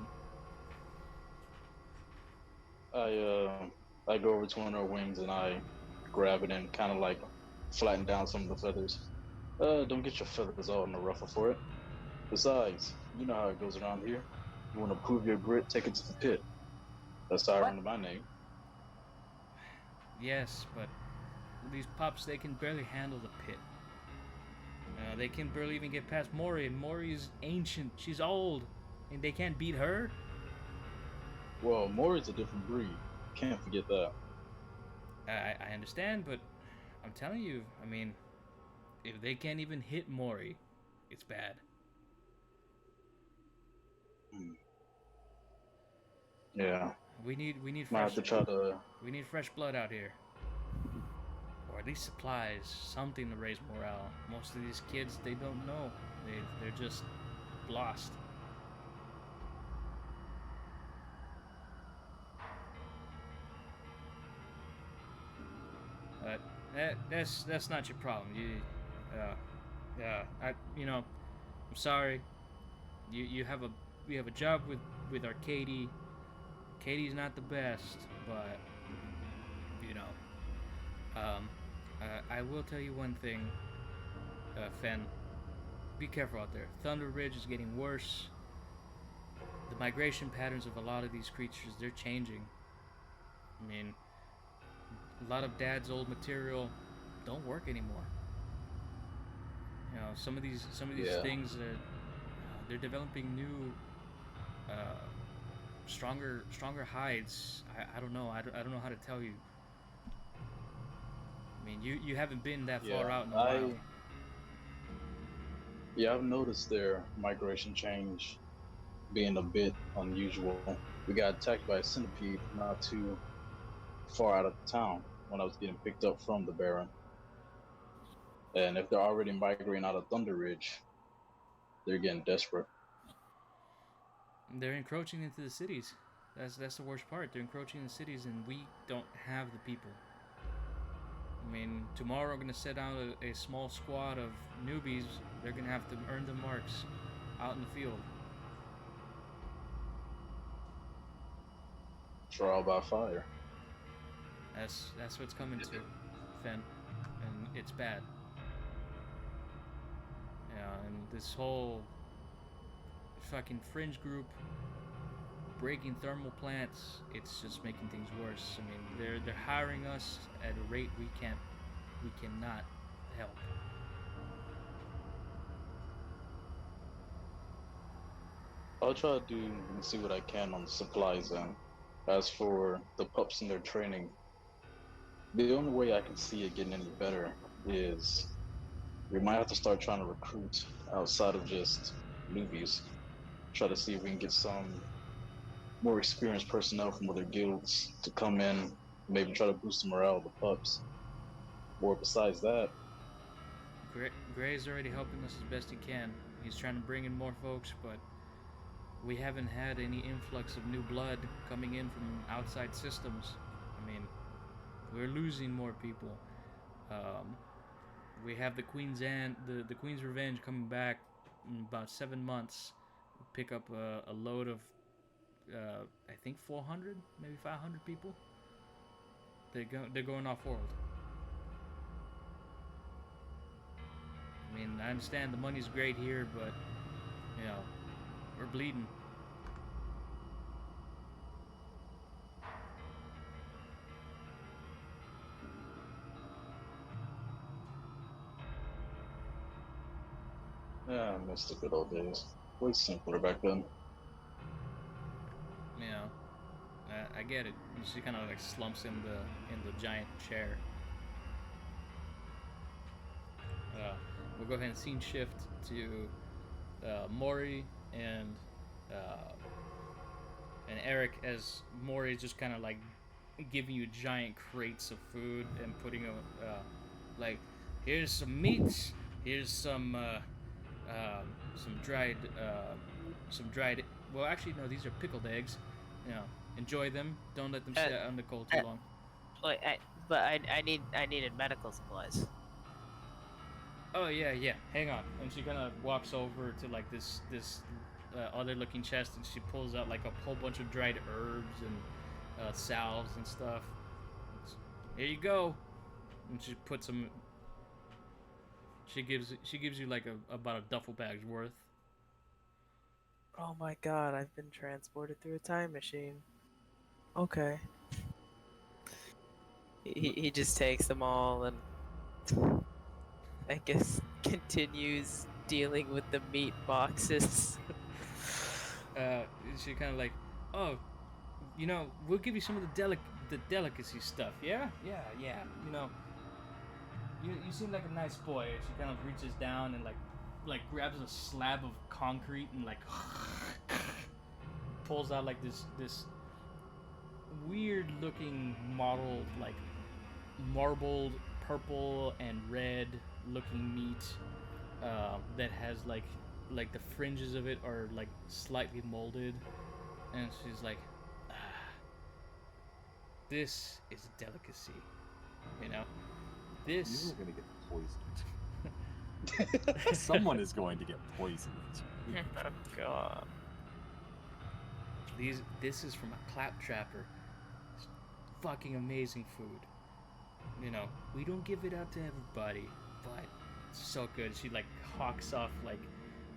I go over to one of her wings and I grab it and kind of like flatten down some of the feathers. Don't get your feathers all in a ruffle for it. Besides, you know how it goes around here. You want to prove your grit, take it to the pit. That's how I run my name. Yes, but these pups, they can barely handle the pit. They can barely even get past Mori, and Mori is ancient. She's old, and they can't beat her. Well, Mori's a different breed. Can't forget that. I understand, but I'm telling you, I mean, if they can't even hit Mori, it's bad. Yeah. We need Might have fresh. to try to. We need fresh blood out here, or at least supplies, something to raise morale. Most of these kids, they don't know. They're just lost. That's not your problem. I'm sorry. You have a job with our Katie. Katie's not the best, but you know, I will tell you one thing, Fen. Be careful out there. Thunder Ridge is getting worse. The migration patterns of a lot of these creatures, they're changing. I mean, a lot of Dad's old material don't work anymore. You know, some of these Yeah. things they're developing new, stronger hides. I don't know. I don't know how to tell you. I mean, you haven't been that far out in a while. Yeah, I've noticed their migration change being a bit unusual. We got attacked by a centipede not too far out of town when I was getting picked up from the Baron. And if they're already migrating out of Thunder Ridge, they're getting desperate. They're encroaching into the cities. That's the worst part. They're encroaching in the cities, and we don't have the people. I mean, tomorrow we're gonna set out a small squad of newbies. They're gonna have to earn the marks out in the field. Trial by fire. That's what's coming to, Fen, and it's bad. Yeah, and this whole fucking fringe group breaking thermal plants, it's just making things worse. I mean, they're hiring us at a rate we cannot help. I'll try to do and see what I can on the supplies end. As for the pups and their training, the only way I can see it getting any better is we might have to start trying to recruit outside of just newbies. Try to see if we can get some more experienced personnel from other guilds to come in, maybe try to boost the morale of the pups. Or besides that, Gray's already helping us as best he can. He's trying to bring in more folks, but we haven't had any influx of new blood coming in from outside systems. I mean, we're losing more people. We have the Queen's Revenge coming back in about 7 months. Pick up a load of, I think 400, maybe 500 people. They're going off world. I mean, I understand the money's great here, but you know, we're bleeding. yeah, I miss the good old days. Way simpler back then. You know, I get it. She kind of like slumps in the giant chair. We'll go ahead and scene shift to Maury and Eric, as Maury is just kind of like giving you giant crates of food and putting like, here's some meats, here's some dried well, actually no, these are pickled eggs. You know, enjoy them. Don't let them sit out in the cold too long. I needed medical supplies. Oh yeah. Hang on. And she kind of walks over to like this other looking chest, and she pulls out like a whole bunch of dried herbs and salves and stuff. Here you go. And she puts some. She gives you like about a duffel bag's worth. Oh my god, I've been transported through a time machine. Okay. He just takes them all and I guess continues dealing with the meat boxes. She kind of like, oh, you know, we'll give you some of the delicacy stuff. Yeah. You know, you seem like a nice boy. She kind of reaches down and like grabs a slab of concrete and like pulls out like this weird looking mottled, like marbled purple and red looking meat that has like the fringes of it are like slightly molded, and she's like, this is a delicacy, you know. this You're gonna get poisoned. Someone is going to get poisoned. Oh god. this is from a claptrapper. It's fucking amazing food. You know, we don't give it out to everybody, but it's so good. She like hawks off like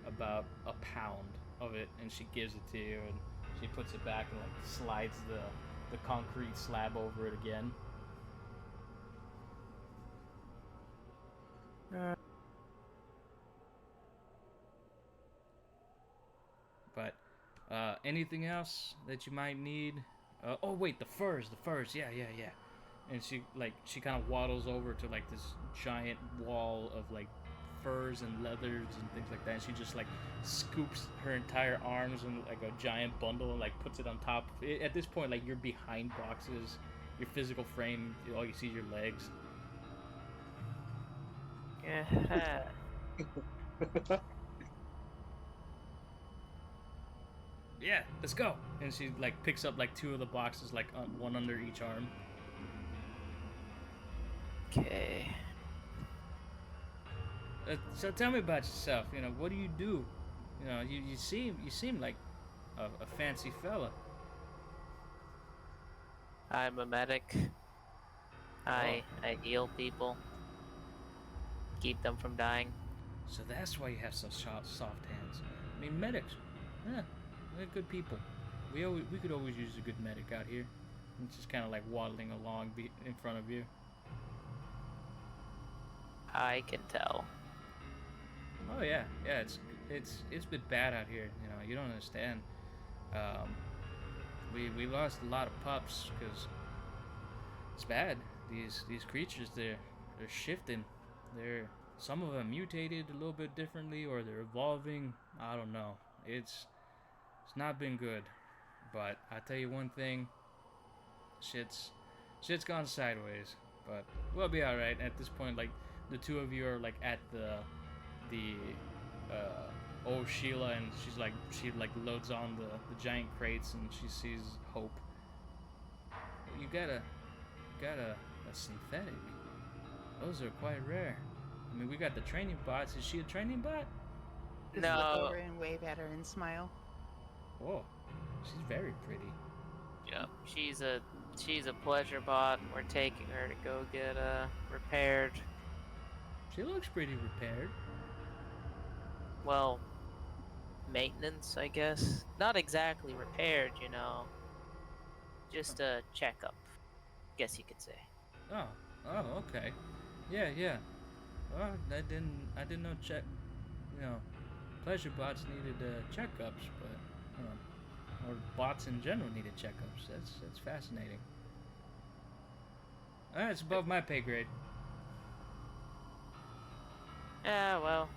about a pound of it, and she gives it to you, and she puts it back and like slides the concrete slab over it again. But anything else that you might need? Oh wait, the furs, yeah. And she kind of waddles over to like this giant wall of like furs and leathers and things like that, and she just like scoops her entire arms in like a giant bundle and like puts it on top. At this point, like, you're behind boxes, your physical frame, all you see is your legs. Yeah. Yeah, let's go. And she like picks up like two of the boxes, like one under each arm. Okay. So tell me about yourself. You know, what do you do? You know, you seem like a fancy fella. I'm a medic. I heal people. Keep them from dying. So that's why you have such soft hands. I mean, medics. Yeah, they're good people. We could always use a good medic out here. It's just kind of like waddling along in front of you. I can tell. Oh yeah, it's been bad out here. You know, you don't understand. We lost a lot of pups because it's bad. These creatures, they're shifting. Some of them mutated a little bit differently, or they're evolving. I don't know. It's not been good. But I tell you one thing, shit's gone sideways. But we'll be all right. At this point, like, the two of you are like at the old Sheila, and she loads on the giant crates, and she sees Hope. You got a synthetic. Those are quite rare. I mean, we got the training bots. Is she a training bot? Just No. look over and wave at her and smile. Whoa, she's very pretty. Yep. She's a pleasure bot. We're taking her to go get repaired. She looks pretty repaired. Well, maintenance, I guess. Not exactly repaired, you know. Just a checkup, guess you could say. Oh, okay. Yeah. Well, I didn't know pleasure bots needed checkups, but or bots in general needed checkups. That's fascinating. It's above my pay grade. Yeah, well,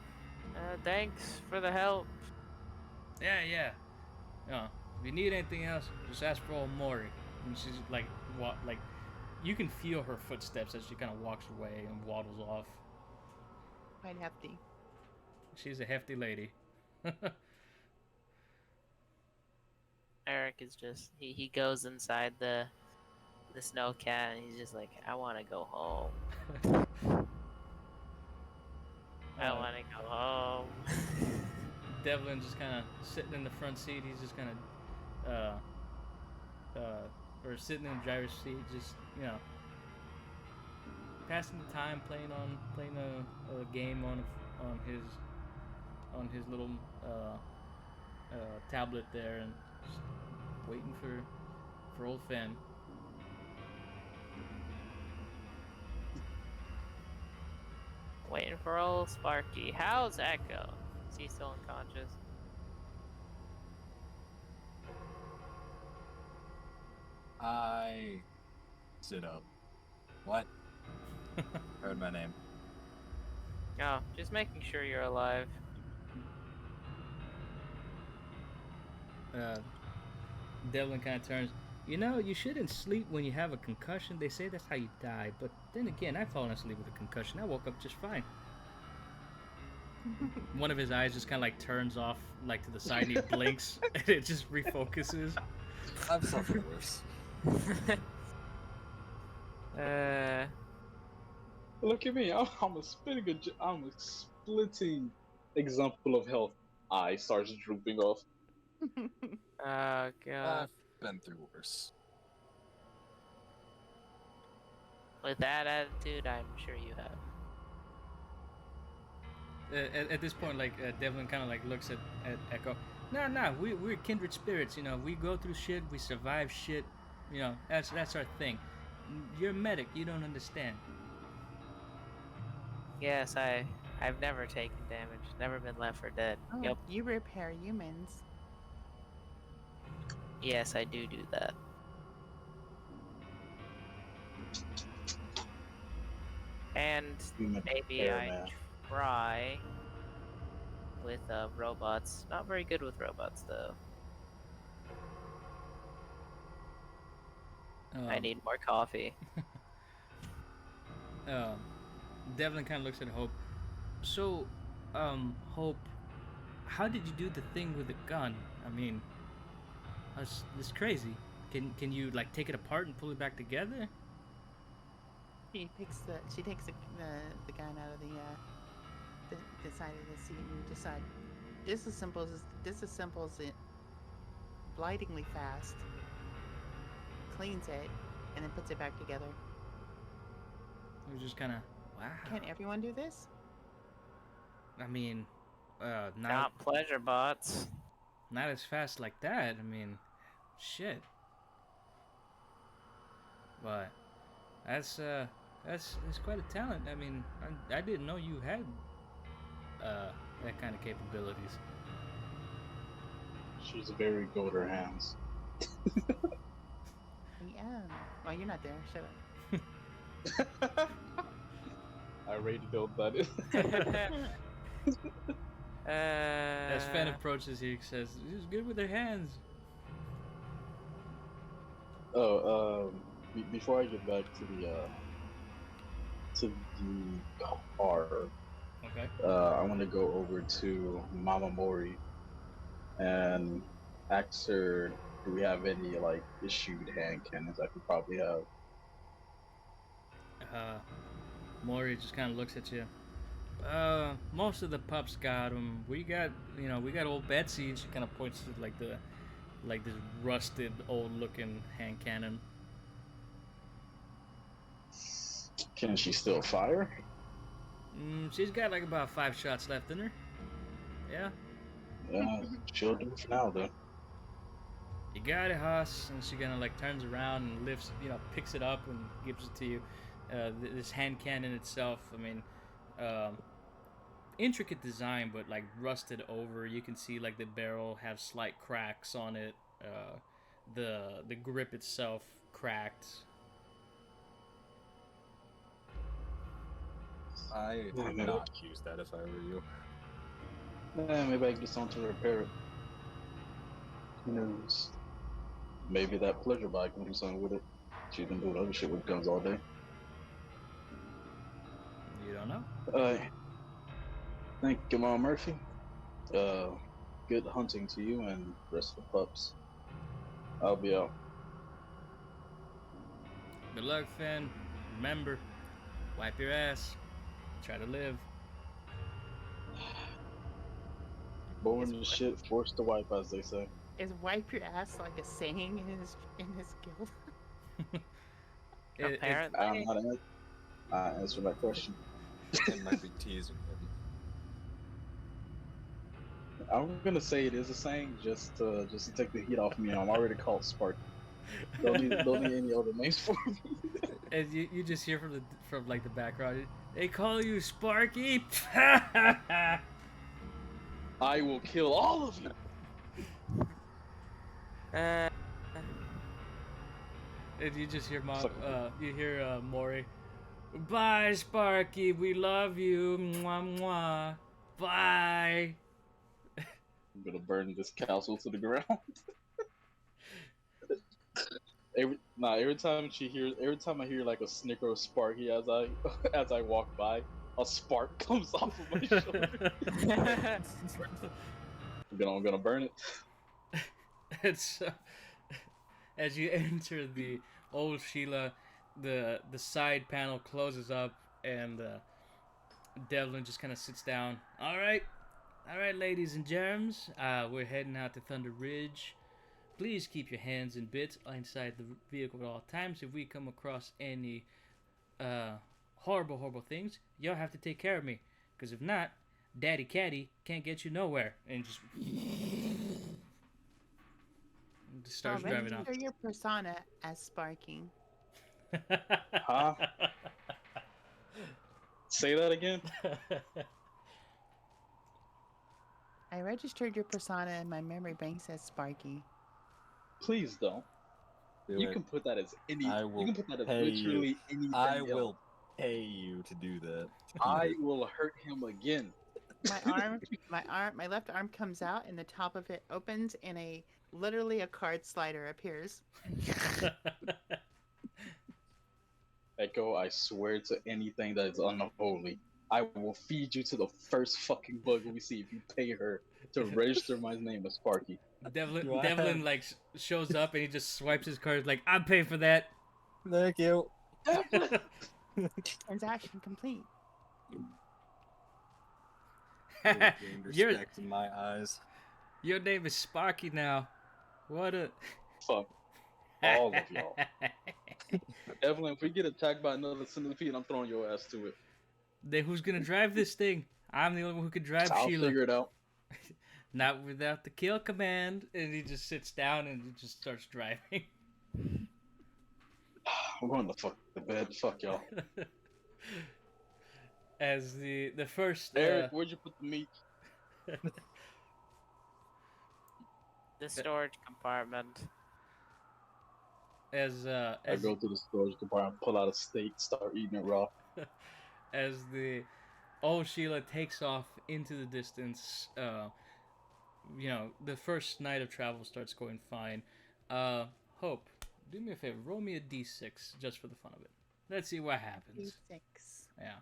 thanks for the help. Yeah. You know, if you need anything else, just ask for old Maury. And she's like, you can feel her footsteps as she kind of walks away and waddles off. Quite hefty. She's a hefty lady. Eric is just he goes inside the snowcat, and he's just like, I want to go home. I want to go home. Devlin just kind of sitting in the front seat. He's just kind of or sitting in the driver's seat, just, you know, passing the time, playing a game on his little tablet there, and just waiting for old Finn. Waiting for old Sparky. How's that go? Is he still unconscious? I sit up. What? Heard my name. Oh, just making sure you're alive. Devlin kind of turns. You know, you shouldn't sleep when you have a concussion. They say that's how you die. But then again, I've fallen asleep with a concussion. I woke up just fine. One of his eyes just kind of like turns off, like to the side, and he blinks, and it just refocuses. I've suffered worse. Look at me. I'm a splitting example of health. Eye starts drooping off. Oh god. Been through worse. With that attitude, I'm sure you have. At this point, like Devlin kind of like looks at Echo. Nah, we're kindred spirits. You know, we go through shit, we survive shit. You know, that's our thing. You're a medic. You don't understand. Yes, I've never taken damage. Never been left for dead. Oh, Yep. you repair humans. Yes, I do that. And Human maybe hair, I man. try with robots. Not very good with robots though. I need more coffee. Devlin kind of looks at Hope. So, Hope, how did you do the thing with the gun? I mean, it's crazy. Can you like take it apart and pull it back together? She takes the gun out of the side of the seat and decide just as simple as it, blightingly fast, cleans it, and then puts it back together. It was just kind of wow. Can everyone do this? I mean, Not pleasure bots. not as fast like that. I mean, shit. But that's quite a talent. I mean, I didn't know you had that kind of capabilities. She's very good with her hands. Yeah. Well, you're not there. Shut up. I radioed that. As Fen approaches, he says, "She's good with her hands." Before I get back to the car, Okay. I want to go over to Mama Mori and ask her, do we have any like issued hand cannons I could probably have? Maury just kind of looks at you. Most of the pups got them. We got old Betsy, and she kind of points to like this rusted, old-looking hand cannon. Can she still fire? She's got like about 5 shots left in her. Yeah. Yeah, she'll do it for now then. You got it, Haas. And she kind of like turns around and lifts, picks it up and gives it to you. This hand cannon itself, I mean, intricate design, but like rusted over. You can see like the barrel have slight cracks on it. The grip itself cracked. I would not use that if I were you. Maybe I can get someone to repair it. Who knows? Maybe that pleasure bike can do something with it. She can do other shit with guns all day. You don't know? Thank you, Mom Murphy. Good hunting to you and the rest of the pups. I'll be out. Good luck, Finn. Remember, wipe your ass. Try to live. Born to shit, forced to wipe, as they say. Is wipe your ass like a saying in his guild? Apparently. I'm not answering that question. It might be teasing him. I'm gonna say it is a saying just to take the heat off me. I'm already called Spark. Don't need any other names for me. And you just hear from like the background. They call you Sparky. I will kill all of you. And you just hear Maury. Bye, Sparky. We love you. Mwah mwah. Bye. I'm gonna burn this castle to the ground. Every time I hear like a snicker of Sparky as I walk by, a spark comes off of my shoulder. I'm gonna burn it. It's as you enter the old Sheila, the side panel closes up and Devlin just kind of sits down. All right, ladies and germs, we're heading out to Thunder Ridge. Please keep your hands and bits inside the vehicle at all times. If we come across any horrible things, y'all have to take care of me. Because if not, Daddy Caddy can't get you nowhere. And just starts driving off. Register your persona as Sparky. Huh? Say that again? I registered your persona in my memory banks as Sparky. Please don't. Do You it. can put that as any. I You will can put that as pay literally anything. I else. will pay you to do that. I will hurt him again. My left arm comes out, and the top of it opens, and literally a card slider appears. Echo, I swear to anything that is unholy, I will feed you to the first fucking bug we see if you pay her to register my name as Sparky. Devlin like shows up and he just swipes his card like, I'm paying for that. Thank you. Transaction complete. Your Respect in my eyes. your name is Sparky now. What a Fuck all of y'all. Evelyn, if we get attacked by another centipede, I'm throwing your ass to it. Then who's gonna drive this thing? I'm the only one who can drive I'll Sheila. figure it out. Not without the kill command. And he just sits down and he just starts driving. I'm going to fuck the bed. Fuck y'all. As the first Eric, where'd you put the meat? The storage compartment. as I go to the storage compartment, pull out a steak, start eating it raw. as the old Sheila takes off into the distance, you know, the first night of travel starts going fine. Hope, do me a favor, roll me a d6 just for the fun of it. Let's see what happens. D6. Yeah.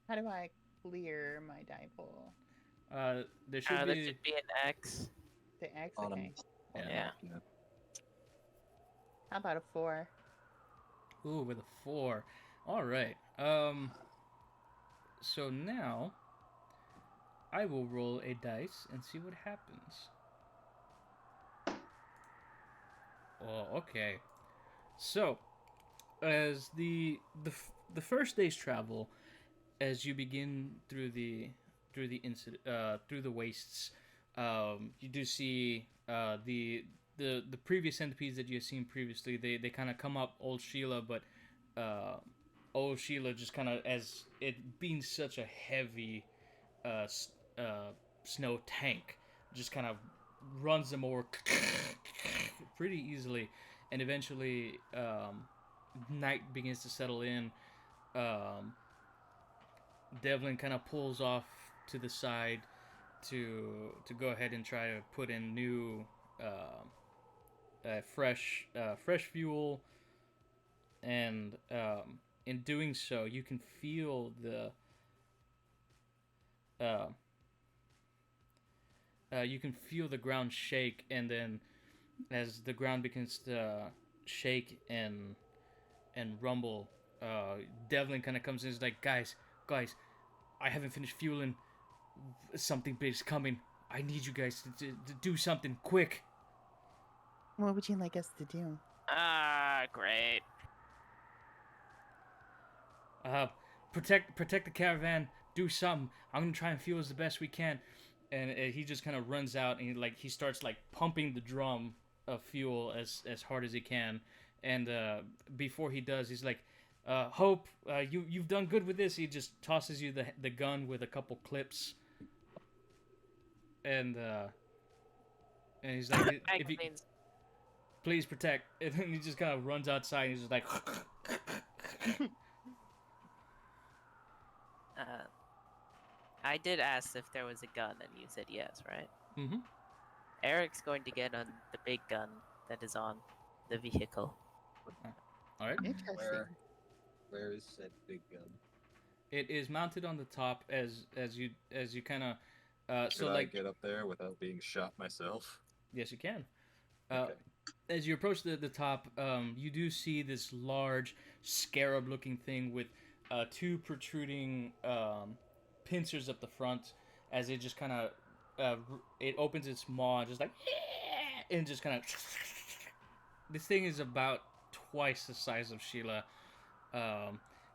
How do I clear my die pool? There should There be. should be an X. The X? On 'em. Okay. Yeah. Yeah. How about a 4? Ooh, with a 4. All right. So now I will roll a dice and see what happens. Oh, okay. So, as the first day's travel, as you begin through the wastes, you do see the previous centipedes that you have seen previously. They kind of come up old Sheila, but old Sheila just kind of, as it being such a heavy snow tank, just kind of runs them over pretty easily, and eventually night begins to settle in. Devlin kind of pulls off to the side to go ahead and try to put in new fresh fuel, and in doing so, you can feel the ground shake, and then as the ground begins to shake and rumble, Devlin kind of comes in and is like, guys, I haven't finished fueling. Something big's coming. I need you guys to do something quick. What would you like us to do? Ah, great. Protect the caravan. Do something. I'm gonna try and fuel as the best we can. And he just kind of runs out and he starts like pumping the drum of fuel as hard as he can. And before he does, he's like, Hope, you've done good with this. He just tosses you the gun with a couple clips. And he's like, if you please protect. And then he just kind of runs outside and he's just like I did ask if there was a gun, and you said yes, right? Mm-hmm. Eric's going to get on the big gun that is on the vehicle. All right. Interesting. Where is said big gun? It is mounted on the top as you kind of Should I get up there without being shot myself? yes, you can. Okay. as you approach the top, you do see this large scarab-looking thing with two protruding pincers up the front, as it just kind of it opens its maw, just like and just kind of. This thing is about twice the size of Sheila.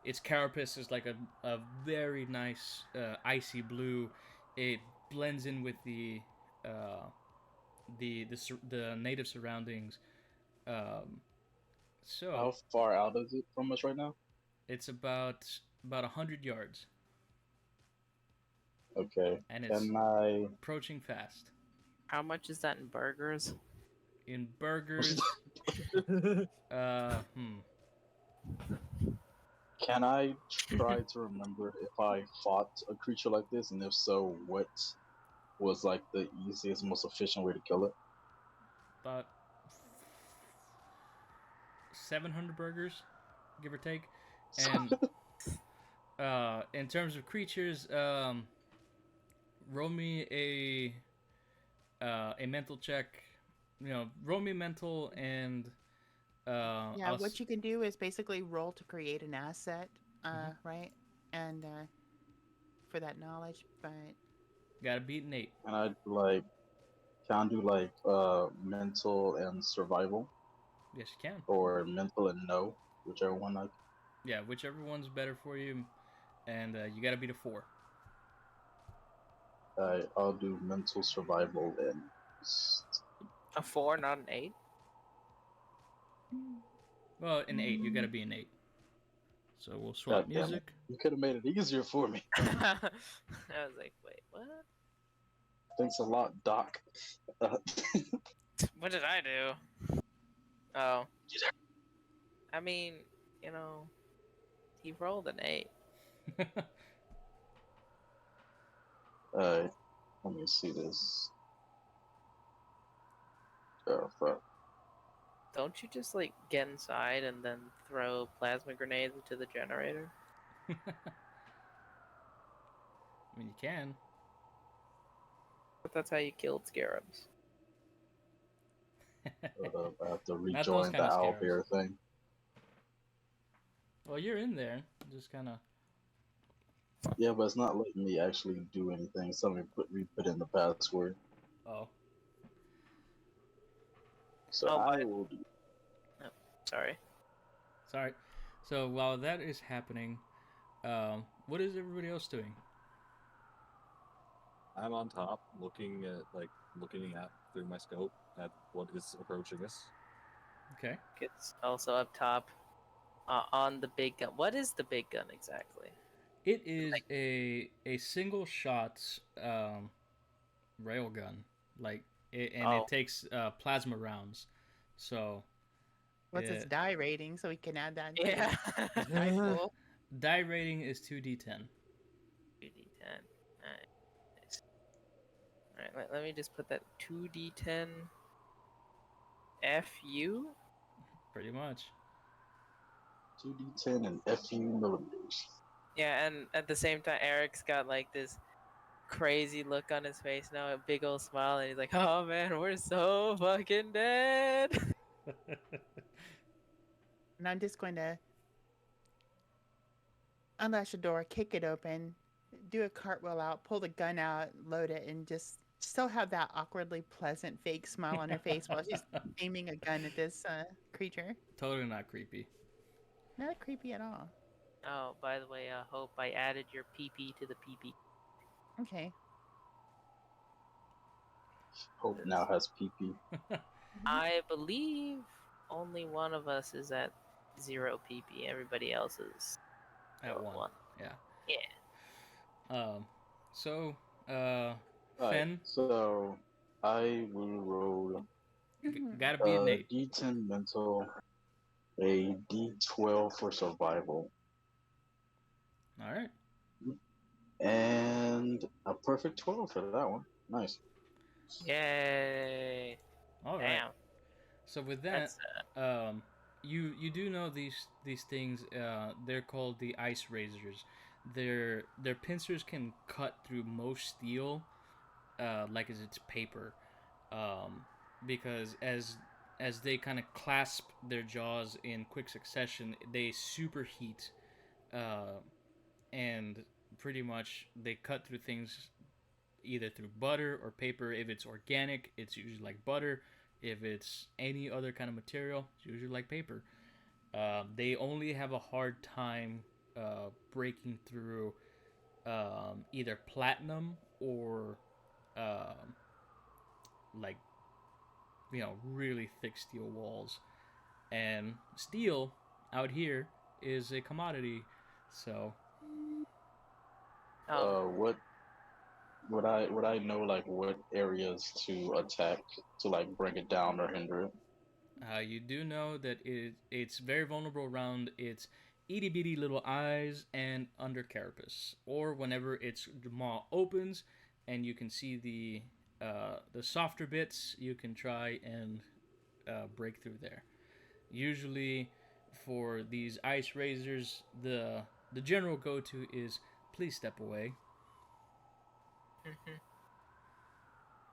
Its carapace is like a very nice icy blue. It blends in with the native surroundings. Um, How so far out is it from us right now? it's about 100 yards, Okay. and it's Can I? approaching fast. How much is that in burgers? In burgers, Can I try to remember if I fought a creature like this, and if so, what was like the easiest, most efficient way to kill it? about 700 burgers, give or take. And in terms of creatures, roll me a mental check. Roll me mental and Yeah, what you can do is basically roll to create an asset, right? And for that knowledge, but gotta beat an 8. And I'd can I do mental and survival, Yes, you can. or mental and no, whichever one I. Yeah, whichever one's better for you, and you gotta beat a 4. I'll do mental survival and. A 4, not an 8? Well, an 8. You gotta be an 8. So we'll swap God damn it. music. You could have made it easier for me. I was like, wait, what? Thanks a lot, Doc. What did I do? Oh. I mean, he rolled an 8. Let me see this. Oh, fuck. Don't you just, get inside and then throw plasma grenades into the generator? I mean, you can. But that's how you killed scarabs. I have to those rejoin kind the of owlbear thing. Well, you're in there. Just kind of. Yeah, but it's not letting me actually do anything. So let me put in the password. Oh. So Oh, I will do. Sorry. Sorry. So while that is happening, what is everybody else doing? I'm on top, looking at through my scope at what is approaching us. Okay. It's also up top on the big gun. What is the big gun exactly? It is a single shot railgun, it takes plasma rounds. So what's its die rating so we can add that? Yeah. Die pool. die rating is 2d10. 2d10. Nice. Alright, let me just put that 2d10 FU. Pretty much. 2d10 and FU millimeters. Yeah, and at the same time, Eric's got this crazy look on his face now, a big old smile, and he's like, "Oh man, we're so fucking dead." And I'm just going to unlatch the door, kick it open, do a cartwheel out, pull the gun out, load it, and just still have that awkwardly pleasant fake smile on her face while she's aiming a gun at this creature. Totally not creepy. Not creepy at all. Oh, by the way, Hope, I added your PP to the PP. Okay. Hope now has PP. I believe only one of us is at 0 PP. Everybody else is At 1. Yeah. Yeah. So, Right, Fen, so I will roll gotta be an 8. D10 mental, a D12 for survival, All right. and a perfect 12 for that one. Nice. Yay. All right. Damn. So with that, That's, you do know these things. They're called the ice razors. Their pincers can cut through most steel, like as it's paper, because as as they kind of clasp their jaws in quick succession, they superheat, uh, and pretty much they cut through things either through butter or paper. If it's organic, it's usually like butter. If it's any other kind of material, it's usually like paper. They only have a hard time breaking through either platinum or um, like really thick steel walls. And steel out here is a commodity, so Oh, What would I know like what areas to attack to like bring it down or hinder it? you do know that it's very vulnerable around its itty bitty little eyes and under carapace, or whenever its maw opens and you can see the softer bits, you can try and break through there. Usually, for these ice razors, the general go to is please step away.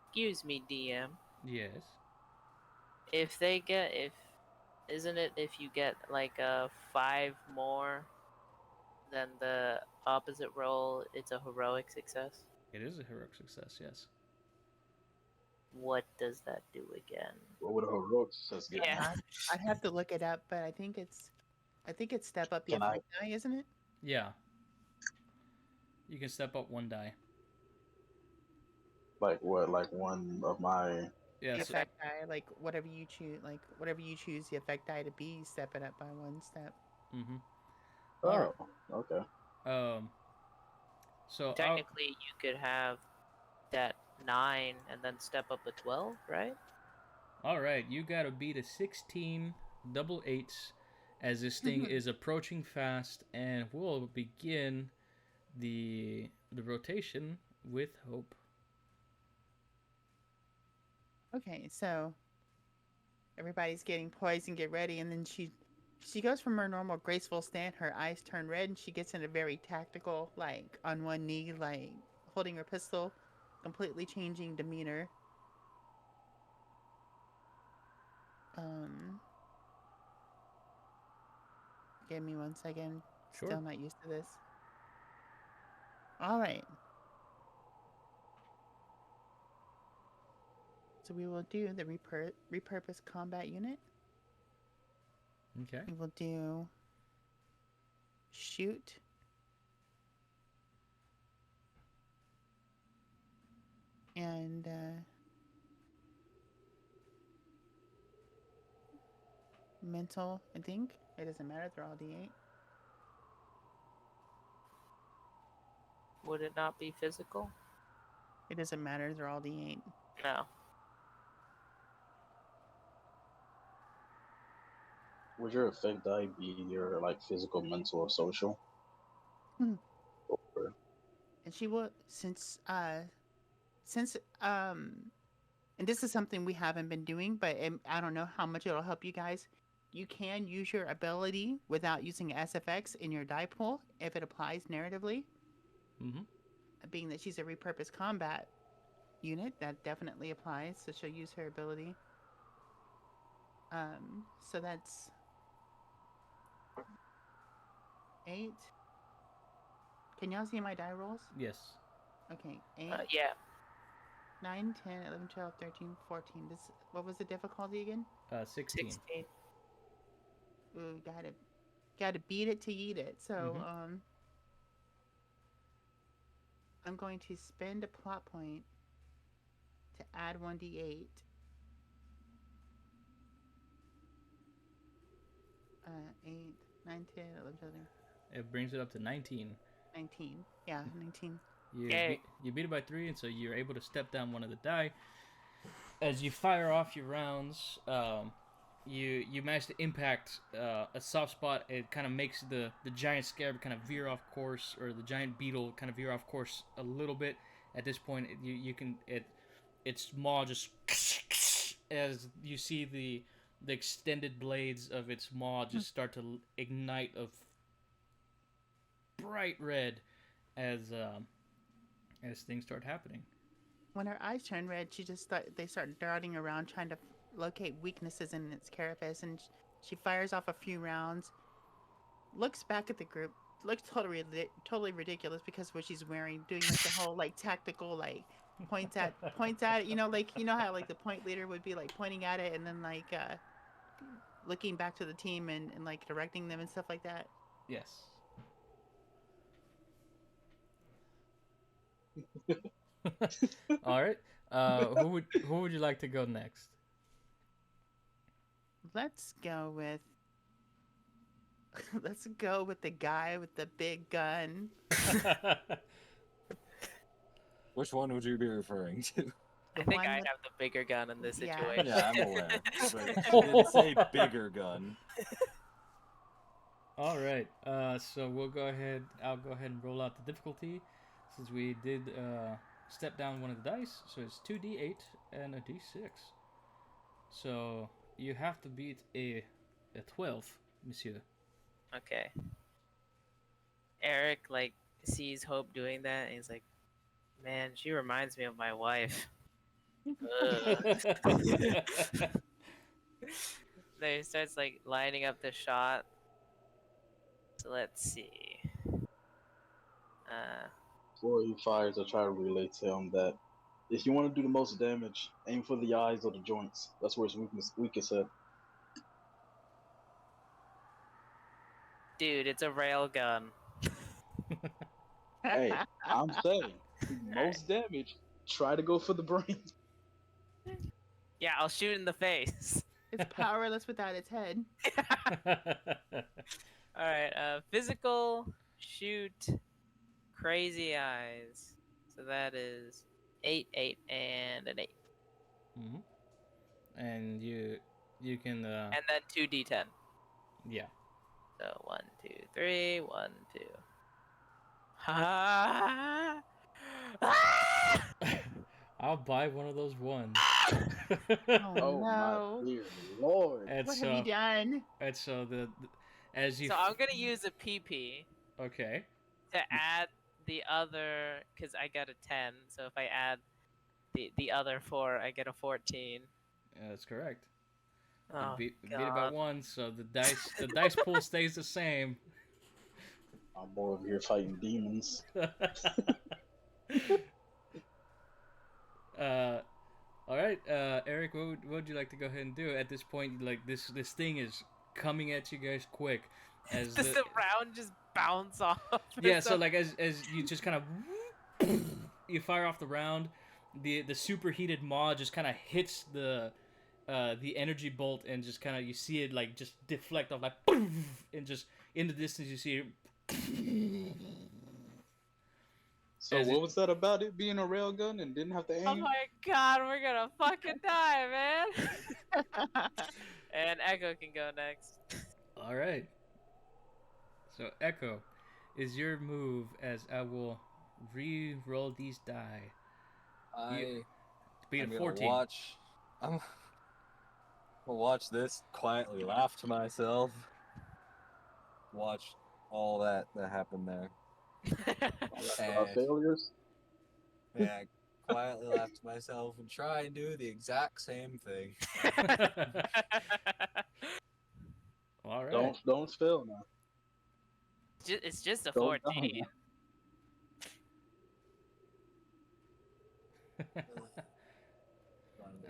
excuse me, DM. Yes. If they get if isn't it if you get like 5 more than the opposite roll, it's a heroic success? It is a heroic success, yes. What does that do again? What would a heroic success get me? Yeah. I'd have to look it up, but I think it's step up the Can I- effect die, isn't it? Yeah. You can step up one die. Like what? Like one of my. Yeah, The so, effect die, like whatever you choose the effect die to be, step it up by one step. mm-hmm. Oh, okay. So Technically, you could have that 9 and then step up a 12, right? all right, you gotta beat a 16 double eights as this thing is approaching fast, and we'll begin the rotation with Hope. Okay, so everybody's getting poised and get ready, and then she goes from her normal graceful stand, her eyes turn red, and she gets in a very tactical, like on one knee, like holding her pistol, completely changing demeanor. Give me one second. Sure. Still not used to this. All right. So we will do the repurpose combat unit. Okay. We will do shoot. And mental, I think. It doesn't matter, they're all D8. Would it not be physical? It doesn't matter, they're all D8. No. Would your effect die be your like physical, mental, or social? Hmm. Or- And she will since and this is something we haven't been doing, but I don't know how much it'll help you guys. You can use your ability without using SFX in your die pool if it applies narratively. Mm-hmm. Being that she's a repurposed combat unit, that definitely applies. So she'll use her ability. So that's 8. Can y'all see my die rolls? Yes. Okay, 8, Yeah. 9, 10, 11, 12, 13, 14. What was the difficulty again? 16. 16. Ooh, gotta beat it to eat it. So, I'm going to spend a plot point to add 1d8. 8, 9, 10, 11, 12, It brings it up to 19. 19. Yeah, 19. You beat it by 3, and so you're able to step down one of the die. As you fire off your rounds, you manage to impact a soft spot. It kind of makes the giant scarab kind of veer off course, or the giant beetle kind of veer off course a little bit. At this point, its maw just as you see the extended blades of its maw just start to ignite of bright red as things start happening. When her eyes turn red, they start darting around trying to locate weaknesses in its carapace, and she fires off a few rounds. Looks back at the group. Looks totally ridiculous because of what she's wearing, doing like the whole like tactical like points at it. Like how like the point leader would be like pointing at it and then like looking back to the team and like directing them and stuff like that. Yes. All right. Who would you like to go next? Let's go with the guy with the big gun. Which one would you be referring to? I think one I that- have the bigger gun in this Yeah. situation. Yeah, I'm aware. But she didn't say bigger gun. All right. So we'll go ahead. I'll go ahead and roll out the difficulty, since we did step down one of the dice. So it's 2d8 and a d6. So you have to beat a 12, monsieur. Okay. Eric like sees Hope doing that, and he's like, "Man, she reminds me of my wife." Ugh. Then he starts like lining up the shot. So let's see. Before he fires, I try to relay to him that if you want to do the most damage, aim for the eyes or the joints. That's where his weakest at. Dude, it's a rail gun. Hey, I'm saying, most damage, try to go for the brain. Yeah, I'll shoot in the face. It's powerless without its head. All right, physical, shoot, crazy eyes. So that is 8, 8, and an 8. Mm-hmm. And you can And then 2d10. yeah. So 1, 2, 3, 1, 2. Ha! I'll buy one of those ones. Oh, Oh no. my dear lord! And What so, have you done? and so as you So I'm gonna use a PP okay. to add the other, because I got a 10. So if I add the other 4, I get a 14. That's correct. Oh, Beat it by God. 1, so the dice pool stays the same. I'm more over here fighting demons. All right, Eric, what would you like to go ahead and do at this point? Like this thing is coming at you guys quick, as Does the round just bounce off? or yeah. So something? like as you just kind of you fire off the round, the superheated maw just kind of hits the energy bolt, and just kind of you see it like just deflect off like and just in the distance you see it. So As what it- was that about it being a railgun and didn't have to aim? Oh my God, we're gonna fucking die, man. And Echo can go next. All right. So Echo, is your move as I will re-roll these die. I'm Beat a gonna 14. I'm gonna watch this, quietly laugh to myself. Watch all that happened there. Our failures. Yeah, quietly laugh to myself and try and do the exact same thing. All right. Don't fail now. It's just a Don't 14.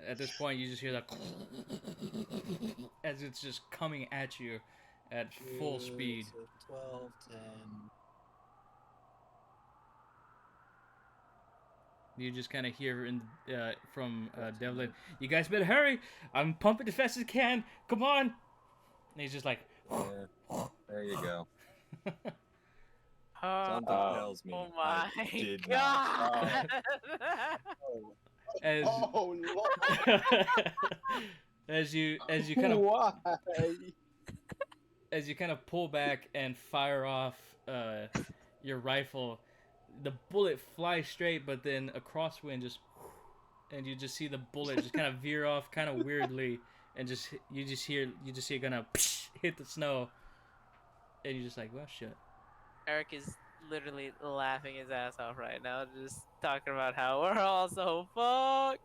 At this point, you just hear that as it's just coming at you at full speed. So 12, 10. You just kind of hear from Devlin, "You guys better hurry! I'm pumping as fast as I can. Come on!" And he's just like, Yeah, there you go. Oh, Something tells me oh I my did not. God. as Oh lord! as you kind of Why? as you kind of pull back and fire off your rifle, the bullet flies straight, but then a crosswind just, and you just see the bullet just kind of veer off, kind of weirdly, and you just see it gonna hit the snow, and you're just like, well, shit. Eric is literally laughing his ass off right now, just talking about how we're all so fucked.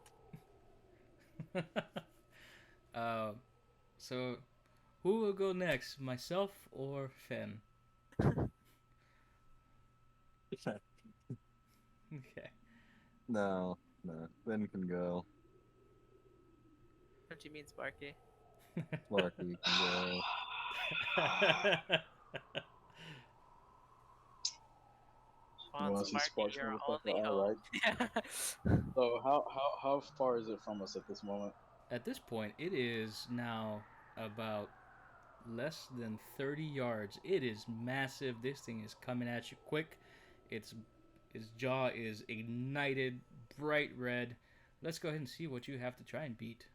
Uh, so who will go next, myself or Fen? Okay. No, no. Ben can go. What do you mean, Sparky? Sparky can go. You Come on, want to see Sparky, Sparks your motherfucker? only All right. hope. So how far is it from us at this moment? At this point, it is now about less than 30 yards. It is massive. This thing is coming at you quick. Its jaw is ignited, bright red. Let's go ahead and see what you have to try and beat.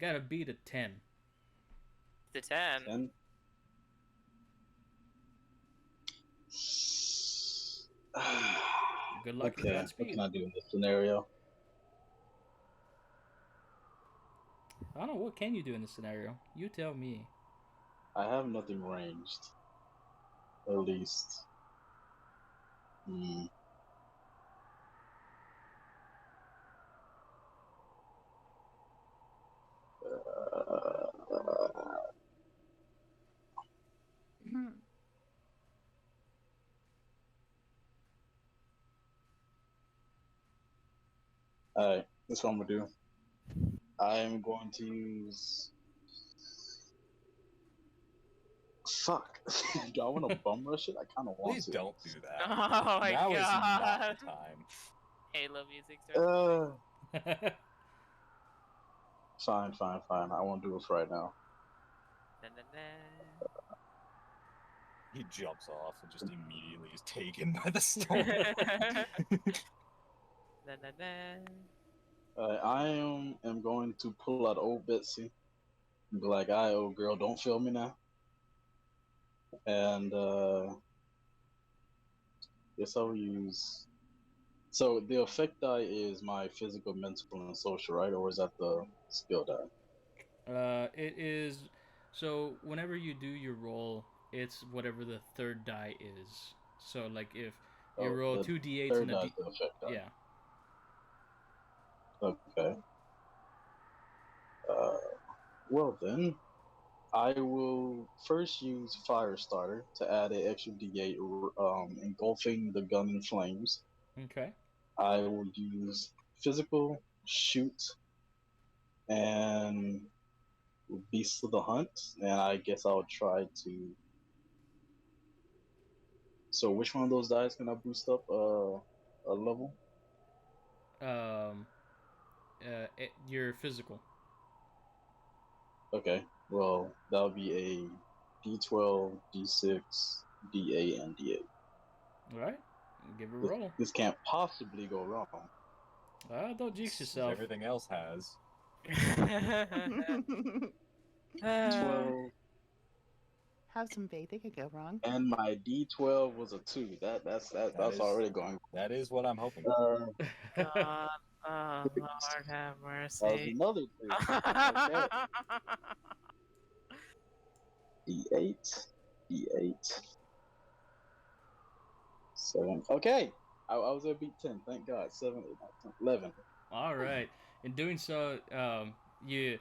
Gotta beat a 10. The 10. 10. Good luck and Okay, what Godspeed. can I do in this scenario? I don't know, what can you do in this scenario? You tell me. I have nothing ranged. At least. Hmm. Alright, that's what I'm gonna do. I'm going to use. Fuck. Do I want to bum rush it? I kind of want Please to. don't do that. Oh my Now god. is not the time. Halo music starts. Fine. I won't do it for right now. Na, na, na. He jumps off and just immediately is taken by the storm. Na, na, na. I am going to pull out old Betsy and be like, "Alright, old girl, don't feel me now." And guess I'll use. So the effect die is my physical, mental, and social, right? Or is that the skill die? It is. So whenever you do your roll, it's whatever the third die is. So like if you Oh, roll the 2d8s third and a die d. is the effect die. Yeah. Okay. Well then, I will first use Firestarter to add an extra D8, engulfing the gun in flames. Okay. I will use physical, shoot, and beast of the hunt, and I guess I'll try to. So which one of those dice can I boost up a level? Your physical. Okay, well that'll be a D12, D6, D8, and D8. All right. Give it a roll. This can't possibly go wrong. Don't jinx As yourself. everything else has. 12, Have some faith. It could go wrong. and my D12 was a 2. That's is- already going. That is what I'm hoping. God, oh, Lord have That was mercy. another 2. Okay. D8, D8, 7. Okay, I was at beat 10. Thank God. 7, 8, 9, 10, 11. All right. In doing so, you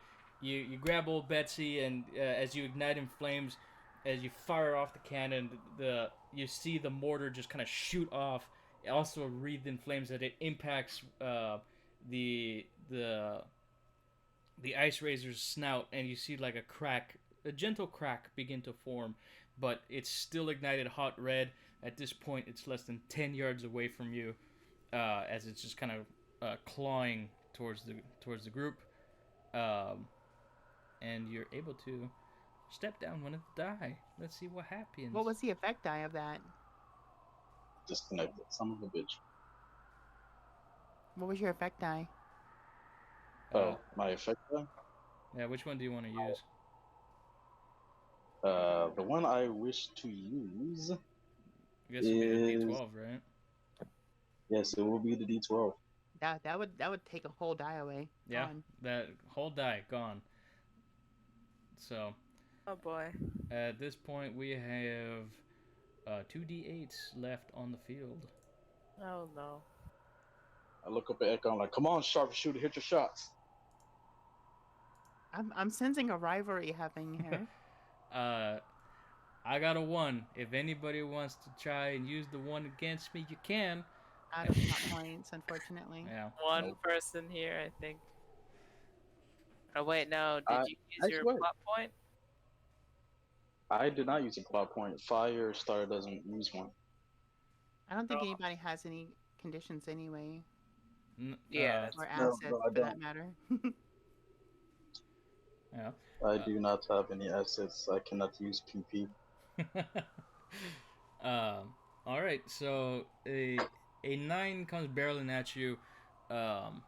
grab old Betsy, and as you ignite in flames, as you fire off the cannon, you see the mortar just kind of shoot off. Also wreathed in flames that it impacts the ice razor's snout, and you see like a gentle crack begin to form, but it's still ignited hot red. At this point, it's less than 10 yards away from you, as it's just kind of clawing towards the group, and you're able to step down one of the die. Let's see what happens. What was the effect die of that? Disconnected. Son of a bitch. What was your effect die? Oh, my effect then? Yeah, which one do you want to use? The one I wish to use. I guess it'll be the D12, right? Yes, it will be the D12. That would take a whole die away. Yeah, Gone. that whole die gone. So, Oh boy. at this point, we have 2d8s left on the field. Oh no. I look up at Echo. I'm like, "Come on, sharpshooter, hit your shots." I'm sensing a rivalry happening here. I got a 1. If anybody wants to try and use the 1 against me, you can. Out of plot points, unfortunately. Yeah. One Nope. person here, I think. Oh wait, no. Did I you use your actually wait. plot point? I did not use a plot point. Firestarter doesn't use one. I don't think Oh. anybody has any conditions anyway, Yeah, or No, assets no, I for that don't. matter. Yeah. I do not have any assets. I cannot use PP. All right. So a 9 comes barreling at you, um,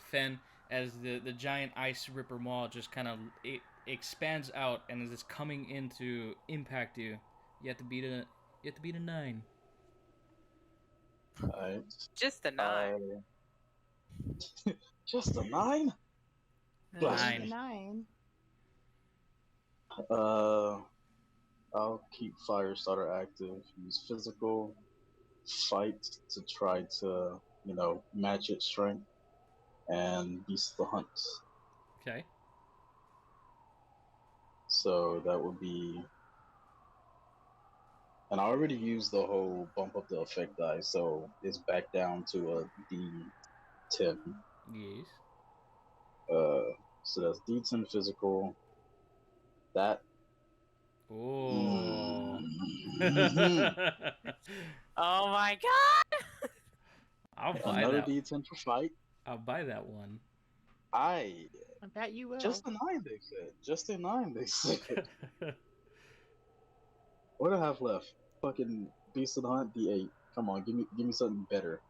Fen, as the giant ice ripper maw just kind of it expands out and as it's coming in to impact you. You have to beat a 9. Alright. just a 9. Just a 9? Nine. Only a 9. I'll keep Firestarter active. Use physical fight to try to, match its strength, and Beast the Hunt. Okay. So that would be. And I already used the whole bump up the effect die, so it's back down to a D10. Yes. So that's D10 physical. That. Oh. Mhm. Oh my god! I'll buy Another that. D10 for fight. I'll buy that one. I I bet you will. just a 9. They said. Just a 9. They said. What do I have left? Fucking Beast of the Hunt D8. Come on, give me something better.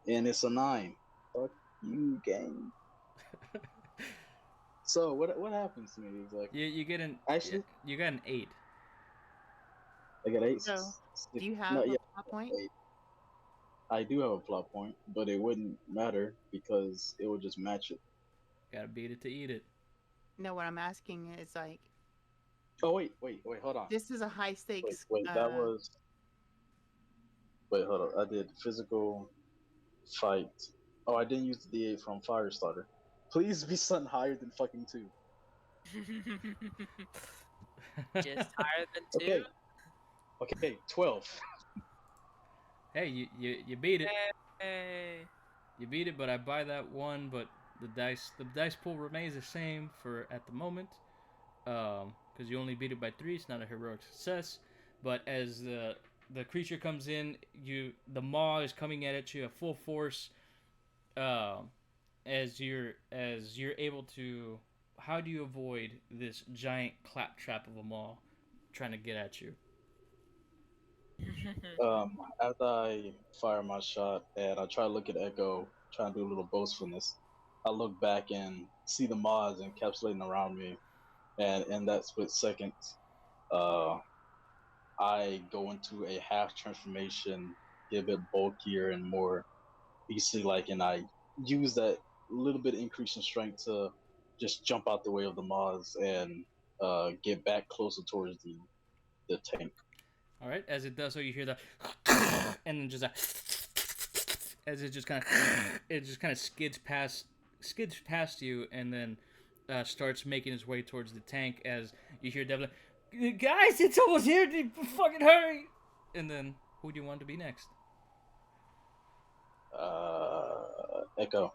And it's a 9. Fuck you, game. So what happens to me? It's like you get an actually you got an 8. I got 8. So, do you have No, a yeah, plot point? 8. I do have a plot point, but it wouldn't matter because it would just match it. Gotta beat it to eat it. No, what I'm asking is like, Oh wait, hold on. this is a high stakes. Wait, that was. Wait, hold on. I did physical fight. Oh, I didn't use the D8 from Firestarter. Please be something higher than fucking 2. Just higher than 2? Okay. Okay, 12. Hey, you beat it. Hey. You beat it, but I buy that 1. But the dice pool remains the same for at the moment, because you only beat it by 3. It's not a heroic success. But as the creature comes in, the maw is coming at you at full force. As you're able to, how do you avoid this giant claptrap of a maw trying to get at you? After I fire my shot and I try to look at Echo, trying to do a little boastfulness, I look back and see the mods encapsulating around me, and in that split second, I go into a half transformation, get a bit bulkier and more beastly like, and I use that little bit increase in strength to just jump out the way of the mods and get back closer towards the tank. All right, as it does so, you hear the, and then just as it just kind of skids past you, and then starts making its way towards the tank. As you hear Devlin, guys, it's almost here! Fucking hurry! And then, who do you want to be next? Echo.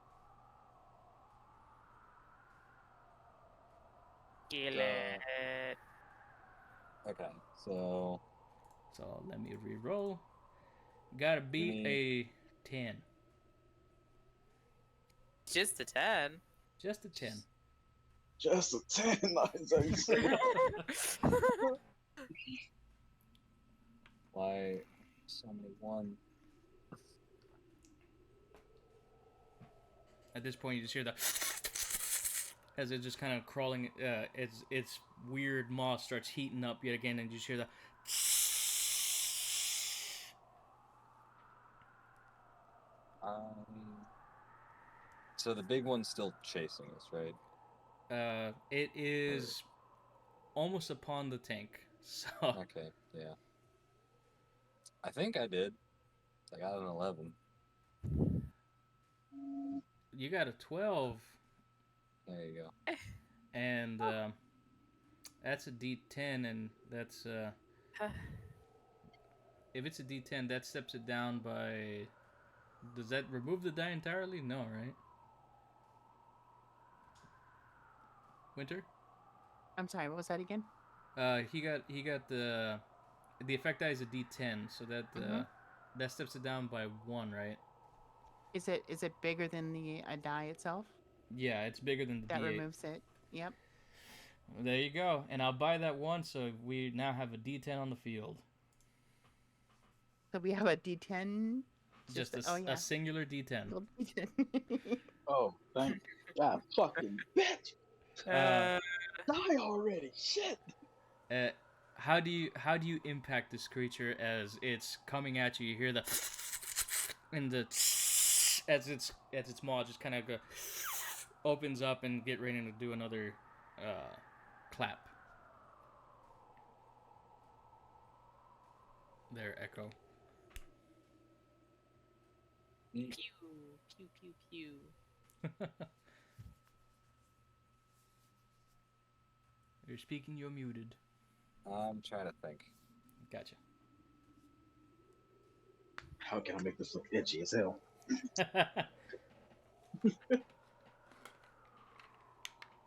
Kill it. Okay, so So let me re-roll. Gotta beat a 10. Just a 10. Just a 10. Just a 10. why so many 1? At this point, you just hear the as it's just kind of crawling. Its weird maw starts heating up yet again, and you just hear the. So the big one's still chasing us, right? It is almost upon the tank. So Okay, yeah. I think I did. I got an 11. you got a 12. There you go. And that's a D10, and that's if it's a D10, that steps it down by. Does that remove the die entirely? No, right? Winter. I'm sorry, what was that again? He got the effect die is a D10, so that that steps it down by 1, right? Is it bigger than the die itself? Yeah, it's bigger than the That D8. removes it. Yep. Well, there you go, and I'll buy that 1, so we now have a D10 on the field. So we have a D10. Just a singular D10. Little D10. Oh, thank God, fucking bitch! Die already! Shit! How do you impact this creature as it's coming at you? You hear the and the as its maw just kind of opens up and get ready to do another clap. There, Echo. Pew, pew, pew, pew. You're speaking, you're muted. I'm trying to think. Gotcha. How can I make this look itchy as hell?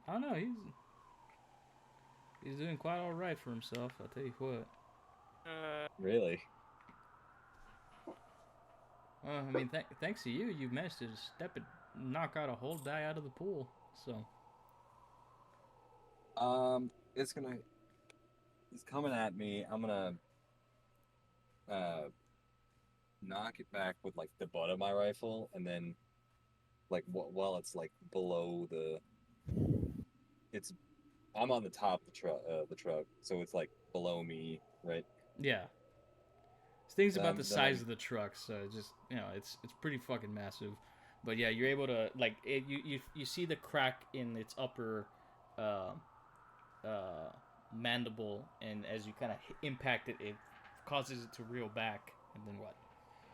I don't know, he's doing quite all right for himself, I'll tell you what. Really? Well, I mean, thanks to you, you managed to knock out a whole die out of the pool. So. It's coming at me. I'm gonna knock it back with like the butt of my rifle, and then like while it's like below I'm on the top of the truck, so it's like below me, right? Yeah. Things about the Then size of the truck, so just it's pretty fucking massive. But yeah, you're able to like you see the crack in its upper mandible, and as you kind of impact it, it causes it to reel back, and then what?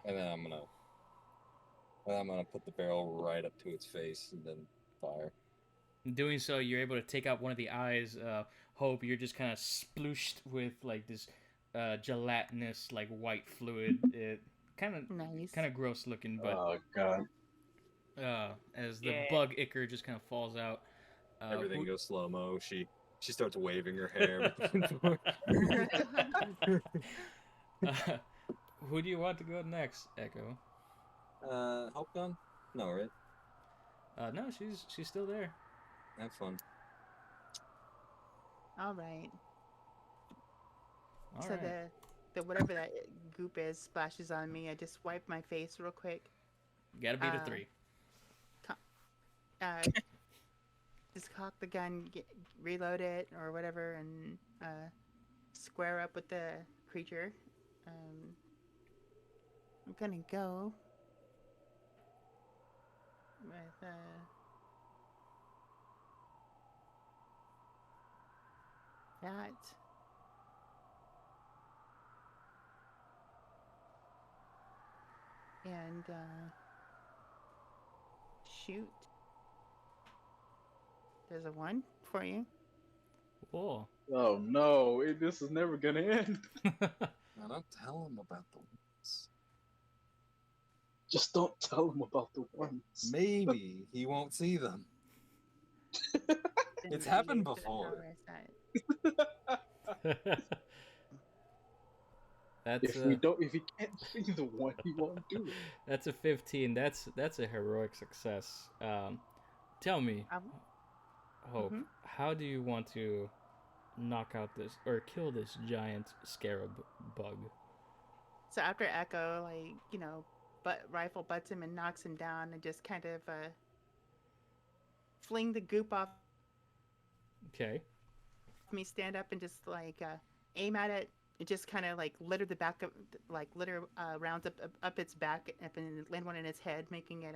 And then I'm gonna put the barrel right up to its face and then fire. In doing so, you're able to take out one of the eyes. Hope you're just kind of splooshed with like this gelatinous like white fluid. It kind of gross looking, but oh god. As the bug ichor just kind of falls out. Everything goes slow mo. She starts waving her hair. Who do you want to go next, Echo? Hope gun? No, right? No, she's still there. Have fun. All right. All So right. the whatever that goop is splashes on me. I just wipe my face real quick. You gotta beat a 3. Just cock the gun, reload it or whatever, and square up with the creature. I'm gonna go with that. And shoot. There's a 1 for you. Whoa. Oh no, this is never gonna end. Now don't tell him about the ones. Just don't tell him about the ones. Maybe he won't see them. It's happened before. That's if he can't see the one, he won't do it. That's a 15. That's a heroic success. Tell me, Hope, how do you want to knock out this or kill this giant scarab bug? So after Echo, rifle butts him and knocks him down, and just kind of fling the goop off. Okay. Me stand up and just aim at it. It just kind of litter the back of rounds up its back and land one in its head, making it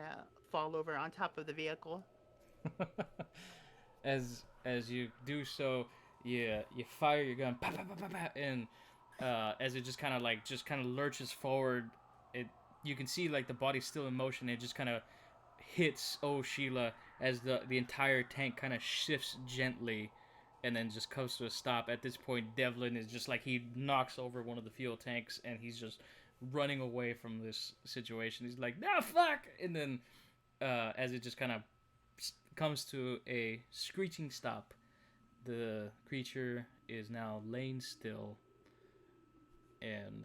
fall over on top of the vehicle. As you do so, you fire your gun, pa, pa, pa, pa, pa, and as it just kind of lurches forward, you can see the body's still in motion. It just kind of hits Sheila as the entire tank kind of shifts gently, and then just comes to a stop. At this point, Devlin is just like he knocks over one of the fuel tanks, and he's just running away from this situation. He's like, "No, fuck!" And then, as it just kind of comes to a screeching stop, the creature is now laying still, and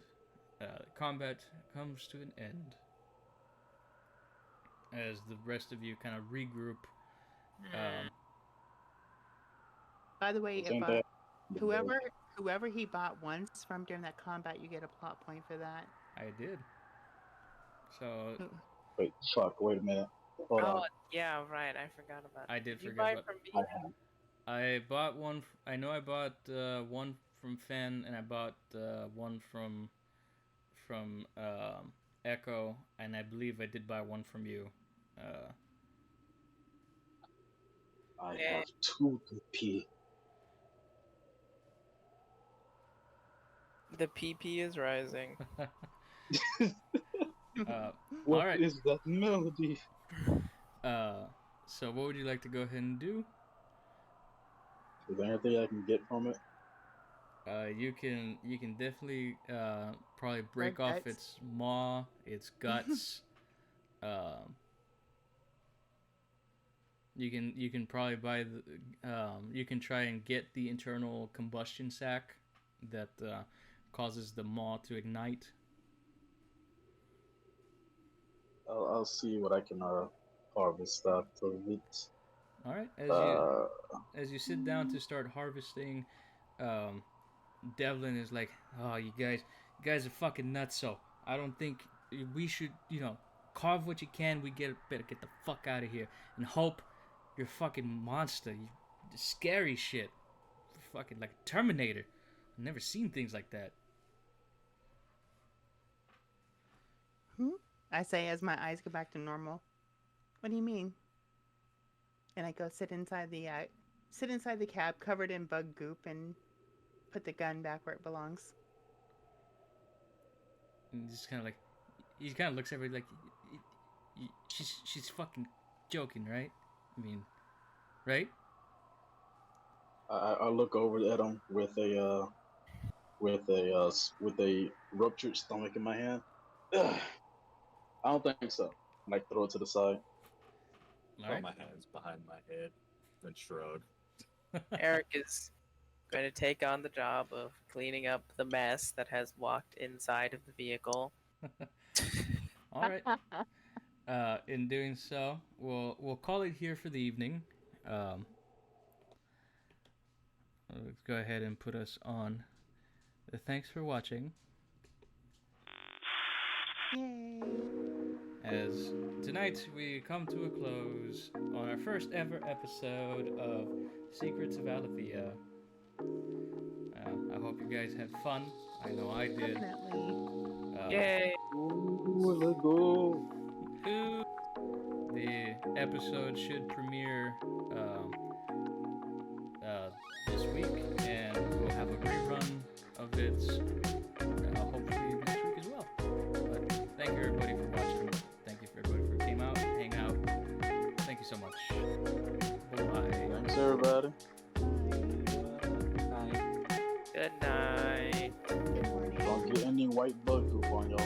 combat comes to an end as the rest of you kind of regroup. By the way, if Ain't that whoever he bought once from during that combat, you get a plot point for that. I did. So Wait, fuck, wait a minute. Hold on. yeah, right. I forgot about. I did you forget buy about- from I Vegan? have. I bought one. I know I bought one from Fen, and I bought one from Echo, and I believe I did buy one from you. I Yeah. have 2 PP. The PP is rising. What all right. is that melody? So what would you like to go ahead and do? Is there anything I can get from it? You can definitely probably break Break off guts. its maw, its guts. You can probably buy the. You can try and get the internal combustion sac that causes the maw to ignite. I'll see what I can harvest out of it. All right, as you sit down to start harvesting, Devlin is like, "Oh, you guys are fucking nuts. So I don't think we should, carve what you can. We better get the fuck out of here and hope you're a fucking monster. You scary shit, fucking like a Terminator. I've never seen things like that." I say as my eyes go back to normal. What do you mean? And I go sit inside the cab covered in bug goop and put the gun back where it belongs. And just kind of like, he kind of looks at everybody like, she's fucking joking, right? I mean, right? I look over at him with a ruptured stomach in my hand. Ugh. I don't think so. And I throw it to the side. All Throw right. my hands behind my head and shrug. Eric is going to take on the job of cleaning up the mess that has walked inside of the vehicle. All right. In doing so, we'll call it here for the evening. Let's go ahead and put us on. Thanks for watching. Yay! As tonight we come to a close on our first ever episode of Secrets of Alatheia. I hope you guys had fun. I know I did. Definitely. Yay! Ooh, let's go. Ooh. The episode should premiere this week, and we'll have a rerun of it hopefully next week as well. But thank you everybody for watching. Thank you for everybody who came out, hang out. Thank you so much. Bye. Thanks, everybody. Good night. Good morning. Don't get any white bug goop on y'all.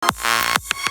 Uh,